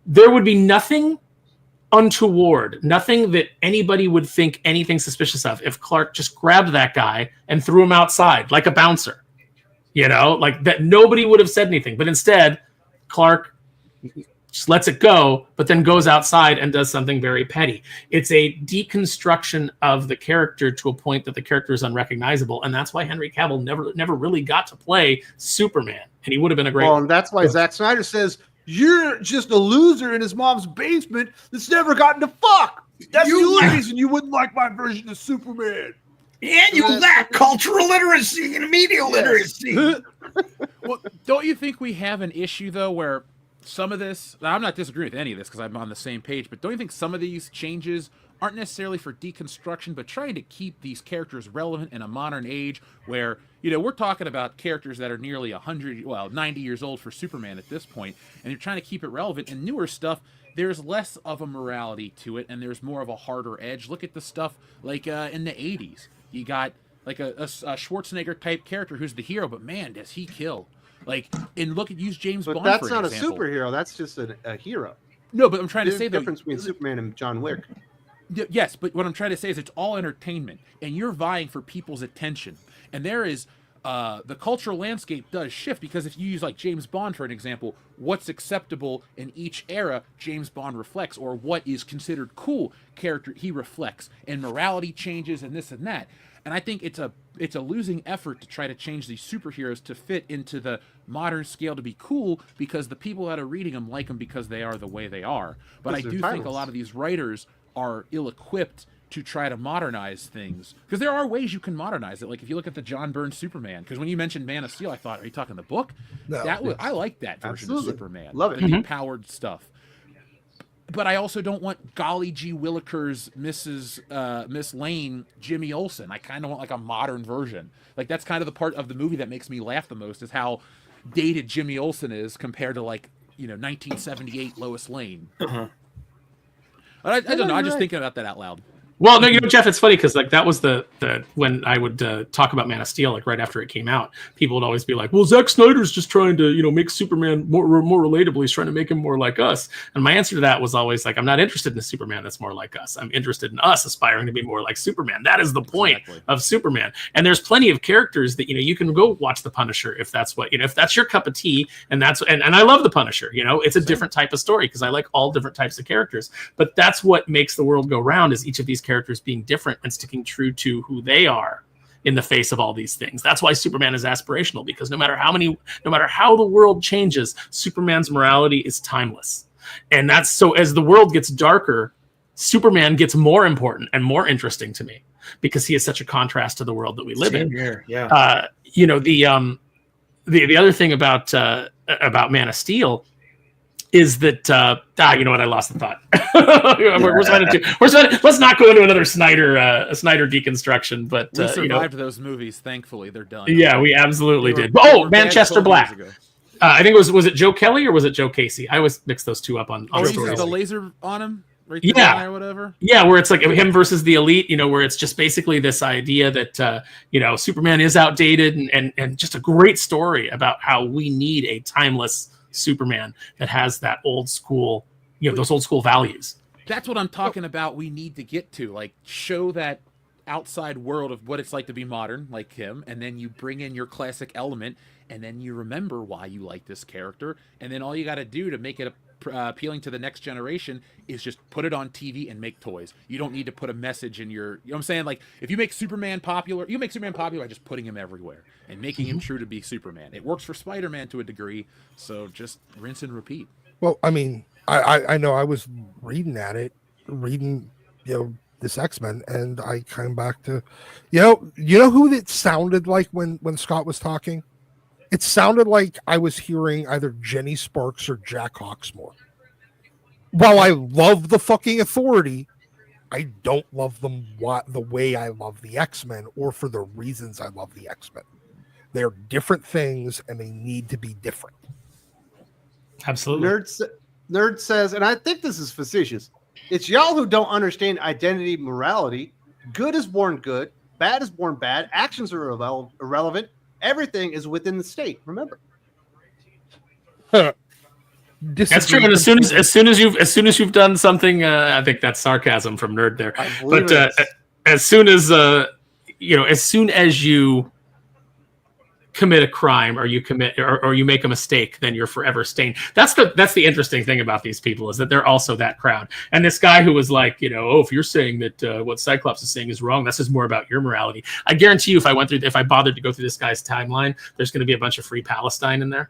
There would be nothing untoward, nothing that anybody would think anything suspicious of if Clark just grabbed that guy and threw him outside like a bouncer. You know, like that, nobody would have said anything. But instead, Clark just lets it go, but then goes outside and does something very petty. It's a deconstruction of the character to a point that the character is unrecognizable. And that's why Henry Cavill never really got to play Superman. And he would have been a great... Well, and that's why Zack Snyder says, you're just a loser in his mom's basement that's never gotten to fuck. That's the only reason you wouldn't like my version of Superman. And you lack cultural literacy and media literacy. Well, don't you think we have an issue, though, where some of this, I'm not disagreeing with any of this because I'm on the same page, but don't you think some of these changes aren't necessarily for deconstruction, but trying to keep these characters relevant in a modern age where, we're talking about characters that are nearly 90 years old for Superman at this point, and you're trying to keep it relevant. And newer stuff, there's less of a morality to it, and there's more of a harder edge. Look at the stuff like in the 80s. You got like a Schwarzenegger type character who's the hero, but man, does he kill. Like, and use James Bond for But that's an not example. a superhero. That's just a hero. No, but I'm trying to There's say a difference between Superman and John Wick. Yes, but what I'm trying to say is it's all entertainment, and you're vying for people's attention. And there is the cultural landscape does shift, because if you use like James Bond for an example, what's acceptable in each era, James Bond reflects, or what is considered cool character he reflects, and morality changes and this and that. And I think it's a losing effort to try to change these superheroes to fit into the modern scale to be cool, because the people that are reading them like them because they are the way they are. But I do think a lot of these writers are ill-equipped to try to modernize things, because there are ways you can modernize it. Like if you look at the John Byrne Superman, because when you mentioned Man of Steel, I thought, are you talking the book? No, I like that version of Superman. Love it. The empowered stuff. But I also don't want Golly G. Willikers, Miss Lane, Jimmy Olsen. I kind of want like a modern version. Like that's kind of the part of the movie that makes me laugh the most, is how dated Jimmy Olsen is compared to 1978 Lois Lane. I don't know. I'm just thinking about that out loud. Well, no, Jeff, it's funny because that was the when I would talk about Man of Steel, right after it came out, people would always be like, "Well, Zack Snyder's just trying to make Superman more relatable. He's trying to make him more like us." And my answer to that was always like, "I'm not interested in a Superman that's more like us. I'm interested in us aspiring to be more like Superman. That is the point of Superman." And there's plenty of characters that you can go watch The Punisher if that's what if that's your cup of tea, and and I love The Punisher. It's a different type of story because I like all different types of characters. But that's what makes the world go round, is each of these characters being different and sticking true to who they are in the face of all these things. That's why Superman is aspirational, because no matter how the world changes, Superman's morality is timeless. And that's so as the world gets darker, Superman gets more important and more interesting to me, because he is such a contrast to the world that we live in. Here, yeah. The other thing about Man of Steel is that you know what? I lost the thought. Let's not go into another Snyder deconstruction. But we survived those movies. Thankfully, they're done. Yeah, we absolutely did. Oh, Manchester Black. I think was it Joe Kelly or was it Joe Casey? I always mix those two up on stories. The laser on him. Right, yeah, or whatever. Yeah, where it's like him versus the elite. Where it's just basically this idea that Superman is outdated, and just a great story about how we need a timeless Superman that has that old school, those old school values. That's what I'm talking about. We need to get to, like, show that outside world of what it's like to be modern like him, and then you bring in your classic element, and then you remember why you like this character, and then all you got to do to make it appealing to the next generation is just put it on TV and make toys. You don't need to put a message in your, what I'm saying? Like, if you make Superman popular, by just putting him everywhere and making him true to be Superman. It works for Spider-Man to a degree, so just rinse and repeat. Well, I mean, I know I was reading this X-Men, and I came back to, who it sounded like when Scott was talking? It sounded like I was hearing either Jenny Sparks or Jack Hawksmoor. While I love the fucking Authority, I don't love them the way I love the X-Men, or for the reasons I love the X-Men. They're different things, and they need to be different. Absolutely. Nerd says, and I think this is facetious, it's y'all who don't understand identity, morality. Good is born good, bad is born bad, actions are irrelevant. Everything is within the state. Remember, that's true. And as soon as you've done something, I think that's sarcasm from Nerd there. But as soon as you commit a crime, or you make a mistake, then you're forever stained. That's the interesting thing about these people, is that they're also that crowd. And this guy who was like, if you're saying that what Cyclops is saying is wrong, this is more about your morality. I guarantee you, if I bothered to go through this guy's timeline, there's going to be a bunch of Free Palestine in there.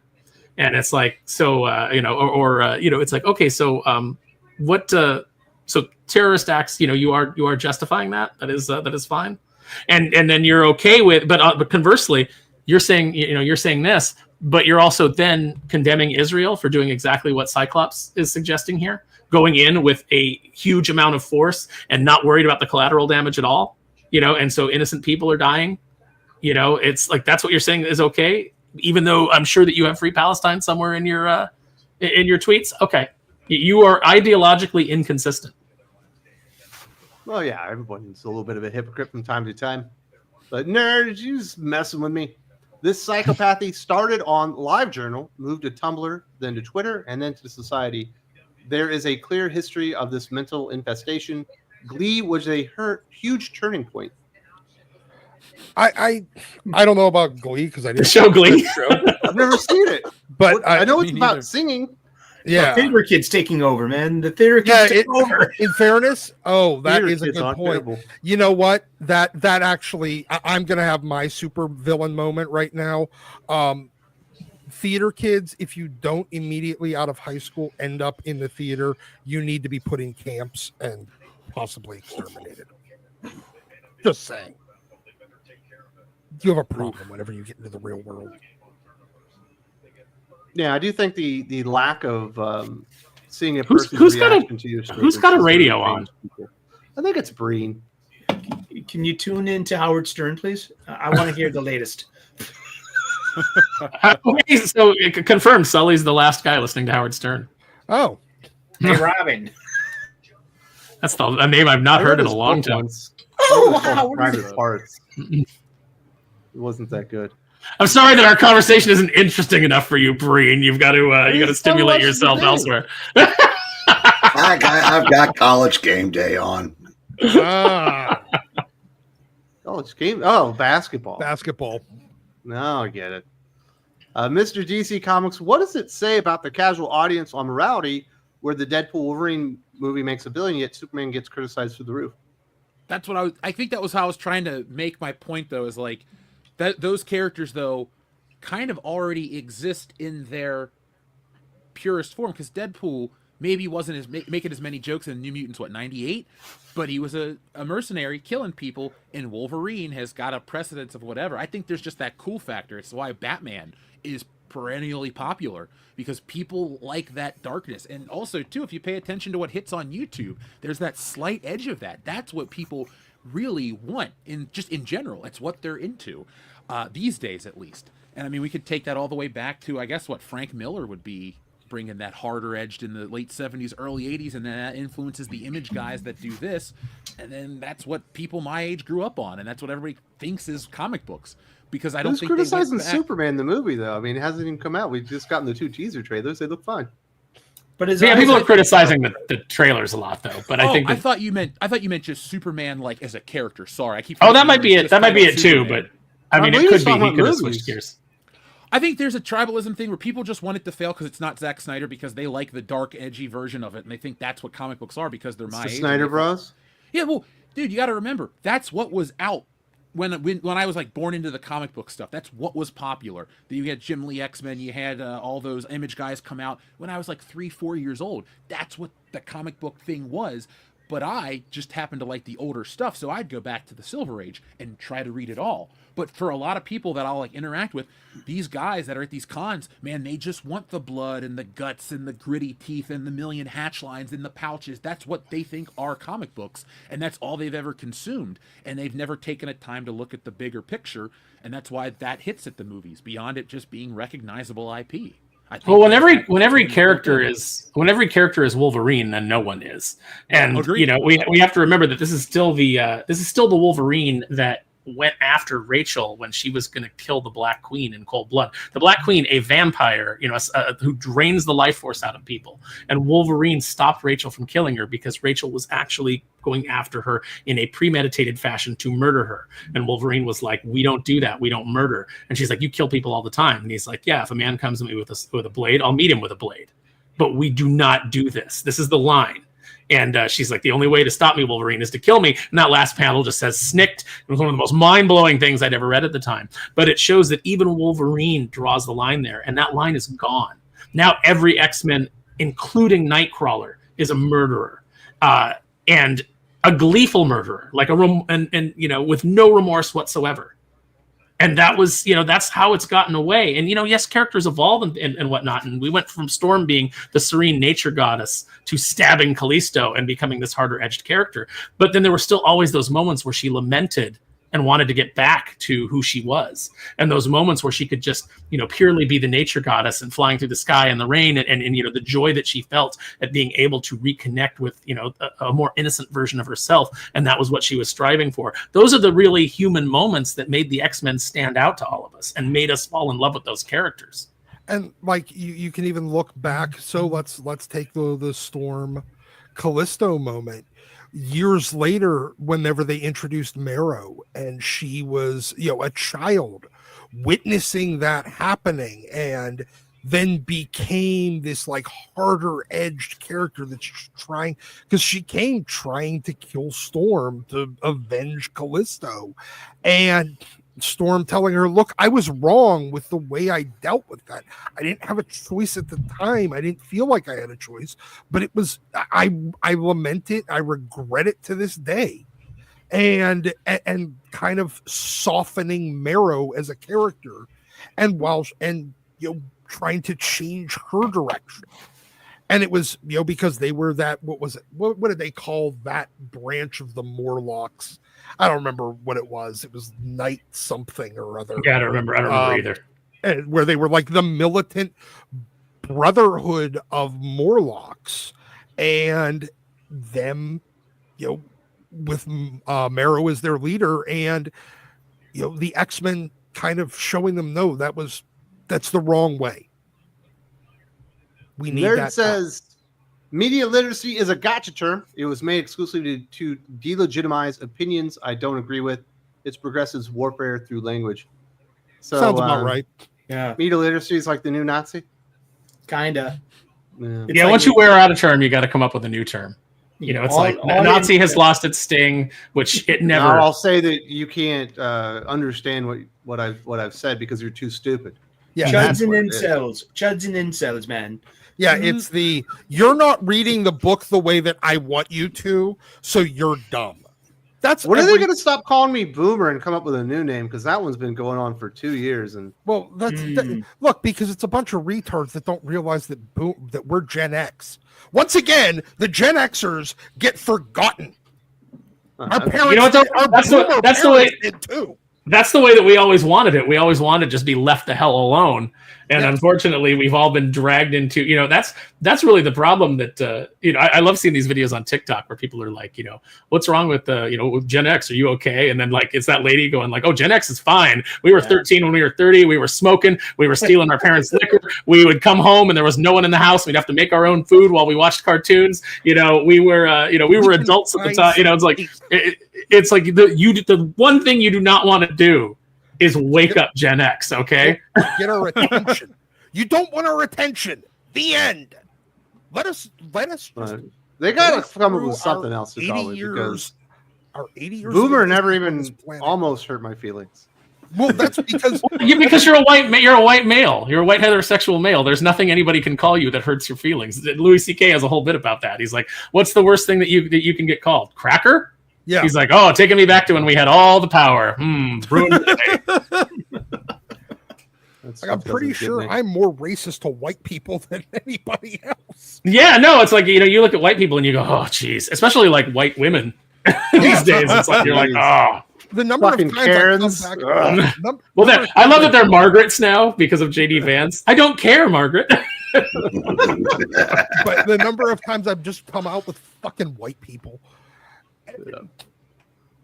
And it's like, so it's like, okay, so so terrorist acts, you are justifying that. That is fine. And then you're okay with, but conversely, you're saying this, but you're also then condemning Israel for doing exactly what Cyclops is suggesting here, going in with a huge amount of force and not worried about the collateral damage at all, and so innocent people are dying. It's like, that's what you're saying is okay, even though I'm sure that you have Free Palestine somewhere in your tweets. Okay, you are ideologically inconsistent. Well, yeah, everyone's a little bit of a hypocrite from time to time. But nerds, you just messing with me. This psychopathy started on LiveJournal, moved to Tumblr, then to Twitter, and then to society. There is a clear history of this mental infestation. Glee was a huge turning point. I don't know about Glee because I didn't The show Glee. I've never seen it, but I know it's Me about neither. singing. yeah. The theater kid's taking over, man. The theater kid's taking over. In fairness, that Theater is a kids good aren't point. terrible. You know what? That actually, I'm gonna have my super villain moment right now. Theater kids, if you don't immediately out of high school end up in the theater, you need to be put in camps and possibly exterminated. Just saying. You have a problem whenever you get into the real world. Yeah, I do think the lack of seeing a Who's- person's who's got a- reaction to your who's got a statements radio is on? people. I think it's Breen. Can you tune in to Howard Stern, please? I want to hear the latest. Okay, so confirmed, Sully's the last guy listening to Howard Stern. Oh, Hey, Robin. That's a name I've not heard in a long time. Oh, wow. What is Private Parts. It wasn't that good. I'm sorry that our conversation isn't interesting enough for you, Breen. You've got to stimulate watching yourself the thing. elsewhere. I've got College Game Day on. College game. Oh, basketball. basketball. No, I get it. Mr. DC Comics, what does it say about the casual audience on morality where the Deadpool Wolverine movie makes $1 billion, yet Superman gets criticized through the roof? That's what I think that was how I was trying to make my point, though, is like that those characters, though, kind of already exist in their purest form, because Deadpool maybe wasn't making as many jokes in New Mutants, 98, but he was a mercenary killing people, and Wolverine has got a precedence of whatever. I think there's just that cool factor. It's why Batman is perennially popular, because people like that darkness. And also, too, if you pay attention to what hits on YouTube, there's that slight edge of that. That's what people really want, in general. It's what they're into these days, at least. And I mean, we could take that all the way back to, I guess, what Frank Miller would be bringing that harder edged in the late 70s, early 80s, and then that influences the Image guys that do this. And then that's what people my age grew up on, and that's what everybody thinks is comic books. Because I don't Who's think they went criticizing back. Superman the movie though? I mean, it hasn't even come out. We've just gotten the 2 teaser trailers. They look fine. But is Yeah, people are that criticizing the trailers a lot, though. But I think I thought you meant just Superman, like, as a character. Sorry, I keep. oh, that might be it. just That might be it titled too. Superman. But I mean, believe it could he's be. talking He about could have movies. switched gears. I think there's a tribalism thing where people just want it to fail because it's not Zack Snyder, because they like the dark, edgy version of it, and they think that's what comic books are because they're my The age. Snyder Bros. Yeah, well, dude, you got to remember that's what was out when I was like born into the comic book stuff. That's what was popular. You had Jim Lee X-Men, you had all those Image guys come out when I was like 3-4 years old. That's what the comic book thing was. But I just happened to like the older stuff, so I'd go back to the Silver Age and try to read it all. But for a lot of people that I'll like interact with, these guys that are at these cons, man, they just want the blood and the guts and the gritty teeth and the million hatch lines in the pouches. That's what they think are comic books, and that's all they've ever consumed. And they've never taken a time to look at the bigger picture, and that's why that hits at the movies, beyond it just being recognizable IP. I think Well, when that's every what- character is Wolverine, then no one is. And Agreed. you know, we have to remember that this is still the Wolverine that went after Rachel when she was going to kill the Black Queen in cold blood. The Black Queen, a vampire, who drains the life force out of people. And Wolverine stopped Rachel from killing her because Rachel was actually going after her in a premeditated fashion to murder her. And Wolverine was like, we don't do that. We don't murder. And she's like, you kill people all the time. And he's like, yeah, if a man comes to me with a blade, I'll meet him with a blade. But we do not do this. This is the line. And she's like, the only way to stop me, Wolverine, is to kill me. And that last panel just says snicked. It was one of the most mind-blowing things I'd ever read at the time. But it shows that even Wolverine draws the line there, and that line is gone. Now every X-Men, including Nightcrawler, is a murderer. And a gleeful murderer, like with no remorse whatsoever. And that was, that's how it's gotten away. And, yes, characters evolve and whatnot. And we went from Storm being the serene nature goddess to stabbing Callisto and becoming this harder edged character. But then there were still always those moments where she lamented and wanted to get back to who she was. And those moments where she could just, purely be the nature goddess and flying through the sky in the rain and the joy that she felt at being able to reconnect with, a more innocent version of herself. And that was what she was striving for. Those are the really human moments that made the X-Men stand out to all of us and made us fall in love with those characters. And like, you can even look back. So let's take the Storm Callisto moment. Years later, whenever they introduced Marrow and she was, a child witnessing that happening and then became this like harder edged character that's trying, because she came trying to kill Storm to avenge Callisto, and Storm telling her, look, I was wrong with the way I dealt with that. I didn't have a choice at the time. I didn't feel like I had a choice, but it was, I lament it. I regret it to this day. And kind of softening Marrow as a character and trying to change her direction. And it was, because they were that, what did they call that branch of the Morlocks? I don't remember what it was. It was Night something or other. Yeah, I don't remember either. And where they were like the militant brotherhood of Morlocks, and them, with Marrow as their leader, and the X-Men kind of showing them, no, that's the wrong way. We need Nerd that. says media literacy is a gotcha term. It was made exclusively to delegitimize opinions I don't agree with. It's progressives' warfare through language. So, sounds about right. Yeah, media literacy is like the new Nazi. kinda. Yeah. Once you wear out a term, you got to come up with a new term. It's all Nazi has lost its sting, which it never. Now, I'll say that you can't understand what I've said because you're too stupid. Yeah, Chuds and incels, man. Yeah, it's you're not reading the book the way that I want you to, so you're dumb. That's When are they going to stop calling me Boomer and come up with a new name? Because that one's been going on for 2 years. And look, because it's a bunch of retards that don't realize that we're Gen X. Once again, the Gen Xers get forgotten. Our parents, that's the way did too. That's the way that we always wanted it. We always wanted to just be left the hell alone. And unfortunately, we've all been dragged into, that's really the problem that, I love seeing these videos on TikTok where people are like, what's wrong with, with Gen X? Are you okay? And then like, it's that lady going like, oh, Gen X is fine. We were 13 when we were 30. We were smoking. We were stealing our parents' liquor. We would come home and there was no one in the house. We'd have to make our own food while we watched cartoons. We were adults at the time. It's like the one thing you do not want to do is wake up Gen X, okay? Get our attention. You don't want our attention. The end. Let us. They got to come up with something else to call it, because our 80 years. Boomer never even almost hurt my feelings. Well, that's because because you're a white male. You're a white heterosexual male. There's nothing anybody can call you that hurts your feelings. Louis C.K. has a whole bit about that. He's like, "What's the worst thing that you can get called? Cracker?" Yeah. He's like, "Oh, taking me back to when we had all the power." Ruined the I'm pretty sure I'm more racist to white people than anybody else. Yeah, no, it's like, you look at white people and you go, "Oh, geez," especially like white women these days. It's like you're like, "Oh." The number of times Karens. I I love that they're Margarets now because of JD Vance. I don't care, Margaret. But the number of times I've just come out with fucking white people.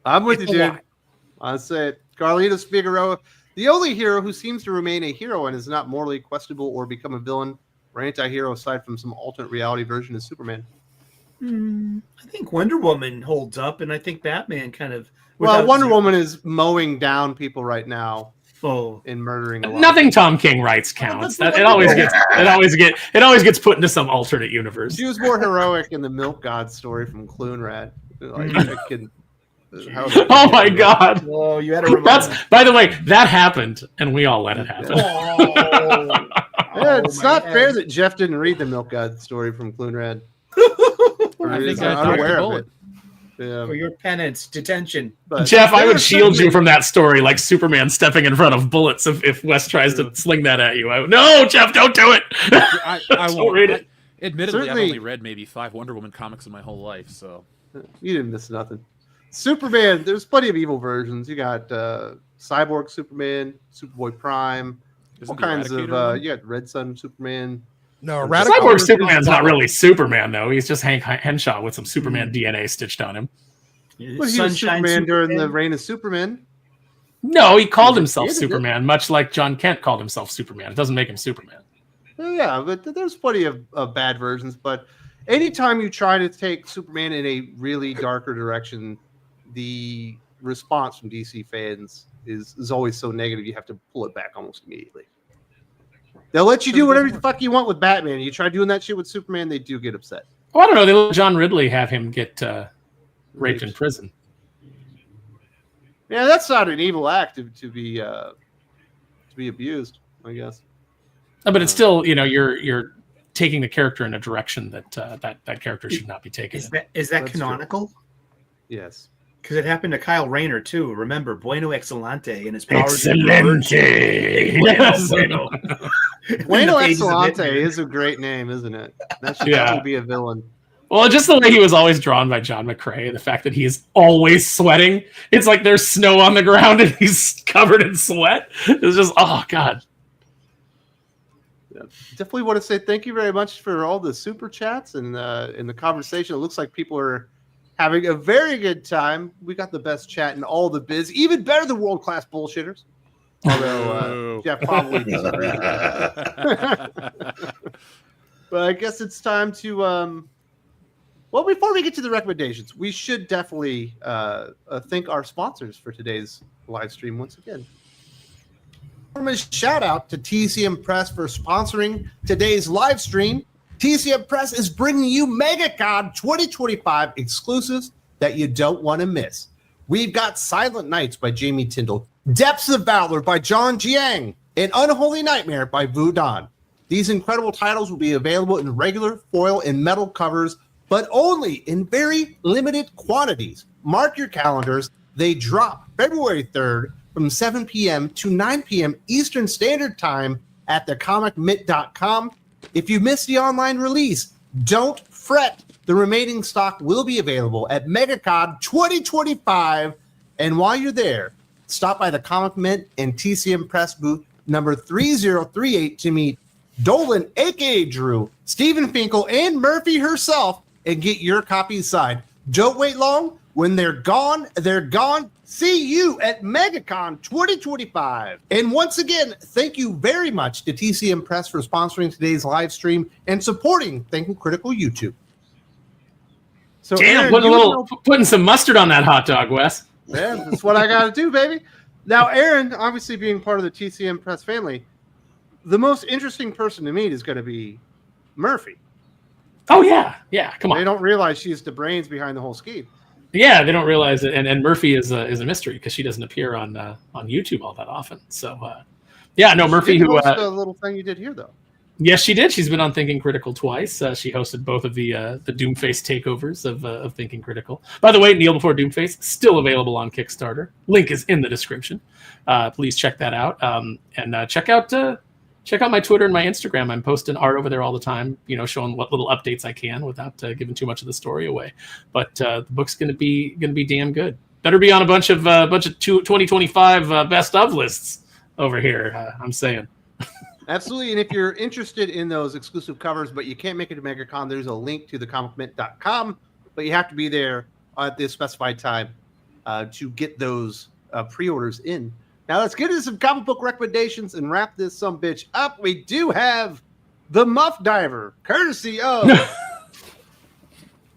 I'm with you, dude. I'll say it. Carlitos Figueroa, the only hero who seems to remain a hero and is not morally questionable or become a villain or anti-hero aside from some alternate reality version is Superman. I think Wonder Woman holds up, and I think Batman kind of. Well, Wonder Woman is mowing down people right now. Oh, and murdering a lot. Nothing Tom King writes counts. It always gets put into some alternate universe. She was more heroic in the Milk God story from Clunrad. Oh my God! Oh, you had to by the way, that happened, and we all let it happen. It's not fair that Jeff didn't read the Milk God story from Clunrad. I think I dodged the bullet. For your penance, detention. But Jeff, I there would are shield you certainly- from that story like Superman stepping in front of bullets if Wes tries to sling that at you. No, Jeff, don't do it. I Don't won't. read it. Admittedly, Certainly- I've only read maybe 5 Wonder Woman comics in my whole life, so. You didn't miss nothing. Superman, there's plenty of evil versions. You got Cyborg Superman, Superboy Prime, Isn't all the kinds of. Eradicator one? You got Red Sun Superman. No, Cyborg Superman's not really Superman, though. He's just Hank Henshaw with some Superman DNA stitched on him. Well, he was Superman during the reign of Superman. No, he called He himself did it. Superman, much like John Kent called himself Superman. It doesn't make him Superman. Yeah, but there's plenty of bad versions. But anytime you try to take Superman in a really darker direction, the response from DC fans is always so negative. You have to pull it back almost immediately. They'll let you do whatever the fuck you want with Batman. You try doing that shit with Superman, they do get upset. Oh, I don't know. They let John Ridley have him get raped in prison. Yeah, that's not an evil act to be abused, I guess. No, but it's still, you're taking the character in a direction that character should not be taken. Is in. that That's canonical? Yes. Because it happened to Kyle Rayner too. Remember, Bueno Excelente and his powers. Excelente. Bueno. Bueno The pages of Excelente it. is a great name, isn't it? That should Yeah. definitely be a villain. Well, just the way he was always drawn by John McCrae, the fact that he is always sweating. It's like there's snow on the ground and he's covered in sweat. It's just, oh, God. Definitely want to say thank you very much for all the super chats and in the conversation. It looks like people are having a very good time. We got the best chat in all the biz, even better than World Class Bullshitters. Although Jeff probably disagrees. But I guess it's time to. Well, before we get to the recommendations, we should definitely thank our sponsors for today's live stream once again. A shout out to TCM Press for sponsoring today's live stream. TCM Press is bringing you Megacon 2025 exclusives that you don't want to miss. We've got Silent Nights by Jamie Tyndall, Depths of Valor by John Jiang, and Unholy Nightmare by Vu Dan. These incredible titles will be available in regular, foil, and metal covers, but only in very limited quantities. Mark your calendars. They drop February 3rd from 7 p.m. to 9 p.m. Eastern Standard Time at thecomicmint.com. If you missed the online release, don't fret. The remaining stock will be available at Megacon 2025. And while you're there, stop by the Comic Mint and TCM Press booth number 3038 to meet Dolan, a.k.a. Drew, Stephen Finkel, and Murphy herself, and get your copies signed. Don't wait long. When they're gone, they're gone. See you at Megacon 2025. And once again, thank you very much to TCM Press for sponsoring today's live stream and supporting Thinking Critical YouTube. So, Damn, Aaron, putting some mustard on that hot dog, Wes. yeah, that's what I got to do, baby. Now, Aaron, obviously being part of the TCM Press family, the most interesting person to meet is going to be Murphy. Oh, yeah. Yeah, come on. They don't realize she's the brains behind the whole scheme. Yeah, they don't realize it, and Murphy is a mystery because she doesn't appear on YouTube all that often. So, Murphy, She did who host a little thing you did here, though. yes, she did. She's been on Thinking Critical twice. She hosted both of the Doomface takeovers of Thinking Critical. By the way, Kneel Before Doomface still available on Kickstarter. Link is in the description. Please check that out, and check out my Twitter and my Instagram. I'm posting art over there all the time, showing what little updates I can without giving too much of the story away. But the book's gonna be damn good. Better be on a bunch of 2025 best of lists over here. I'm saying. Absolutely. And if you're interested in those exclusive covers, but you can't make it to MegaCon, there's a link to thecomicmint.com, but you have to be there at the specified time to get those pre-orders in. Now let's get into some comic book recommendations and wrap this sumbitch up. We do have The Muff Diver, courtesy of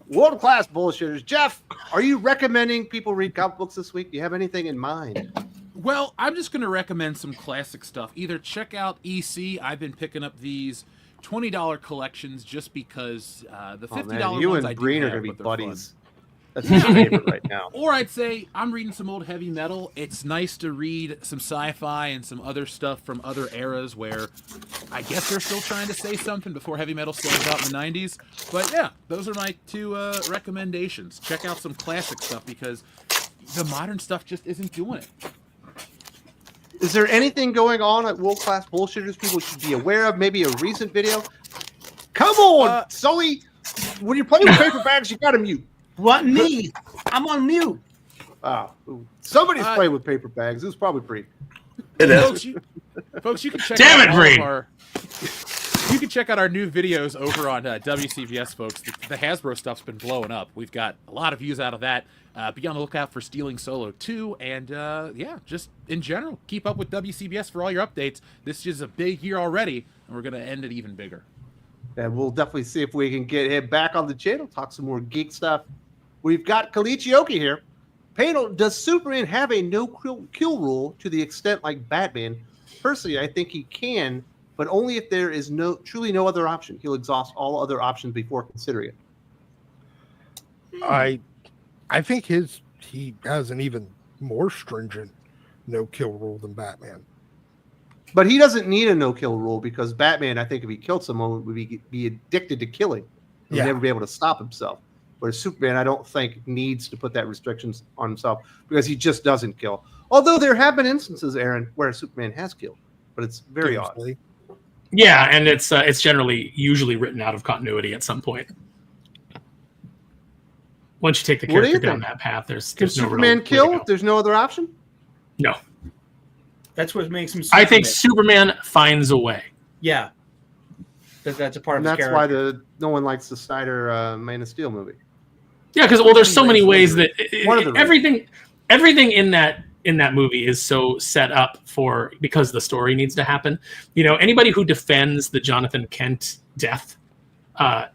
World Class Bullshitters. Jeff, are you recommending people read comic books this week? Do you have anything in mind? Well, I'm just going to recommend some classic stuff. Either check out EC. I've been picking up these $20 collections just because the $50 you ones and I do Breen are have, going to be but they're fun. buddies. That's his favorite right now. Or I'd say I'm reading some old heavy metal. It's nice to read some sci-fi and some other stuff from other eras where I guess they're still trying to say something before heavy metal started out in the 90s. But yeah, those are my two recommendations. Check out some classic stuff because the modern stuff just isn't doing it. Is there anything going on at World Class Bullshitters people should be aware of? Maybe a recent video? Come on, Sully! When you're playing with paper bags, you gotta mute. What, me? I'm on mute. Oh, somebody's playing with paper bags. It was probably Breen. It is. Folks, you can check Damn out it, all Breen. of our. You can check out our new videos over on WCBS, folks. The Hasbro stuff's been blowing up. We've got a lot of views out of that. Be on the lookout for Stealing Solo 2. And, yeah, just in general, keep up with WCBS for all your updates. This is a big year already, and we're going to end it even bigger. And we'll definitely see if we can get him back on the channel, talk some more geek stuff. We've got Kalichioki here. Panel, does Superman have a no-kill rule to the extent like Batman? Personally, I think he can, but only if there is truly no other option. He'll exhaust all other options before considering it. I think he has an even more stringent no-kill rule than Batman. But he doesn't need a no-kill rule because Batman, I think if he killed someone, would be addicted to killing. He'd never be able to stop himself. Whereas Superman, I don't think, needs to put that restrictions on himself because he just doesn't kill. Although there have been instances, Aaron, where Superman has killed, but it's very odd. Yeah, and it's generally usually written out of continuity at some point. Once you take the character down that path, there's Can no Superman real kill if there's no other option? No. That's what makes him Superman. I think Superman finds a way. Yeah. That's a part of And his that's character. why no one likes the Snyder Man of Steel movie. Yeah, because there's so many ways that One of the everything in that movie is so set up for because the story needs to happen. You know, anybody who defends the Jonathan Kent death,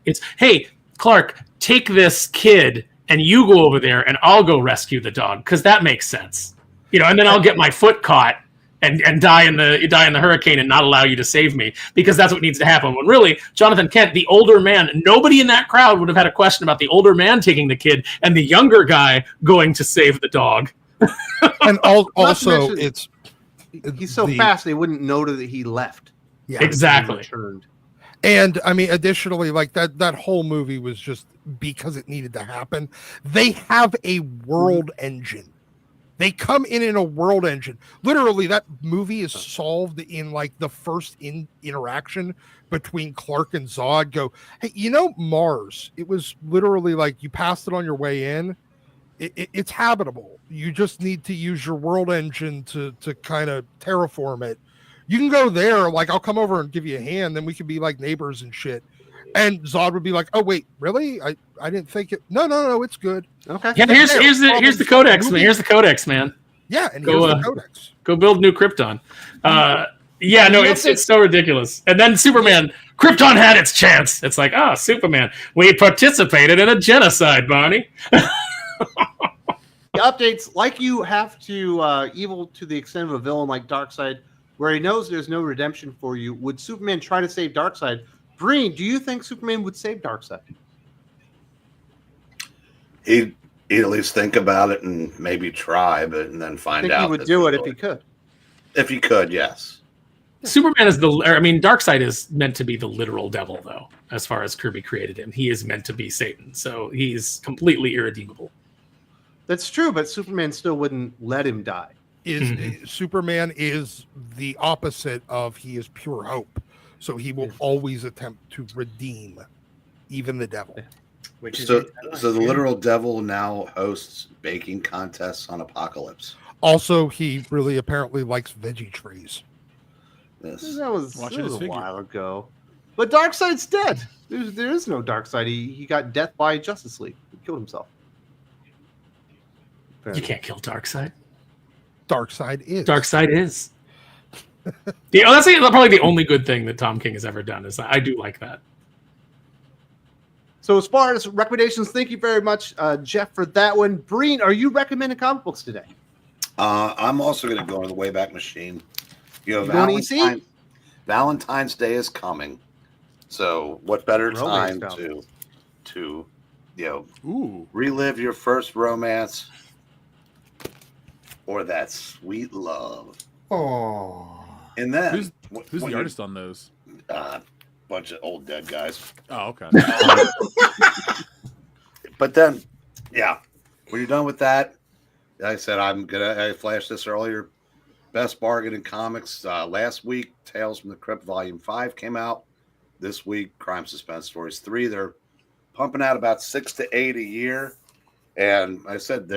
it's hey Clark, take this kid and you go over there and I'll go rescue the dog because that makes sense. You know, and then I'll get my foot caught and die in the hurricane and not allow you to save me because that's what needs to happen. When really, Jonathan Kent, the older man, nobody in that crowd would have had a question about the older man taking the kid and the younger guy going to save the dog. And also, he's so fast they wouldn't know that he left. Yeah, exactly. And I mean, additionally, like that whole movie was just because it needed to happen. They have a world engine. They come in a world engine. Literally, that movie is solved in like the first interaction between Clark and Zod. Go, hey, you know Mars? It was literally like you passed it on your way in. It's habitable. You just need to use your world engine to kind of terraform it. You can go there. Like I'll come over and give you a hand. Then we could be like neighbors and shit. And Zod would be like, "Oh wait, really? I didn't think it. No, it's good. Okay. Yeah, here's the codex, man. Here's the codex, man. Yeah, and here's the codex. Go build new Krypton. Yeah, no, it's so ridiculous. And then Superman, Krypton had its chance. It's like, Superman, we participated in a genocide, Barney. Updates like you have to evil to the extent of a villain like Darkseid, where he knows there's no redemption for you. Would Superman try to save Darkseid? Breen, do you think Superman would save Darkseid? He'd at least think about it and maybe try, and then find out. He would do it if he could. If he could, yes. Superman is Darkseid is meant to be the literal devil, though, as far as Kirby created him. He is meant to be Satan, so he's completely irredeemable. That's true, but Superman still wouldn't let him die. Superman is the opposite of he is pure hope. So he will always attempt to redeem even the devil. So the literal devil now hosts baking contests on Apocalypse. Also, he really apparently likes veggie trees. Yes. That was a while ago. But Darkseid's dead. There is no Darkseid. He got death by Justice League. He killed himself. You can't kill Darkseid. Darkseid is. That's probably the only good thing that Tom King has ever done. Is I do like that. So as far as recommendations, thank you very much, Jeff, for that one. Breen, are you recommending comic books today? I'm also going to go to the Wayback Machine. Valentine's Day is coming, so what better time to relive your first romance or that sweet love. Oh. And then who's the artist on those? Bunch of old dead guys. Oh, okay. But then, when you're done with that, like I said, I flashed this earlier. Best bargain in comics. Last week, Tales from the Crypt Volume 5 came out. This week, Crime Suspense Stories 3. They're pumping out about 6 to 8 a year. And like I said,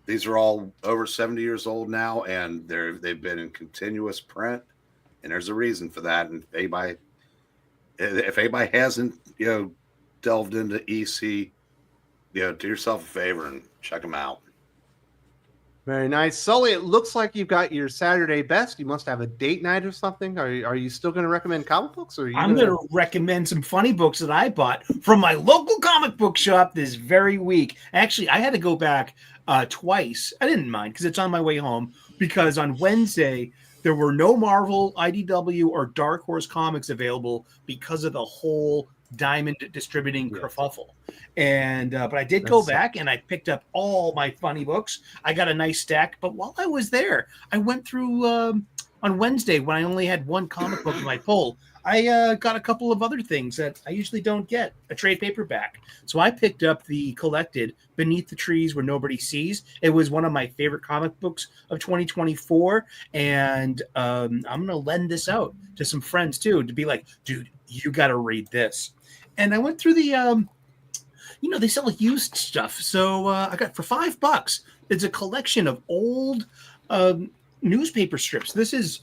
these are all over 70 years old now, and they've been in continuous print. And there's a reason for that. And if anybody hasn't, delved into EC, do yourself a favor and check them out. Very nice. Sully, it looks like you've got your Saturday best. You must have a date night or something. Are you still going to recommend comic books? Or I'm going to recommend some funny books that I bought from my local comic book shop this very week. Actually, I had to go back twice. I didn't mind because it's on my way home, because on Wednesday, there were no Marvel, IDW, or Dark Horse comics available because of the whole Diamond distributing kerfuffle. And but I did go back and I picked up all my funny books. I got a nice stack. But while I was there, I went through on Wednesday, when I only had one comic book in my pull, I got a couple of other things that I usually don't get, a trade paperback. So I picked up the collected Beneath the Trees Where Nobody Sees. It was one of my favorite comic books of 2024. And I'm going to lend this out to some friends too, to be like, dude, you got to read this. And I went through the, they sell used stuff. So I got for $5. It's a collection of old newspaper strips. This is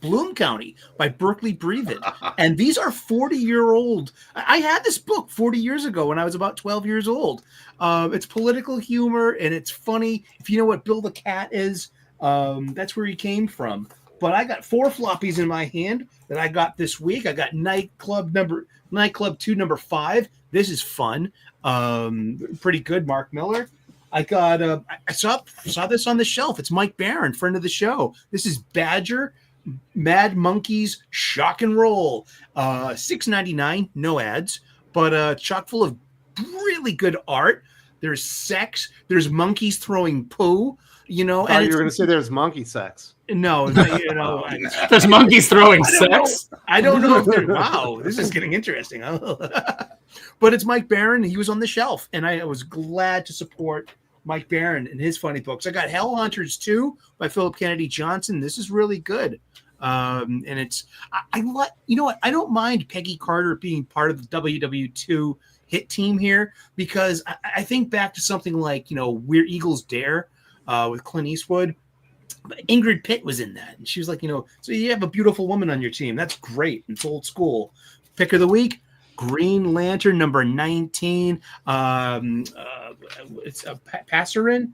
Bloom County by Berkeley Breathed. And these are 40-year-old. I had this book 40 years ago when I was about 12 years old. It's political humor and it's funny. If you know what Bill the Cat is, that's where he came from. But I got 4 floppies in my hand that I got this week. I got Nightclub 2, number 5. This is fun. Pretty good, Mark Miller. I got I saw this on the shelf. It's Mike Barron, friend of the show. This is Badger, Mad Monkeys, Shock and Roll. $6.99, no ads, but chock full of really good art. There's sex. There's monkeys throwing poo. And you were going to say there's monkey sex. No, there's monkeys throwing sex. I don't know if wow, this is getting interesting. But it's Mike Barron. He was on the shelf, and I was glad to support Mike Barron and his funny books. I got Hell Hunters 2 by Philip Kennedy Johnson. This is really good. And it's I don't mind Peggy Carter being part of the WW2 hit team here, because I think back to something like Where Eagles Dare with Clint Eastwood. Ingrid Pitt was in that, and she was like, so you have a beautiful woman on your team. That's great. It's old school. Pick of the week: Green Lantern number 19. It's a Passerin.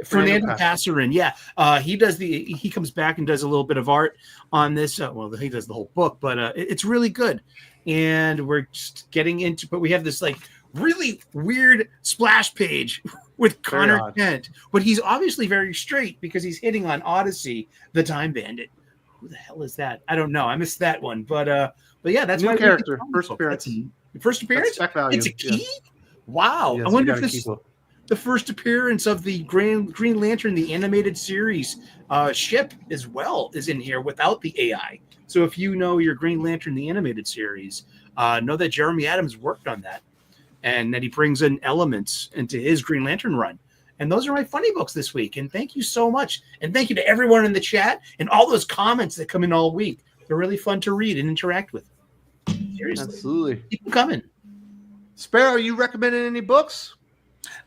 Fernando Passerin. Yeah. He comes back and does a little bit of art on this. He does the whole book, but it's really good. And we're just getting into, but we have this like really weird splash page with Connor Kent, but he's obviously very straight because he's hitting on Odyssey, the Time Bandit. Who the hell is that? I don't know. I missed that one, but yeah, that's new my character. First appearance. First appearance. Spec value. It's a key. Yeah. Wow. Yes, I wonder if this the first appearance of the Green Lantern, the animated series ship as well, is in here without the AI. So if you know your Green Lantern, the animated series, know that Jeremy Adams worked on that, and that he brings in elements into his Green Lantern run. And those are my funny books this week. And thank you so much. And thank you to everyone in the chat and all those comments that come in all week. They're really fun to read and interact with. Seriously. Absolutely. Keep them coming. Sparrow, you recommending any books?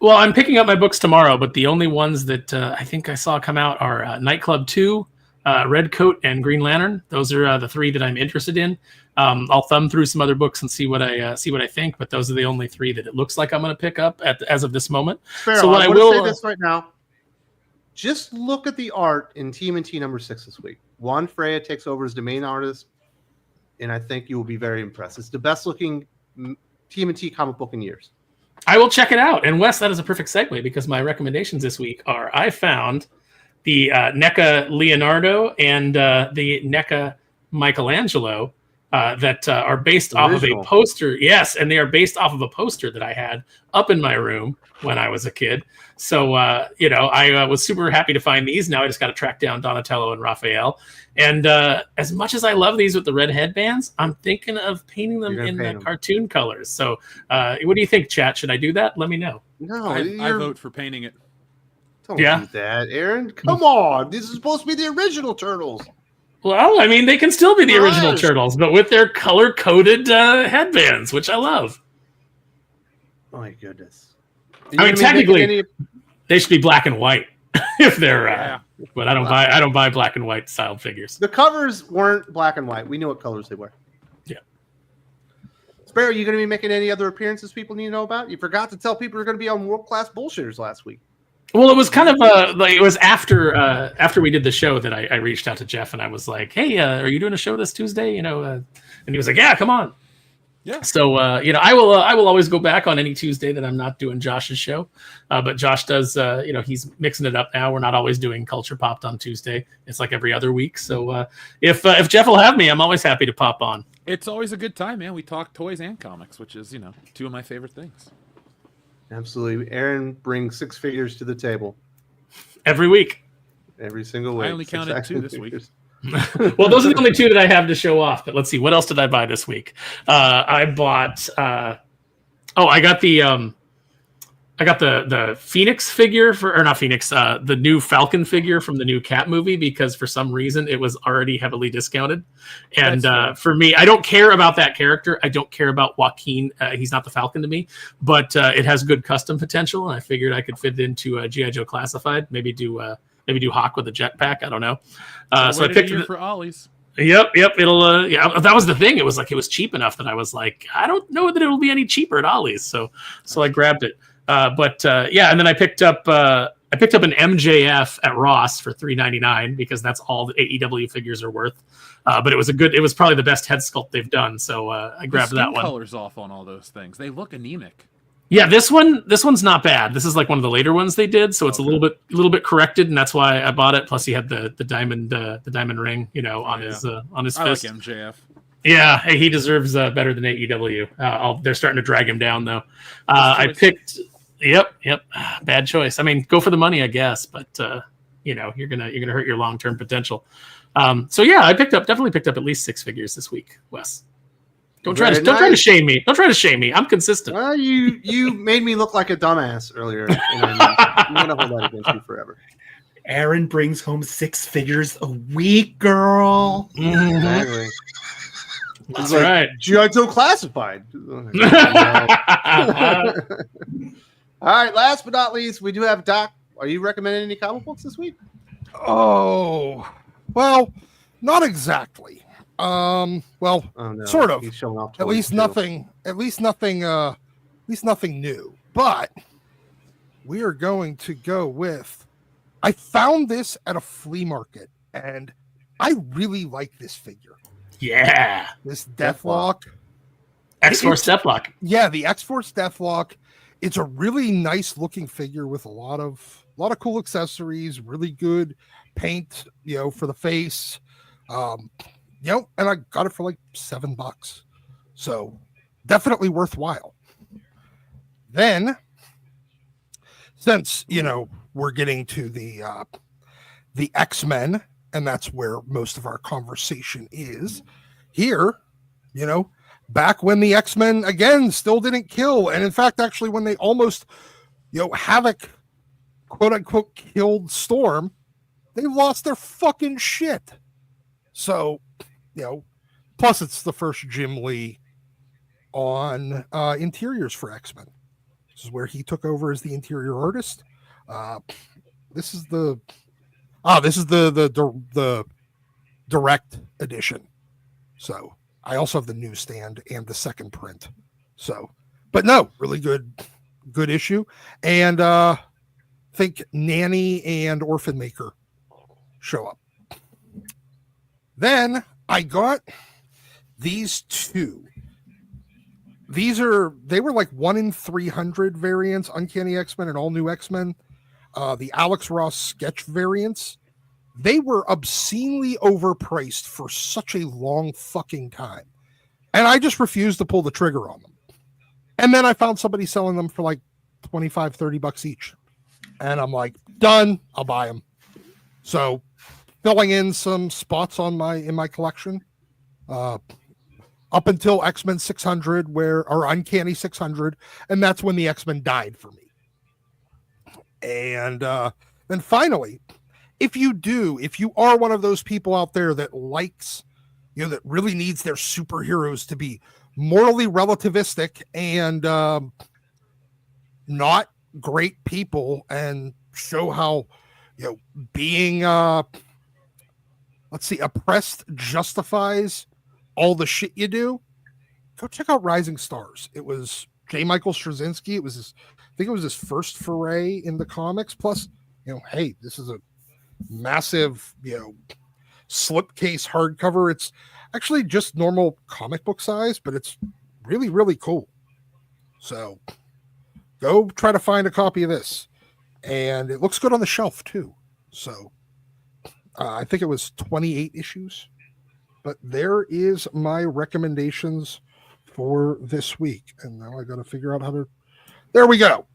Well, I'm picking up my books tomorrow, but the only ones that I think I saw come out are Nightclub 2, Red Coat, and Green Lantern. Those are the 3 that I'm interested in. I'll thumb through some other books and see what I think, but those are the only 3 that it looks like I'm going to pick up as of this moment. Sparrow, so what I will say this right now. Just look at the art in TMNT number 6 this week. Juan Freya takes over as the main artist, and I think you will be very impressed. It's the best looking TMNT comic book in years. I will check it out. And Wes, that is a perfect segue, because my recommendations this week are I found the NECA Leonardo and the NECA Michelangelo that are based off of a Original. poster. Yes, and they are based off of a poster that I had up in my room when I was a kid. So, I was super happy to find these. Now I just got to track down Donatello and Raphael. And as much as I love these with the red headbands, I'm thinking of painting them in the cartoon colors. So what do you think, chat? Should I do that? Let me know. No, I vote for painting it. Don't do that, Aaron. Come on. This is supposed to be the original Turtles. Well, I mean, they can still be the original Nice. Turtles, but with their color-coded headbands, which I love. Oh, my goodness. I mean, technically, they should be black and white if they're. But I don't buy black and white styled figures. The covers weren't black and white. We knew what colors they were. Yeah. Sparrow, are you going to be making any other appearances people need to know about? You forgot to tell people you're going to be on World Class Bullshitters last week. Well, it was kind of it was after we did the show that I reached out to Jeff and I was like, hey, are you doing a show this Tuesday? And he was like, yeah, come on. Yeah. So I will always go back on any Tuesday that I'm not doing Josh's show, but Josh does he's mixing it up now. We're not always doing Culture Popped on Tuesday. It's like every other week. So if Jeff will have me, I'm always happy to pop on. It's always a good time, man. We talk toys and comics, which is two of my favorite things. Absolutely. Aaron brings 6 figures to the table. Every week. Every single week. I only counted 2 this week. Well, those are the only 2 that I have to show off. But let's see, what else did I buy this week? I bought. I got the Phoenix figure the new Falcon figure from the new Cat movie because for some reason it was already heavily discounted. And for me, I don't care about that character. I don't care about Joaquin. He's not the Falcon to me, but it has good custom potential, and I figured I could fit it into G.I. Joe Classified. Maybe do Hawk with a jetpack. I don't know. So I picked it for Ollie's. Yep. It'll. That was the thing. It was cheap enough that I was like, I don't know that it will be any cheaper at Ollie's. So I grabbed it. And then I picked up an MJF at Ross for $3.99 because that's all the AEW figures are worth. But it was probably the best head sculpt they've done. So I grabbed that one. Colors off on all those things. They look anemic. Yeah, this one's not bad. This is like one of the later ones they did, so it's a little bit corrected, and that's why I bought it. Plus, he had the diamond ring, on his fist. I like MJF. Yeah, hey, he deserves better than AEW. They're starting to drag him down though. I picked. Yep. Bad choice. I mean, go for the money, I guess, but you're gonna hurt your long-term potential. I definitely picked up at least 6 figures this week, Wes. Don't try to shame me. Don't try to shame me. I'm consistent. Well, you made me look like a dumbass earlier. And I'm gonna hold that against you forever. Aaron brings home 6 figures a week, girl. Exactly. That's right. G.I. Joe Classified. All right. Last but not least, we do have Doc. Are you recommending any comic books this week? Oh, well, not exactly. Sort of. He's showing off At least nothing new. But we are going to go with. I found this at a flea market, and I really like this figure. Yeah, this Deathlock. X-Force Deathlock. Yeah, the X-Force Deathlock. It's a really nice looking figure with a lot of cool accessories, really good paint, for the face. And I got it for like $7. So definitely worthwhile. Then, since, we're getting to the X-Men, and that's where most of our conversation is here, back when the X-Men again still didn't kill. And in fact, actually, when they almost, Havoc, quote unquote, killed Storm, they lost their fucking shit. So, plus it's the first Jim Lee on interiors for X-Men. This is where he took over as the interior artist. This is the direct edition. So I also have the newsstand and the second print. So, but no, really good issue. And I think Nanny and Orphan Maker show up. Then I got these 2. They were like 1 in 300 variants, Uncanny X-Men and All New X-Men. The Alex Ross sketch variants. They were obscenely overpriced for such a long fucking time. And I just refused to pull the trigger on them. And then I found somebody selling them for like 25, 30 bucks each. And I'm like, done, I'll buy them. So filling in some spots in my collection, up until X-Men 600 or Uncanny 600. And that's when the X-Men died for me. And then finally, if you are one of those people out there that likes, that really needs their superheroes to be morally relativistic and not great people, and show how being oppressed justifies all the shit you do, go check out Rising Stars. It was J. Michael Straczynski. I think it was his first foray in the comics. Plus, hey, this is a massive slipcase hardcover. It's actually just normal comic book size, but it's really, really cool. So go try to find a copy of this. And it looks good on the shelf too. So I think it was 28 issues. But there is my recommendations for this week. And now I got to figure out how to... There we go.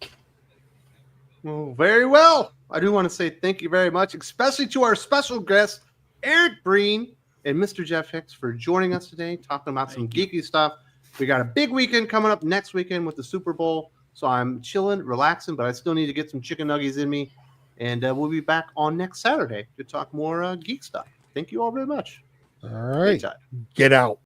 Well, very well. I do want to say thank you very much, especially to our special guest, Eric Breen and Mr. Jeff Hicks, for joining us today, talking about some geeky stuff. We got a big weekend coming up next weekend with the Super Bowl. So I'm chilling, relaxing, but I still need to get some chicken nuggets in me. And we'll be back on next Saturday to talk more geek stuff. Thank you all very much. All right. Get out.